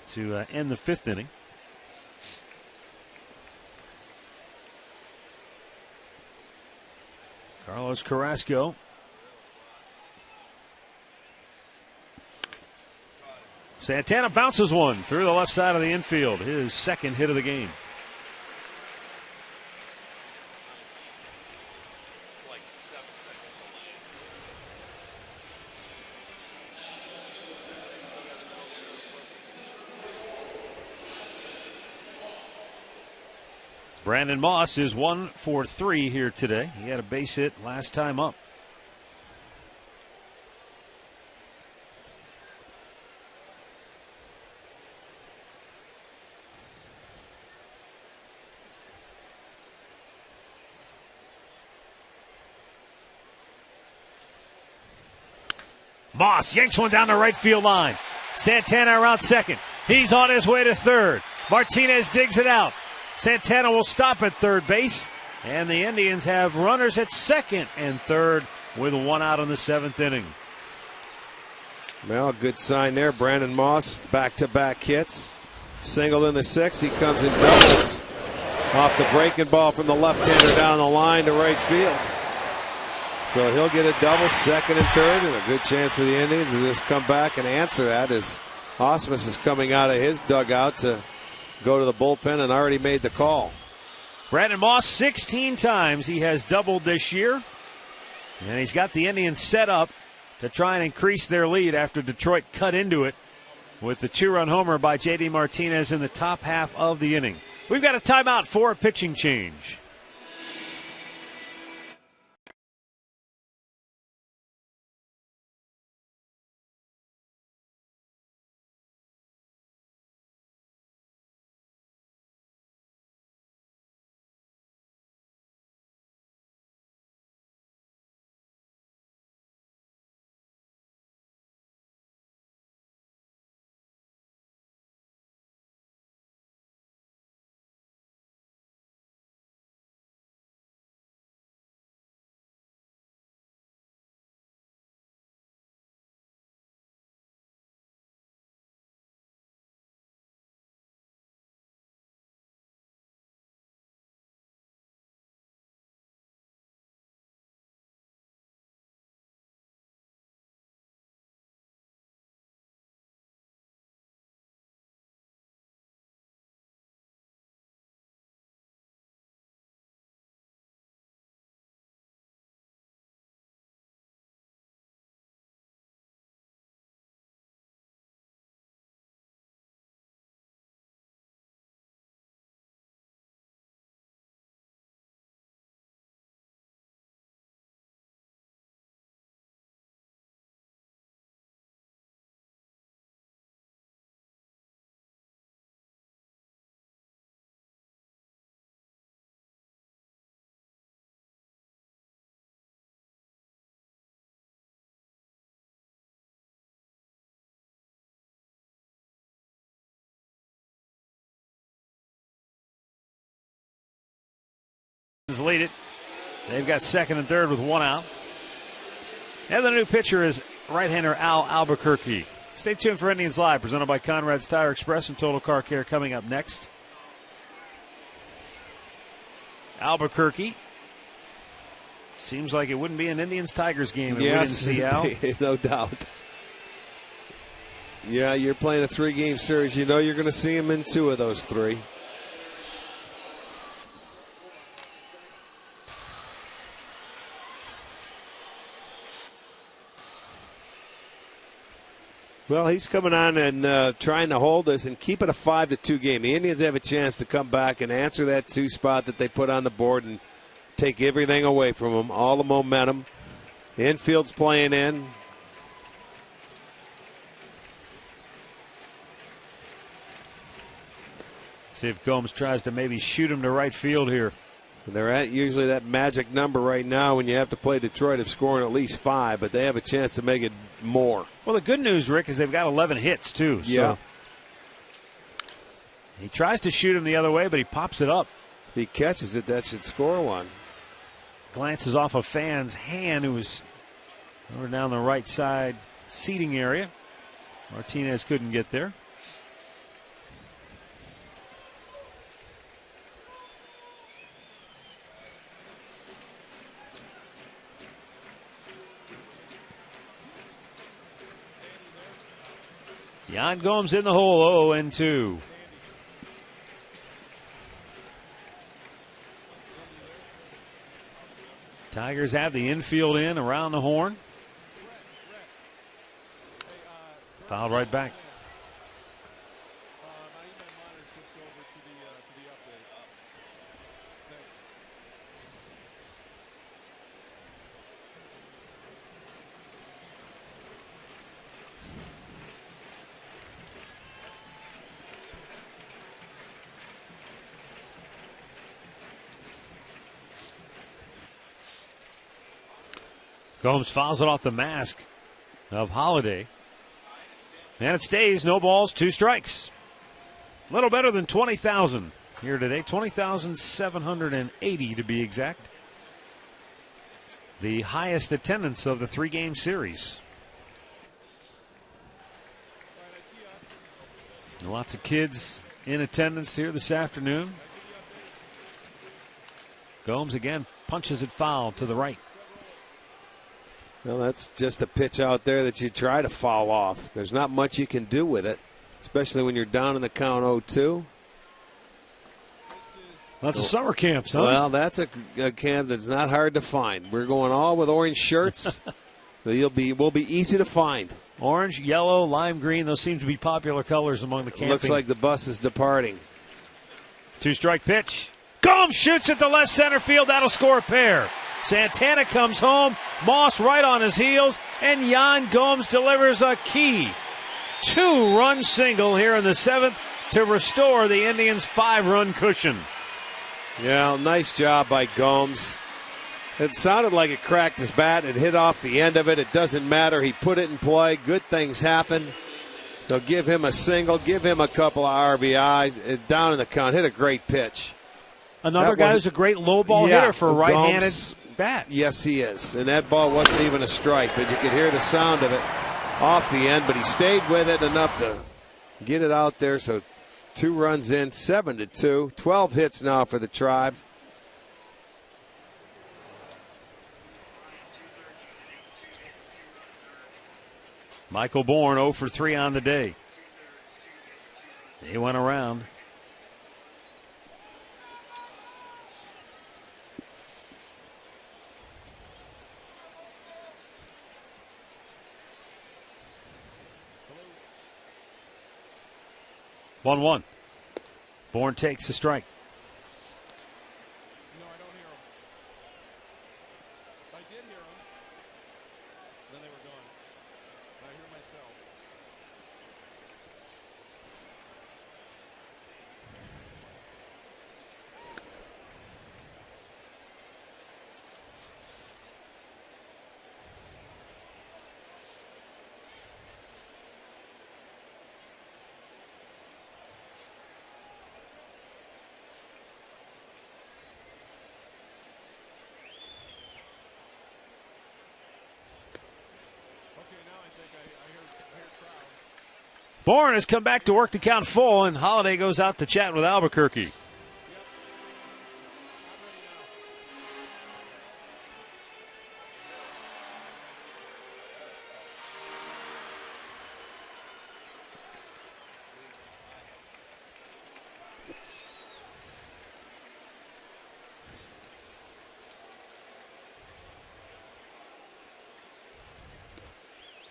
to end the 5th inning. Carlos Carrasco. Santana bounces one through the left side of the infield. His second hit of the game. Brandon Moss is 1 for 3 here today. He had a base hit last time up. Moss yanks one down the right field line. Santana around second. He's on his way to third. Martinez digs it out. Santana will stop at third base, and the Indians have runners at second and third with 1 out in the 7th inning. Well, good sign there. Brandon Moss, back-to-back hits. Single in the 6th. He comes in doubles off the breaking ball from the left-hander down the line to right field. So he'll get a double, second and third, and a good chance for the Indians to just come back and answer that as Ausmus is coming out of his dugout to go to the bullpen and already made the call. Brandon Moss, 16 times he has doubled this year. And he's got the Indians set up to try and increase their lead after Detroit cut into it with the 2-run homer by J.D. Martinez in the top half of the inning. We've got a timeout for a pitching change. Lead it. They've got second and third with 1 out. And the new pitcher is right-hander Al Albuquerque. Stay tuned for Indians Live, presented by Conrad's Tire Express and Total Car Care, coming up next. Albuquerque. Seems like it wouldn't be an Indians-Tigers game if we didn't see Al. No doubt. Yeah, you're playing a 3-game series. You know you're going to see him in 2 of those 3. Well, he's coming on and trying to hold this and keep it a 5-2 game. The Indians have a chance to come back and answer that 2 spot that they put on the board and take everything away from them, all the momentum. Infield's playing in. See if Gomes tries to maybe shoot him to right field here. They're at usually that magic number right now when you have to play Detroit of scoring at least 5, but they have a chance to make it more. Well, the good news, Rick, is they've got 11 hits, too. Yeah. So he tries to shoot him the other way, but he pops it up. If he catches it, that should score one. Glances off a fan's hand who was over down the right side seating area. Martinez couldn't get there. Yan Gomes in the hole, 0-2. Tigers have the infield in around the horn. Fouled right back. Gomes fouls it off the mask of Holiday. And it stays, no balls, 2 strikes. A little better than 20,000 here today, 20,780 to be exact. The highest attendance of the 3-game series. And lots of kids in attendance here this afternoon. Gomes again punches it foul to the right. Well, that's just a pitch out there that you try to foul off. There's not much you can do with it, especially when you're down in the count 0-2. That's a summer camp, son. Well, that's a camp that's not hard to find. We're going all with orange shirts. Will be easy to find. Orange, yellow, lime green, those seem to be popular colors among the camping. Looks like the bus is departing. 2-strike pitch. Gomes shoots at the left center field. That'll score a pair. Santana comes home, Moss right on his heels, and Yan Gomes delivers a key 2-run single here in the 7th to restore the Indians' 5-run cushion. Yeah, nice job by Gomes. It sounded like it cracked his bat. It hit off the end of it. It doesn't matter. He put it in play. Good things happen. They'll give him a single, give him a couple of RBIs. Down in the count, hit a great pitch. Another guy who's a great low ball hitter for a right-handed bat. Yes, he is. And that ball wasn't even a strike, but you could hear the sound of it off the end. But he stayed with it enough to get it out there. So 2 runs in, 7-2. 12 hits now for the Tribe. Michael Bourne 0 for 3 on the day. He went around. One. Bourne takes a strike. No, I don't hear him. I did hear him. Then they were gone. I hear myself. Bourne has come back to work the count full, and Holiday goes out to chat with Albuquerque.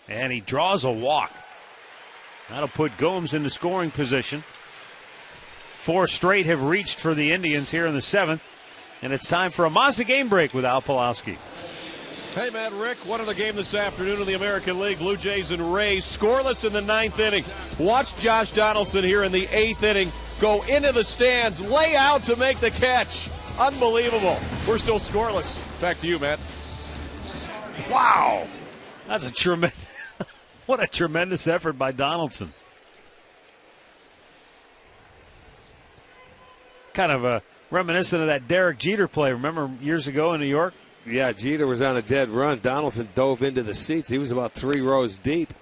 And he draws a walk. That'll put Gomes into scoring position. 4 straight have reached for the Indians here in the 7th. And it's time for a Mazda game break with Al Pawlowski. Hey, Matt, Rick, one other game this afternoon in the American League. Blue Jays and Rays scoreless in the 9th inning. Watch Josh Donaldson here in the 8th inning go into the stands, lay out to make the catch. Unbelievable. We're still scoreless. Back to you, Matt. Wow. That's a tremendous, what a tremendous effort by Donaldson. Kind of reminiscent of that Derek Jeter play. Remember years ago in New York? Yeah, Jeter was on a dead run. Donaldson dove into the seats. He was about 3 rows deep.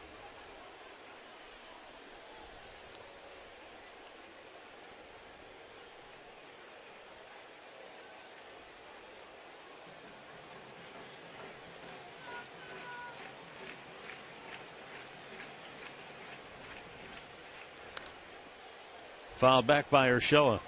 Fouled back by Urshela.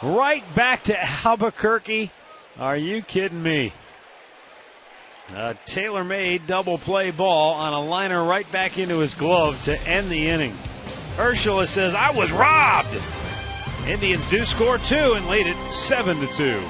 Right back to Albuquerque. Are you kidding me? A tailor-made double play ball on a liner right back into his glove to end the inning. Urshela says, I was robbed. Indians do score 2 and lead it 7-2.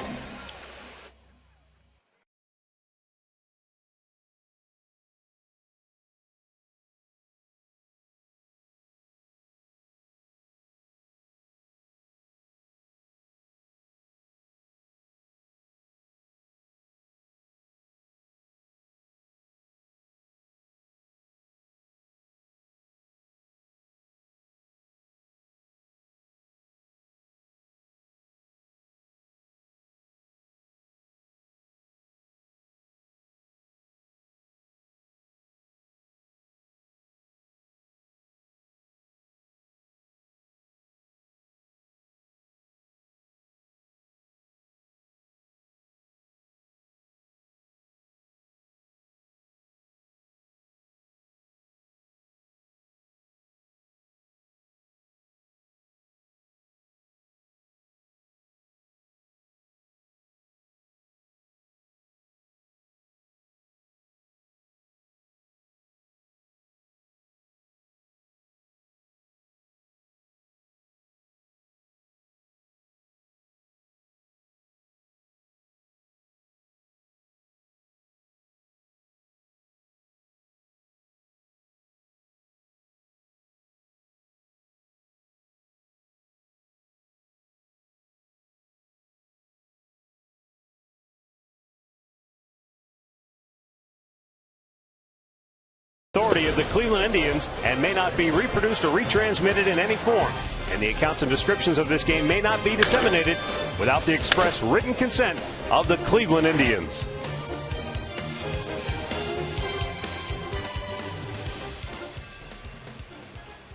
Authority of the Cleveland Indians and may not be reproduced or retransmitted in any form. And the accounts and descriptions of this game may not be disseminated without the express written consent of the Cleveland Indians.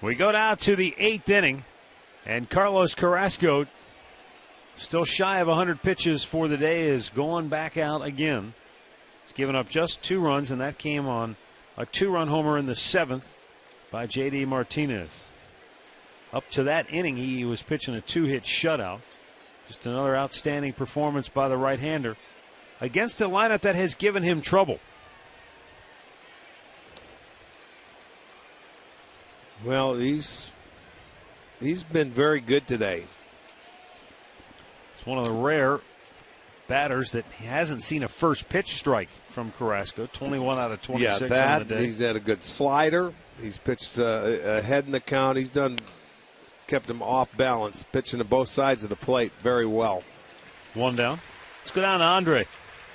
We go down to the 8th inning, and Carlos Carrasco, still shy of 100 pitches for the day, is going back out again. He's given up just 2 runs, and that came on a 2-run homer in the 7th by J.D. Martinez. Up to that inning, he was pitching a 2-hit shutout. Just another outstanding performance by the right-hander against a lineup that has given him trouble. Well, he's been very good today. It's one of the rare batters that hasn't seen a first pitch strike from Carrasco. 21 out of 26 on the day. He's had a good slider. He's pitched ahead in the count. He's kept him off balance, pitching to both sides of the plate very well. 1 down. Let's go down to Andre.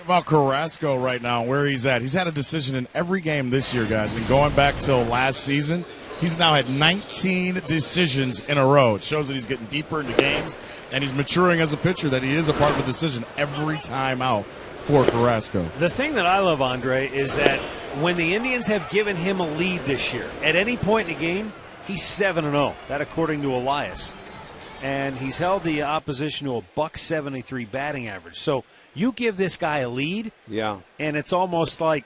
About Carrasco right now, where he's at. He's had a decision in every game this year, guys. And going back till last season, he's now had 19 decisions in a row. It shows that he's getting deeper into games, and he's maturing as a pitcher, that he is a part of the decision every time out for Carrasco. The thing that I love, Andre, is that when the Indians have given him a lead this year, at any point in the game, he's 7-0. That according to Elias. And he's held the opposition to a .173 batting average. So you give this guy a lead, yeah, and it's almost like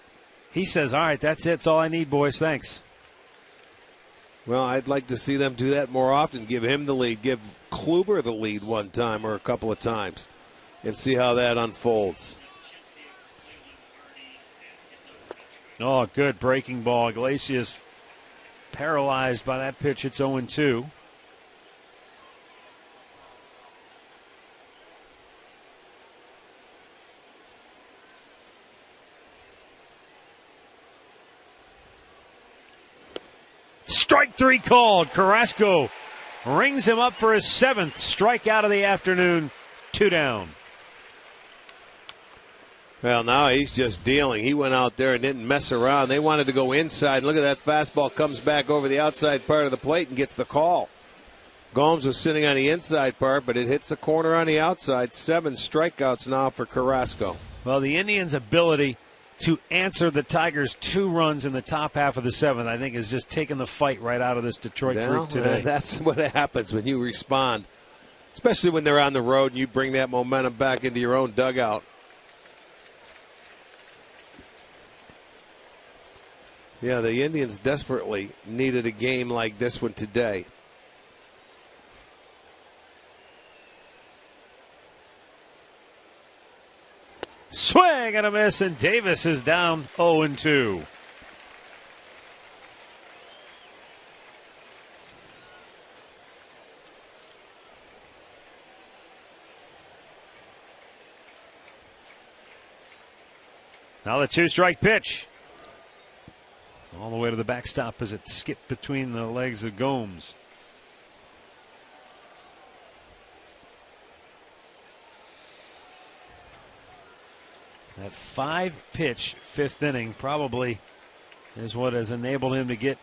he says, all right, that's it. That's all I need, boys. Thanks. Well, I'd like to see them do that more often. Give him the lead. Give Kluber the lead one time or a couple of times and see how that unfolds. Oh, good breaking ball. Iglesias paralyzed by that pitch. It's 0-2. Strike 3 called. Carrasco rings him up for his 7th strikeout of the afternoon. 2 down. Well, now he's just dealing. He went out there and didn't mess around. They wanted to go inside. Look at that fastball comes back over the outside part of the plate and gets the call. Gomes was sitting on the inside part, but it hits the corner on the outside. 7 strikeouts now for Carrasco. Well, the Indians' ability to answer the Tigers' 2 runs in the top half of the 7th, I think, is just taking the fight right out of this Detroit group today. That's what happens when you respond, especially when they're on the road and you bring that momentum back into your own dugout. Yeah, the Indians desperately needed a game like this one today. Swing and a miss, and Davis is down 0-2. Now the 2-strike pitch. All the way to the backstop as it skipped between the legs of Gomes. That 5-pitch 5th inning probably is what has enabled him to get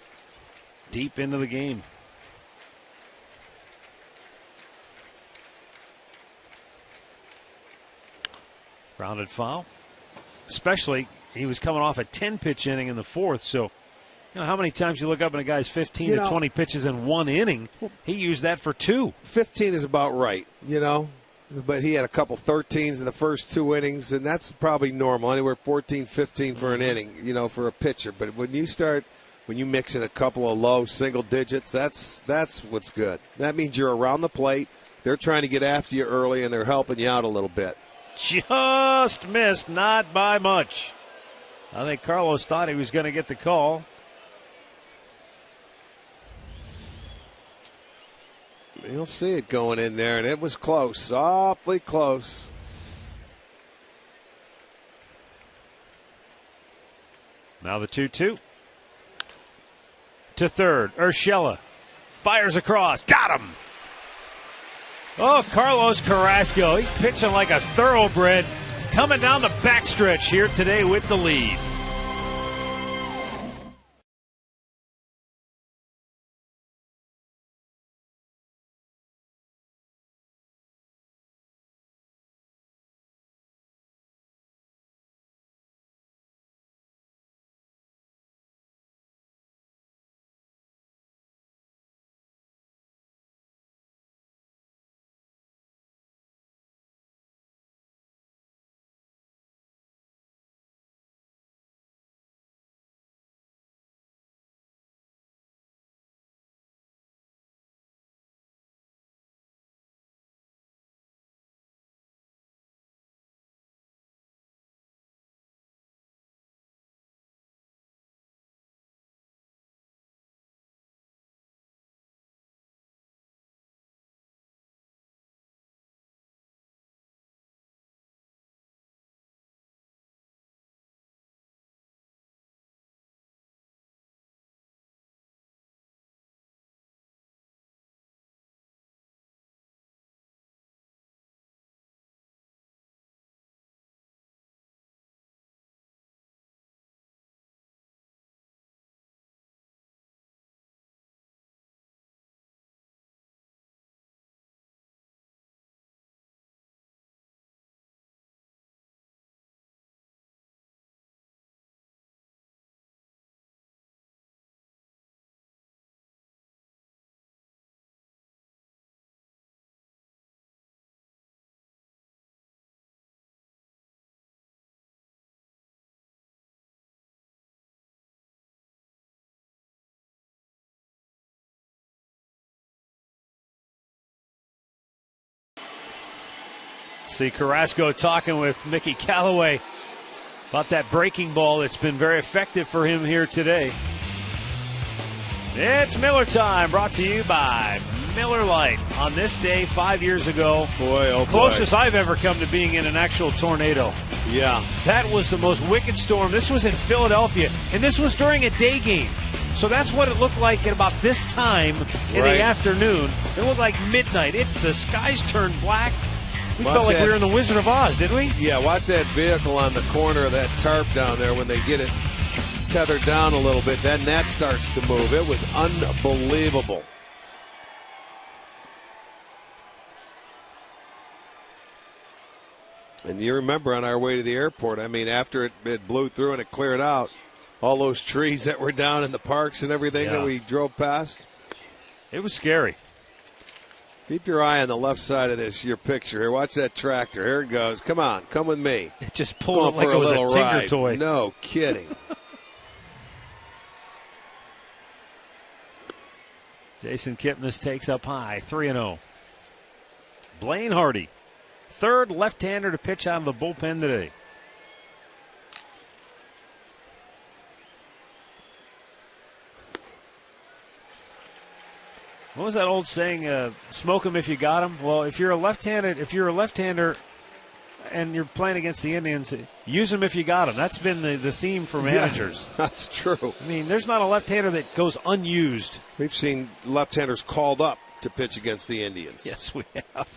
deep into the game. Grounded foul. Especially, he was coming off a 10-pitch inning in the 4th, so you know how many times you look up and a guy's 15 to 20 pitches in 1 inning. He used that for 2. 15 is about right, But he had a couple 13s in the first 2 innings, and that's probably normal. Anywhere 14, 15 for an inning, for a pitcher. But when you mix in a couple of low single digits, that's what's good. That means you're around the plate. They're trying to get after you early, and they're helping you out a little bit. Just missed, not by much. I think Carlos thought he was going to get the call. You'll see it going in there, and it was close, awfully close. Now the 2-2. To third, Urshela fires across, got him. Oh, Carlos Carrasco, he's pitching like a thoroughbred, coming down the backstretch here today with the lead. See Carrasco talking with Mickey Callaway about that breaking ball that's been very effective for him here today. It's Miller time, brought to you by Miller Lite. On this day 5 years ago, closest I've ever come to being in an actual tornado. Yeah. That was the most wicked storm. This was in Philadelphia, and this was during a day game. So that's what it looked like at about this time in the afternoon. It looked like midnight. The skies turned black. We felt like we were in the Wizard of Oz, didn't we? Yeah, watch that vehicle on the corner of that tarp down there when they get it tethered down a little bit. Then that starts to move. It was unbelievable. And you remember on our way to the airport, I mean, after it blew through and it cleared out, all those trees that were down in the parks and everything that we drove past. It was scary. Keep your eye on the left side of your picture here. Watch that tractor. Here it goes. Come on, come with me. It just pulled it like it was a Tinker ride. toy. No kidding. Jason Kipnis takes up high, 3-0. Blaine Hardy, third left-hander to pitch out of the bullpen today. What was that old saying? Smoke 'em if you got 'em. Well, if you're a left-hander and you're playing against the Indians, use them if you got them. That's been the theme for managers. Yeah, that's true. I mean, there's not a left-hander that goes unused. We've seen left-handers called up to pitch against the Indians. Yes, we have.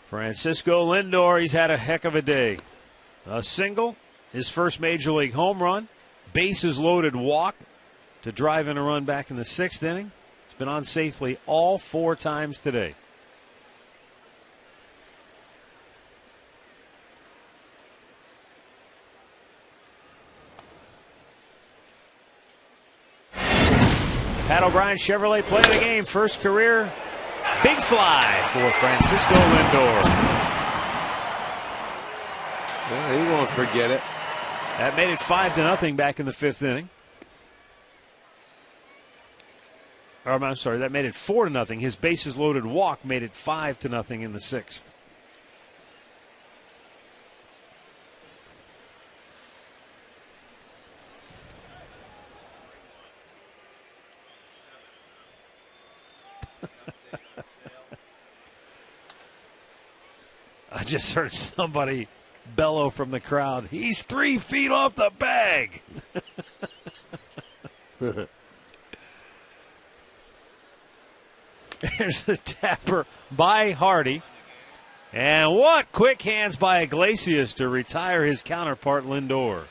Francisco Lindor, he's had a heck of a day. A single, his first major league home run, bases loaded walk to drive in a run back in the 6th inning. He's been on safely all 4 times today. Pat O'Brien Chevrolet playing the game. First career big fly for Francisco Lindor. Well, he won't forget it. That made it 5-0 back in the 5th inning. Or, I'm sorry, that made it 4-0. His bases loaded walk made it 5-0 in the 6th. I just heard somebody bellow from the crowd. He's 3 feet off the bag. There's a tapper by Hardy. And what quick hands by Iglesias to retire his counterpart Lindor.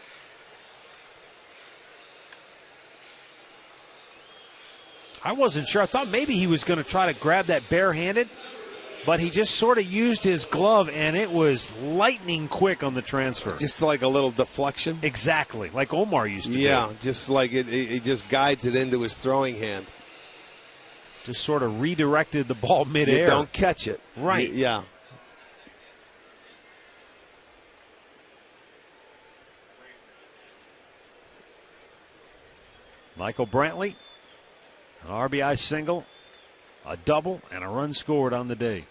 I wasn't sure. I thought maybe he was going to try to grab that barehanded, but he just sort of used his glove, and it was lightning quick on the transfer. Just like a little deflection? Exactly, like Omar used to do. Yeah, just like it just guides it into his throwing hand. Just sort of redirected the ball midair. You don't catch it. Right. Yeah. Michael Brantley, an RBI single, a double, and a run scored on the day.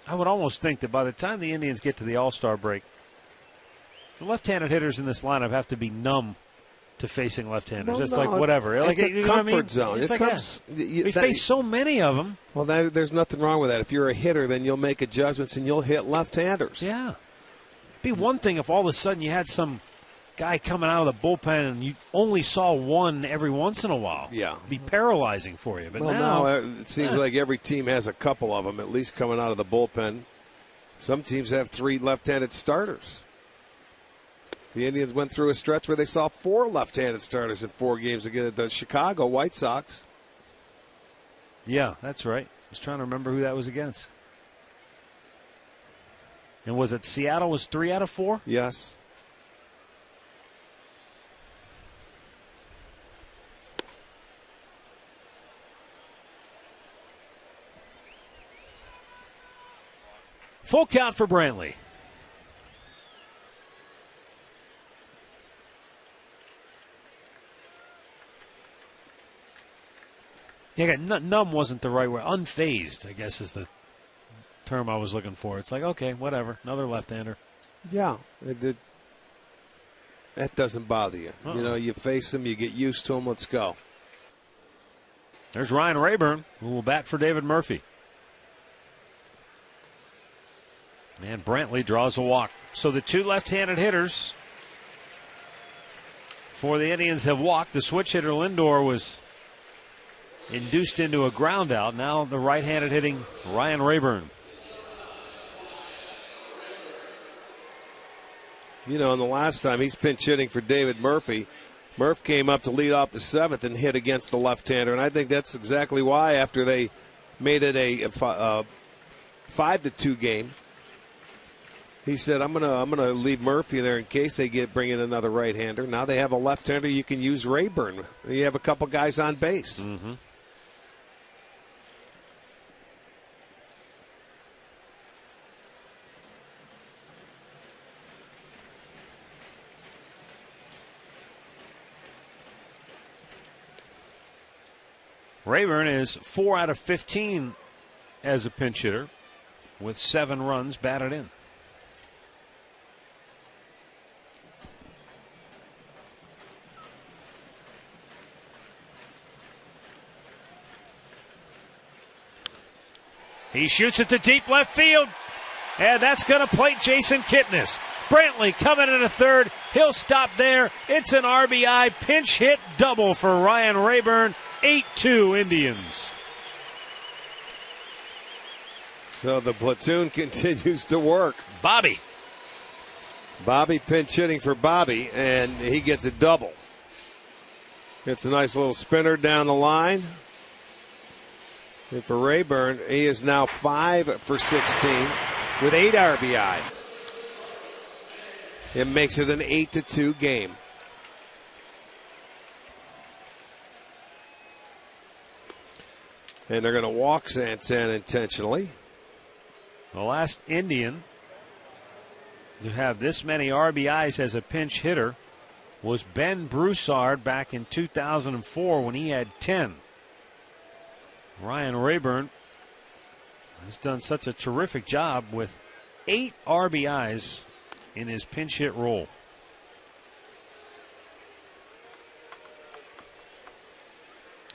I would almost think that by the time the Indians get to the All-Star break, the left-handed hitters in this lineup have to be numb to facing left-handers. It's like whatever. It's like, a comfort zone. It's it like comes. we face so many of them. Well, there's nothing wrong with that. If you're a hitter, then you'll make adjustments and you'll hit left-handers. Yeah. It'd be one thing if all of a sudden you had some guy coming out of the bullpen and you only saw one every once in a while. Yeah. It'd be paralyzing for you. But well, now it seems like every team has a couple of them at least coming out of the bullpen. Some teams have 3 left-handed starters. The Indians went through a stretch where they saw 4 left-handed starters in 4 games against the Chicago White Sox. Yeah, that's right. I was trying to remember who that was against. And was it Seattle was 3 out of 4? Yes. Full count for Brantley. Yeah, numb wasn't the right word. Unfazed, I guess, is the term I was looking for. It's like, okay, whatever. Another left-hander. Yeah. That doesn't bother you. You know, you face him, you get used to him. Let's go. There's Ryan Rayburn, who will bat for David Murphy. And Brantley draws a walk. So the two left-handed hitters for the Indians have walked. The switch hitter Lindor was induced into a ground out. Now the right-handed hitting Ryan Rayburn. You know, and the last time he's pinch hitting for David Murphy, Murph came up to lead off the seventh and hit against the left-hander. And I think that's exactly why, after they made it a 5-2 game, he said, I'm gonna leave Murphy there in case they bring in another right-hander. Now they have a left-hander. You can use Rayburn. You have a couple guys on base. Mm-hmm. Rayburn is 4 out of 15 as a pinch hitter with 7 runs batted in. He shoots it to deep left field, and that's going to plate Jason Kipnis. Brantley coming in a third. He'll stop there. It's an RBI pinch hit double for Ryan Rayburn. 8-2 Indians. So the platoon continues to work. Bobby pinch hitting for Bobby, and he gets a double. It's a nice little spinner down the line. And for Rayburn, he is now 5 for 16 with 8 RBI. It makes it an 8-2 game. And they're going to walk Santan intentionally. The last Indian to have this many RBIs as a pinch hitter was Ben Broussard back in 2004 when he had 10. Ryan Rayburn has done such a terrific job with 8 RBIs in his pinch hit role.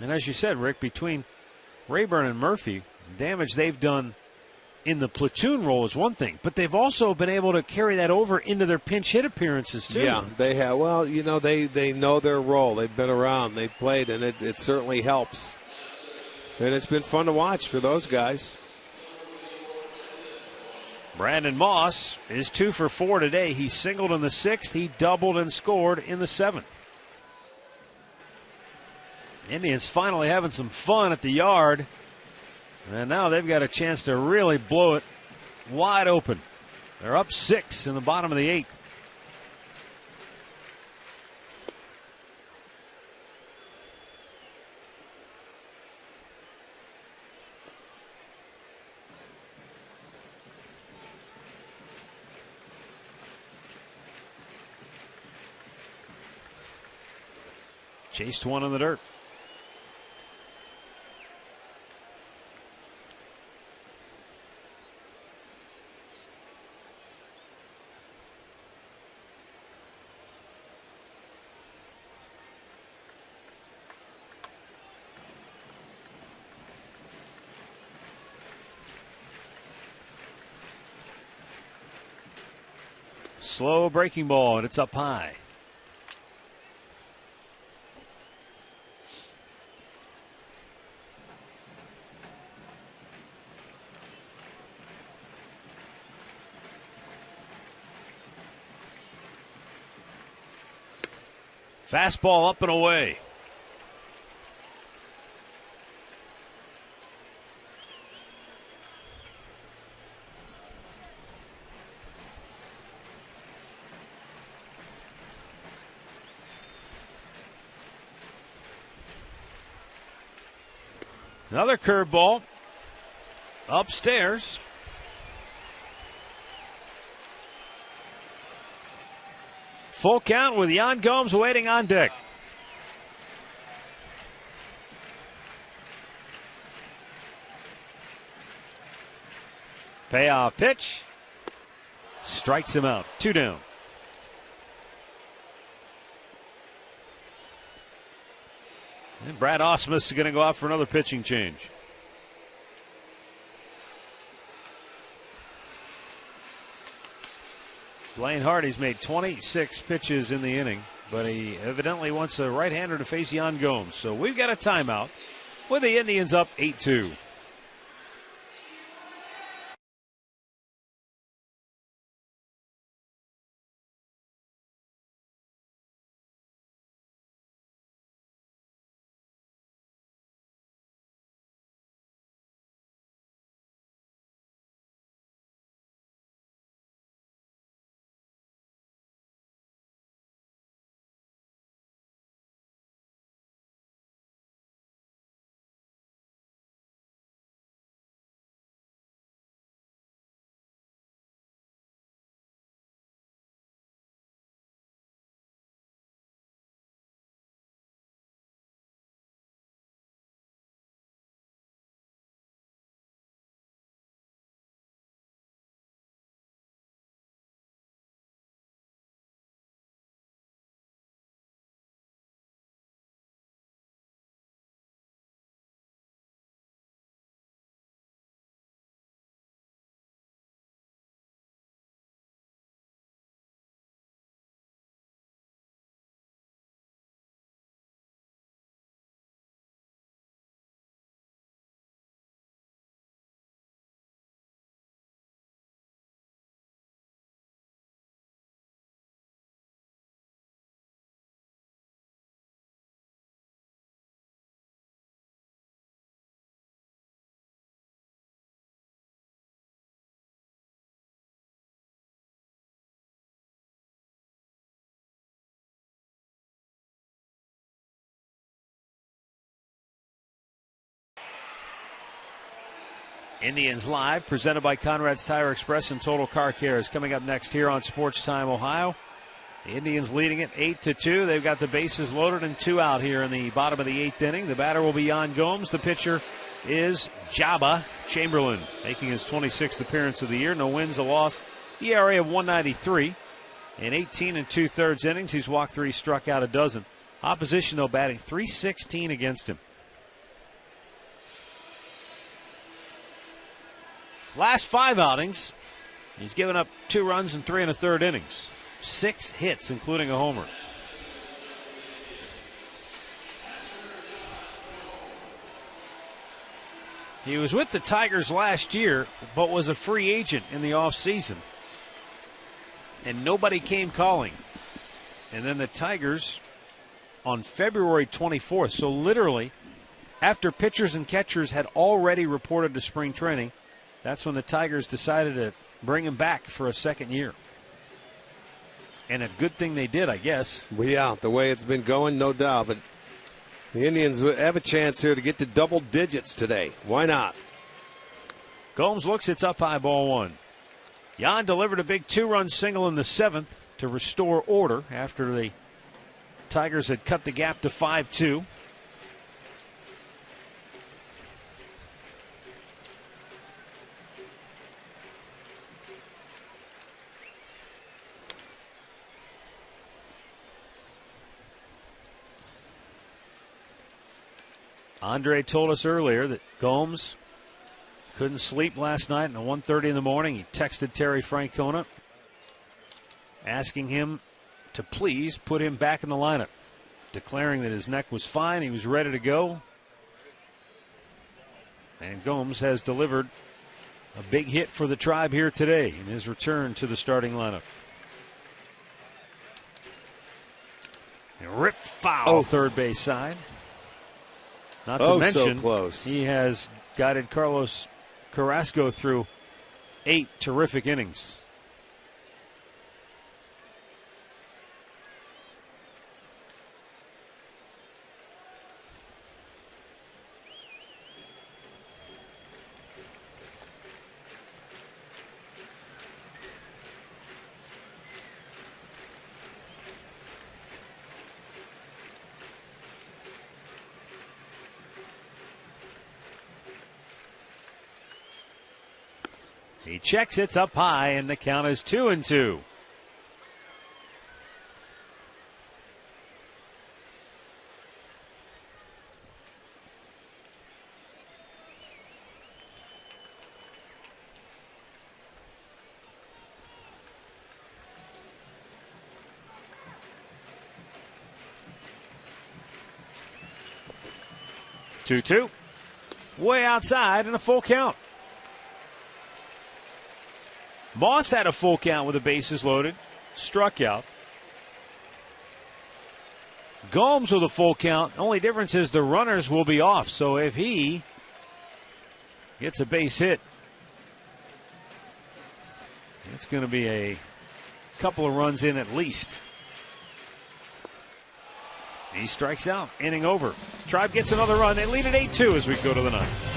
And as you said, Rick, between Rayburn and Murphy, damage they've done in the platoon role is one thing, but they've also been able to carry that over into their pinch hit appearances too. Yeah, they have. Well, you know, they know their role. They've been around. They've played, and it certainly helps. And it's been fun to watch for those guys. Brandon Moss is 2 for 4 today. He singled in the 6th. He doubled and scored in the 7th. Indians finally having some fun at the yard. And now they've got a chance to really blow it wide open. They're up 6 in the bottom of the 8th. Chased one in the dirt. Slow breaking ball, and it's up high. Fastball up and away. Another curveball upstairs. Full count with Yan Gomes waiting on deck. Payoff pitch. Strikes him out. 2 down. And Brad Ausmus is going to go out for another pitching change. Blaine Hardy's made 26 pitches in the inning, but he evidently wants a right-hander to face Yan Gomes. So we've got a timeout with the Indians up 8-2. Indians Live, presented by Conrad's Tire Express and Total Car Care, is coming up next here on Sports Time Ohio. The Indians leading it 8-2. They've got the bases loaded and 2 out here in the bottom of the 8th inning. The batter will be Yan Gomes. The pitcher is Jabba Chamberlain, making his 26th appearance of the year. No wins, a loss. ERA of 1.93. In 18 2/3 innings, he's walked 3, struck out a dozen. Opposition, though, batting .316 against him. Last 5 outings, he's given up 2 runs in 3 1/3 innings. 6 hits, including a homer. He was with the Tigers last year, but was a free agent in the offseason. And nobody came calling. And then the Tigers, on February 24th, so literally after pitchers and catchers had already reported to spring training, that's when the Tigers decided to bring him back for a second year. And a good thing they did, I guess. Well, yeah, the way it's been going, no doubt. But the Indians have a chance here to get to double digits today. Why not? Gomes looks, it's up high, ball 1. Yan delivered a big 2-run single in the 7th to restore order after the Tigers had cut the gap to 5-2. Andre told us earlier that Gomes couldn't sleep last night, and at 1:30 in the morning he texted Terry Francona asking him to please put him back in the lineup, declaring that his neck was fine, he was ready to go. And Gomes has delivered a big hit for the Tribe here today in his return to the starting lineup. And ripped foul third base side. Not to mention, so close. He has guided Carlos Carrasco through 8 terrific innings. He checks, it's up high, and the count is 2-2. Two, way outside and a full count. Moss had a full count with the bases loaded, struck out. Gomes with a full count. Only difference is the runners will be off. So if he gets a base hit, it's going to be a couple of runs in at least. He strikes out, inning over. Tribe gets another run. They lead at 8-2 as we go to the ninth.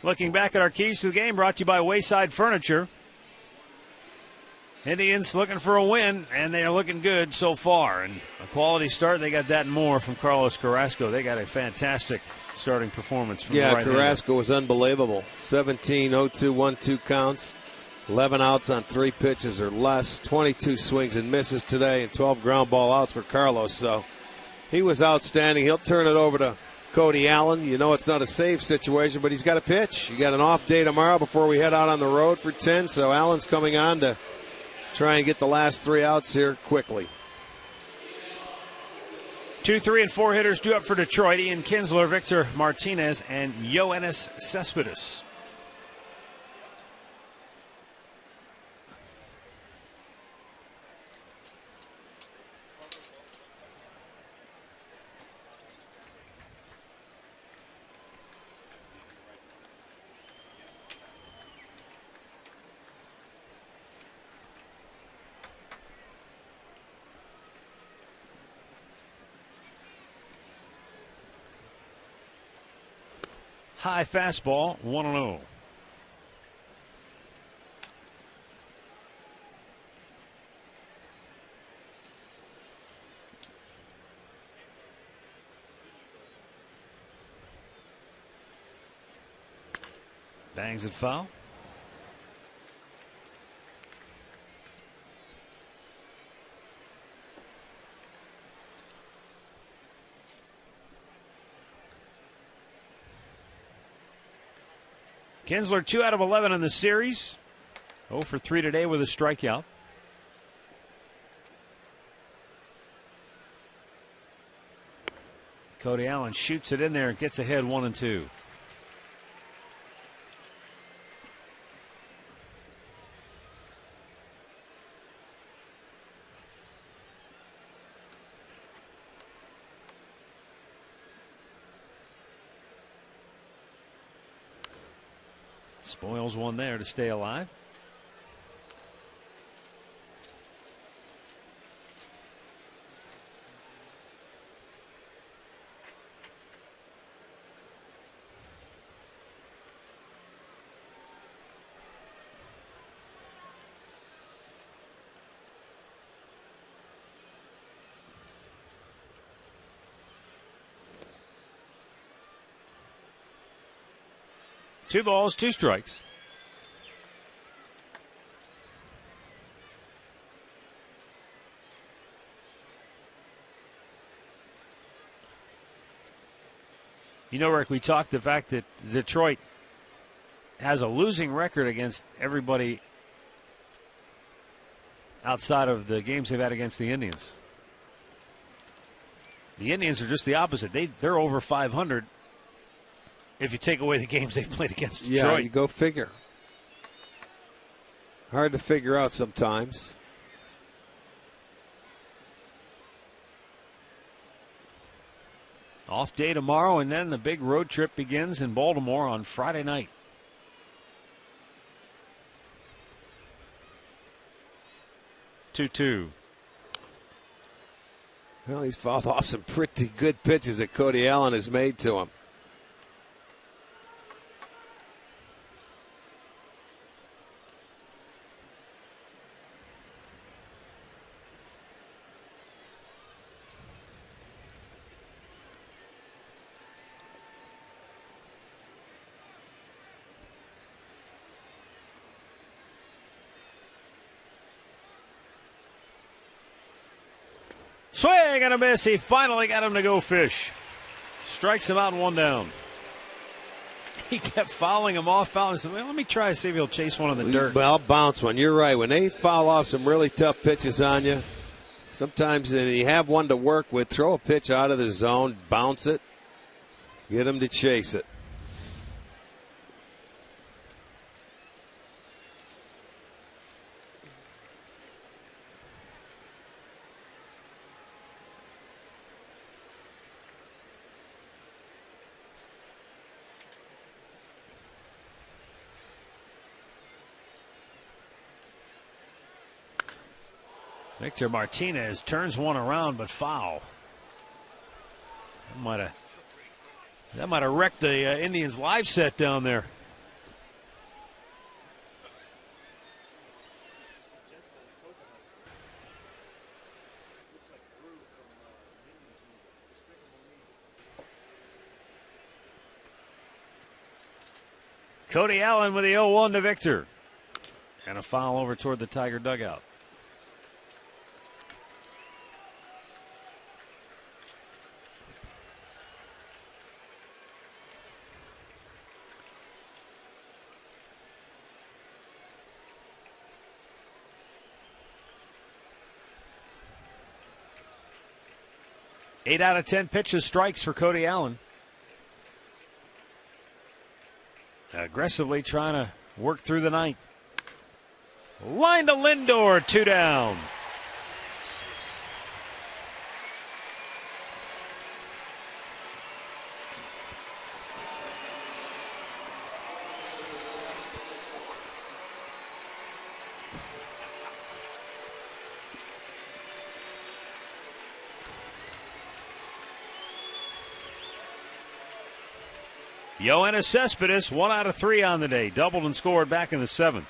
Looking back at our keys to the game, brought to you by Wayside Furniture. Indians looking for a win, and they are looking good so far. And a quality start, they got that and more from Carlos Carrasco. They got a fantastic starting performance from the right-hander. Carrasco was unbelievable. 17 0-2, 1-2 counts, 11 outs on 3 pitches or less, 22 swings and misses today, and 12 ground ball outs for Carlos. So he was outstanding. He'll turn it over to Cody Allen. You know it's not a save situation, but he's got a pitch. You got an off day tomorrow before we head out on the road for 10, so Allen's coming on to try and get the last 3 outs here quickly. 2, 3, and 4 hitters due up for Detroit. Ian Kinsler, Victor Martinez, and Yoenis Cespedes. High fastball, 1-0. Bangs it foul. Kinsler 2 out of 11 in the series. 0 for 3 today with a strikeout. Cody Allen shoots it in there and gets ahead 1-2. Spoils one there to stay alive. Two balls, two strikes. You know, Rick, we talked the fact that Detroit has a losing record against everybody outside of the games they've had against the Indians. The Indians are just the opposite. They're over 500 if you take away the games they've played against Detroit. Yeah, you go figure. Hard to figure out sometimes. Off day tomorrow, and then the big road trip begins in Baltimore on Friday night. Two. Well, he's fouled off some pretty good pitches that Cody Allen has made to him. Swing and a miss. He finally got him to go fish. Strikes him out, one down. He kept fouling him off. He said, well, let me try to see if he'll chase one in the dirt. Well, bounce one. You're right. When they foul off some really tough pitches on you, sometimes you have one to work with. Throw a pitch out of the zone, bounce it, get him to chase it. Victor Martinez turns one around, but foul. That might have wrecked the Indians' live set down there. Cody Allen with the 0-1 to Victor. And a foul over toward the Tiger dugout. Eight out of 10 pitches, strikes for Cody Allen. Aggressively trying to work through the ninth. Line to Lindor, 2 down. Yoenis Cespedes, 1 out of 3 on the day. Doubled and scored back in the 7th.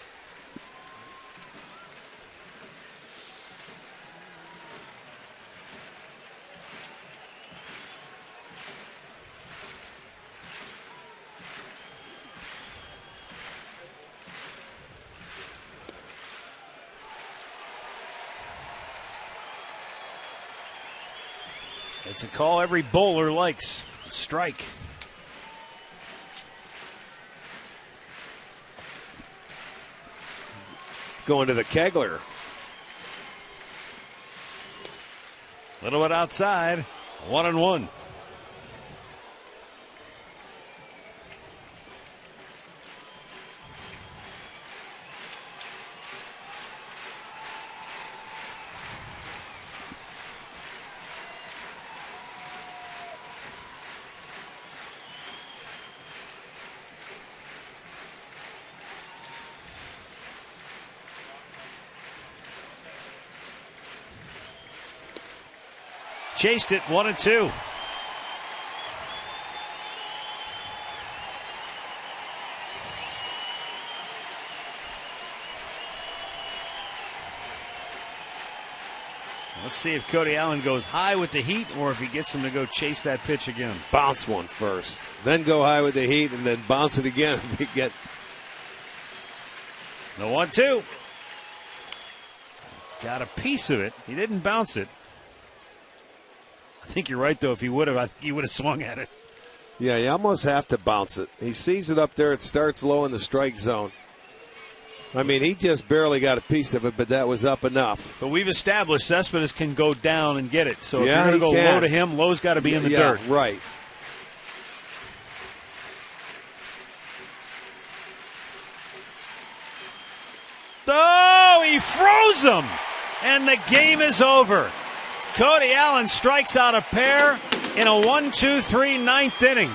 It's a call every bowler likes. Strike. Going to the Kegler. Little bit outside. 1-1. chased it 1-2. Let's see if Cody Allen goes high with the heat or if he gets him to go chase that pitch again. Bounce one first, then go high with the heat, and then bounce it again if you get. The 1-2. Got a piece of it. He didn't bounce it. I think you're right, though. If he would have, I think he would have swung at it. Yeah, you almost have to bounce it. He sees it up there. It starts low in the strike zone. I mean, he just barely got a piece of it, but that was up enough. But we've established Cespedes can go down and get it. So if Yeah, you're he going to go can. low to him, low's got to be in the Yeah, dirt. right. Oh, he froze him, and the game is over. Cody Allen strikes out a pair in a 1-2-3 ninth inning,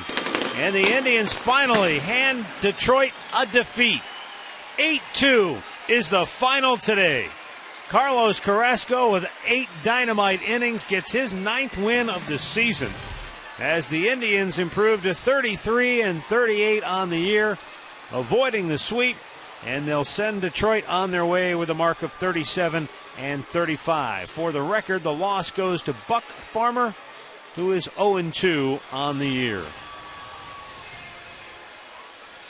and the Indians finally hand Detroit a defeat. 8-2 is the final today. Carlos Carrasco with 8 dynamite innings gets his 9th win of the season as the Indians improve to 33-38 on the year, avoiding the sweep, and they'll send Detroit on their way with a mark of 37-35. For the record, the loss goes to Buck Farmer, who is 0-2 on the year.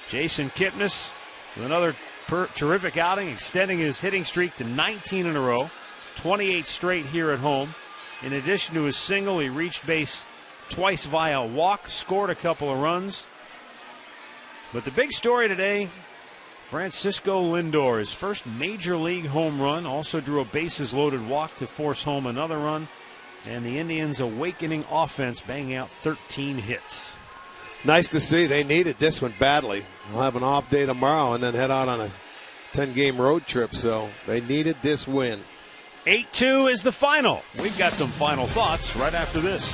Jason Kipnis with another terrific outing, extending his hitting streak to 19 in a row, 28 straight here at home. In addition to his single, he reached base twice via walk, scored a couple of runs. But the big story today, Francisco Lindor, his first major league home run, also drew a bases-loaded walk to force home another run, and the Indians' awakening offense banging out 13 hits. Nice to see. They needed this one badly. They'll have an off day tomorrow and then head out on a 10-game road trip, so they needed this win. 8-2 is the final. We've got some final thoughts right after this.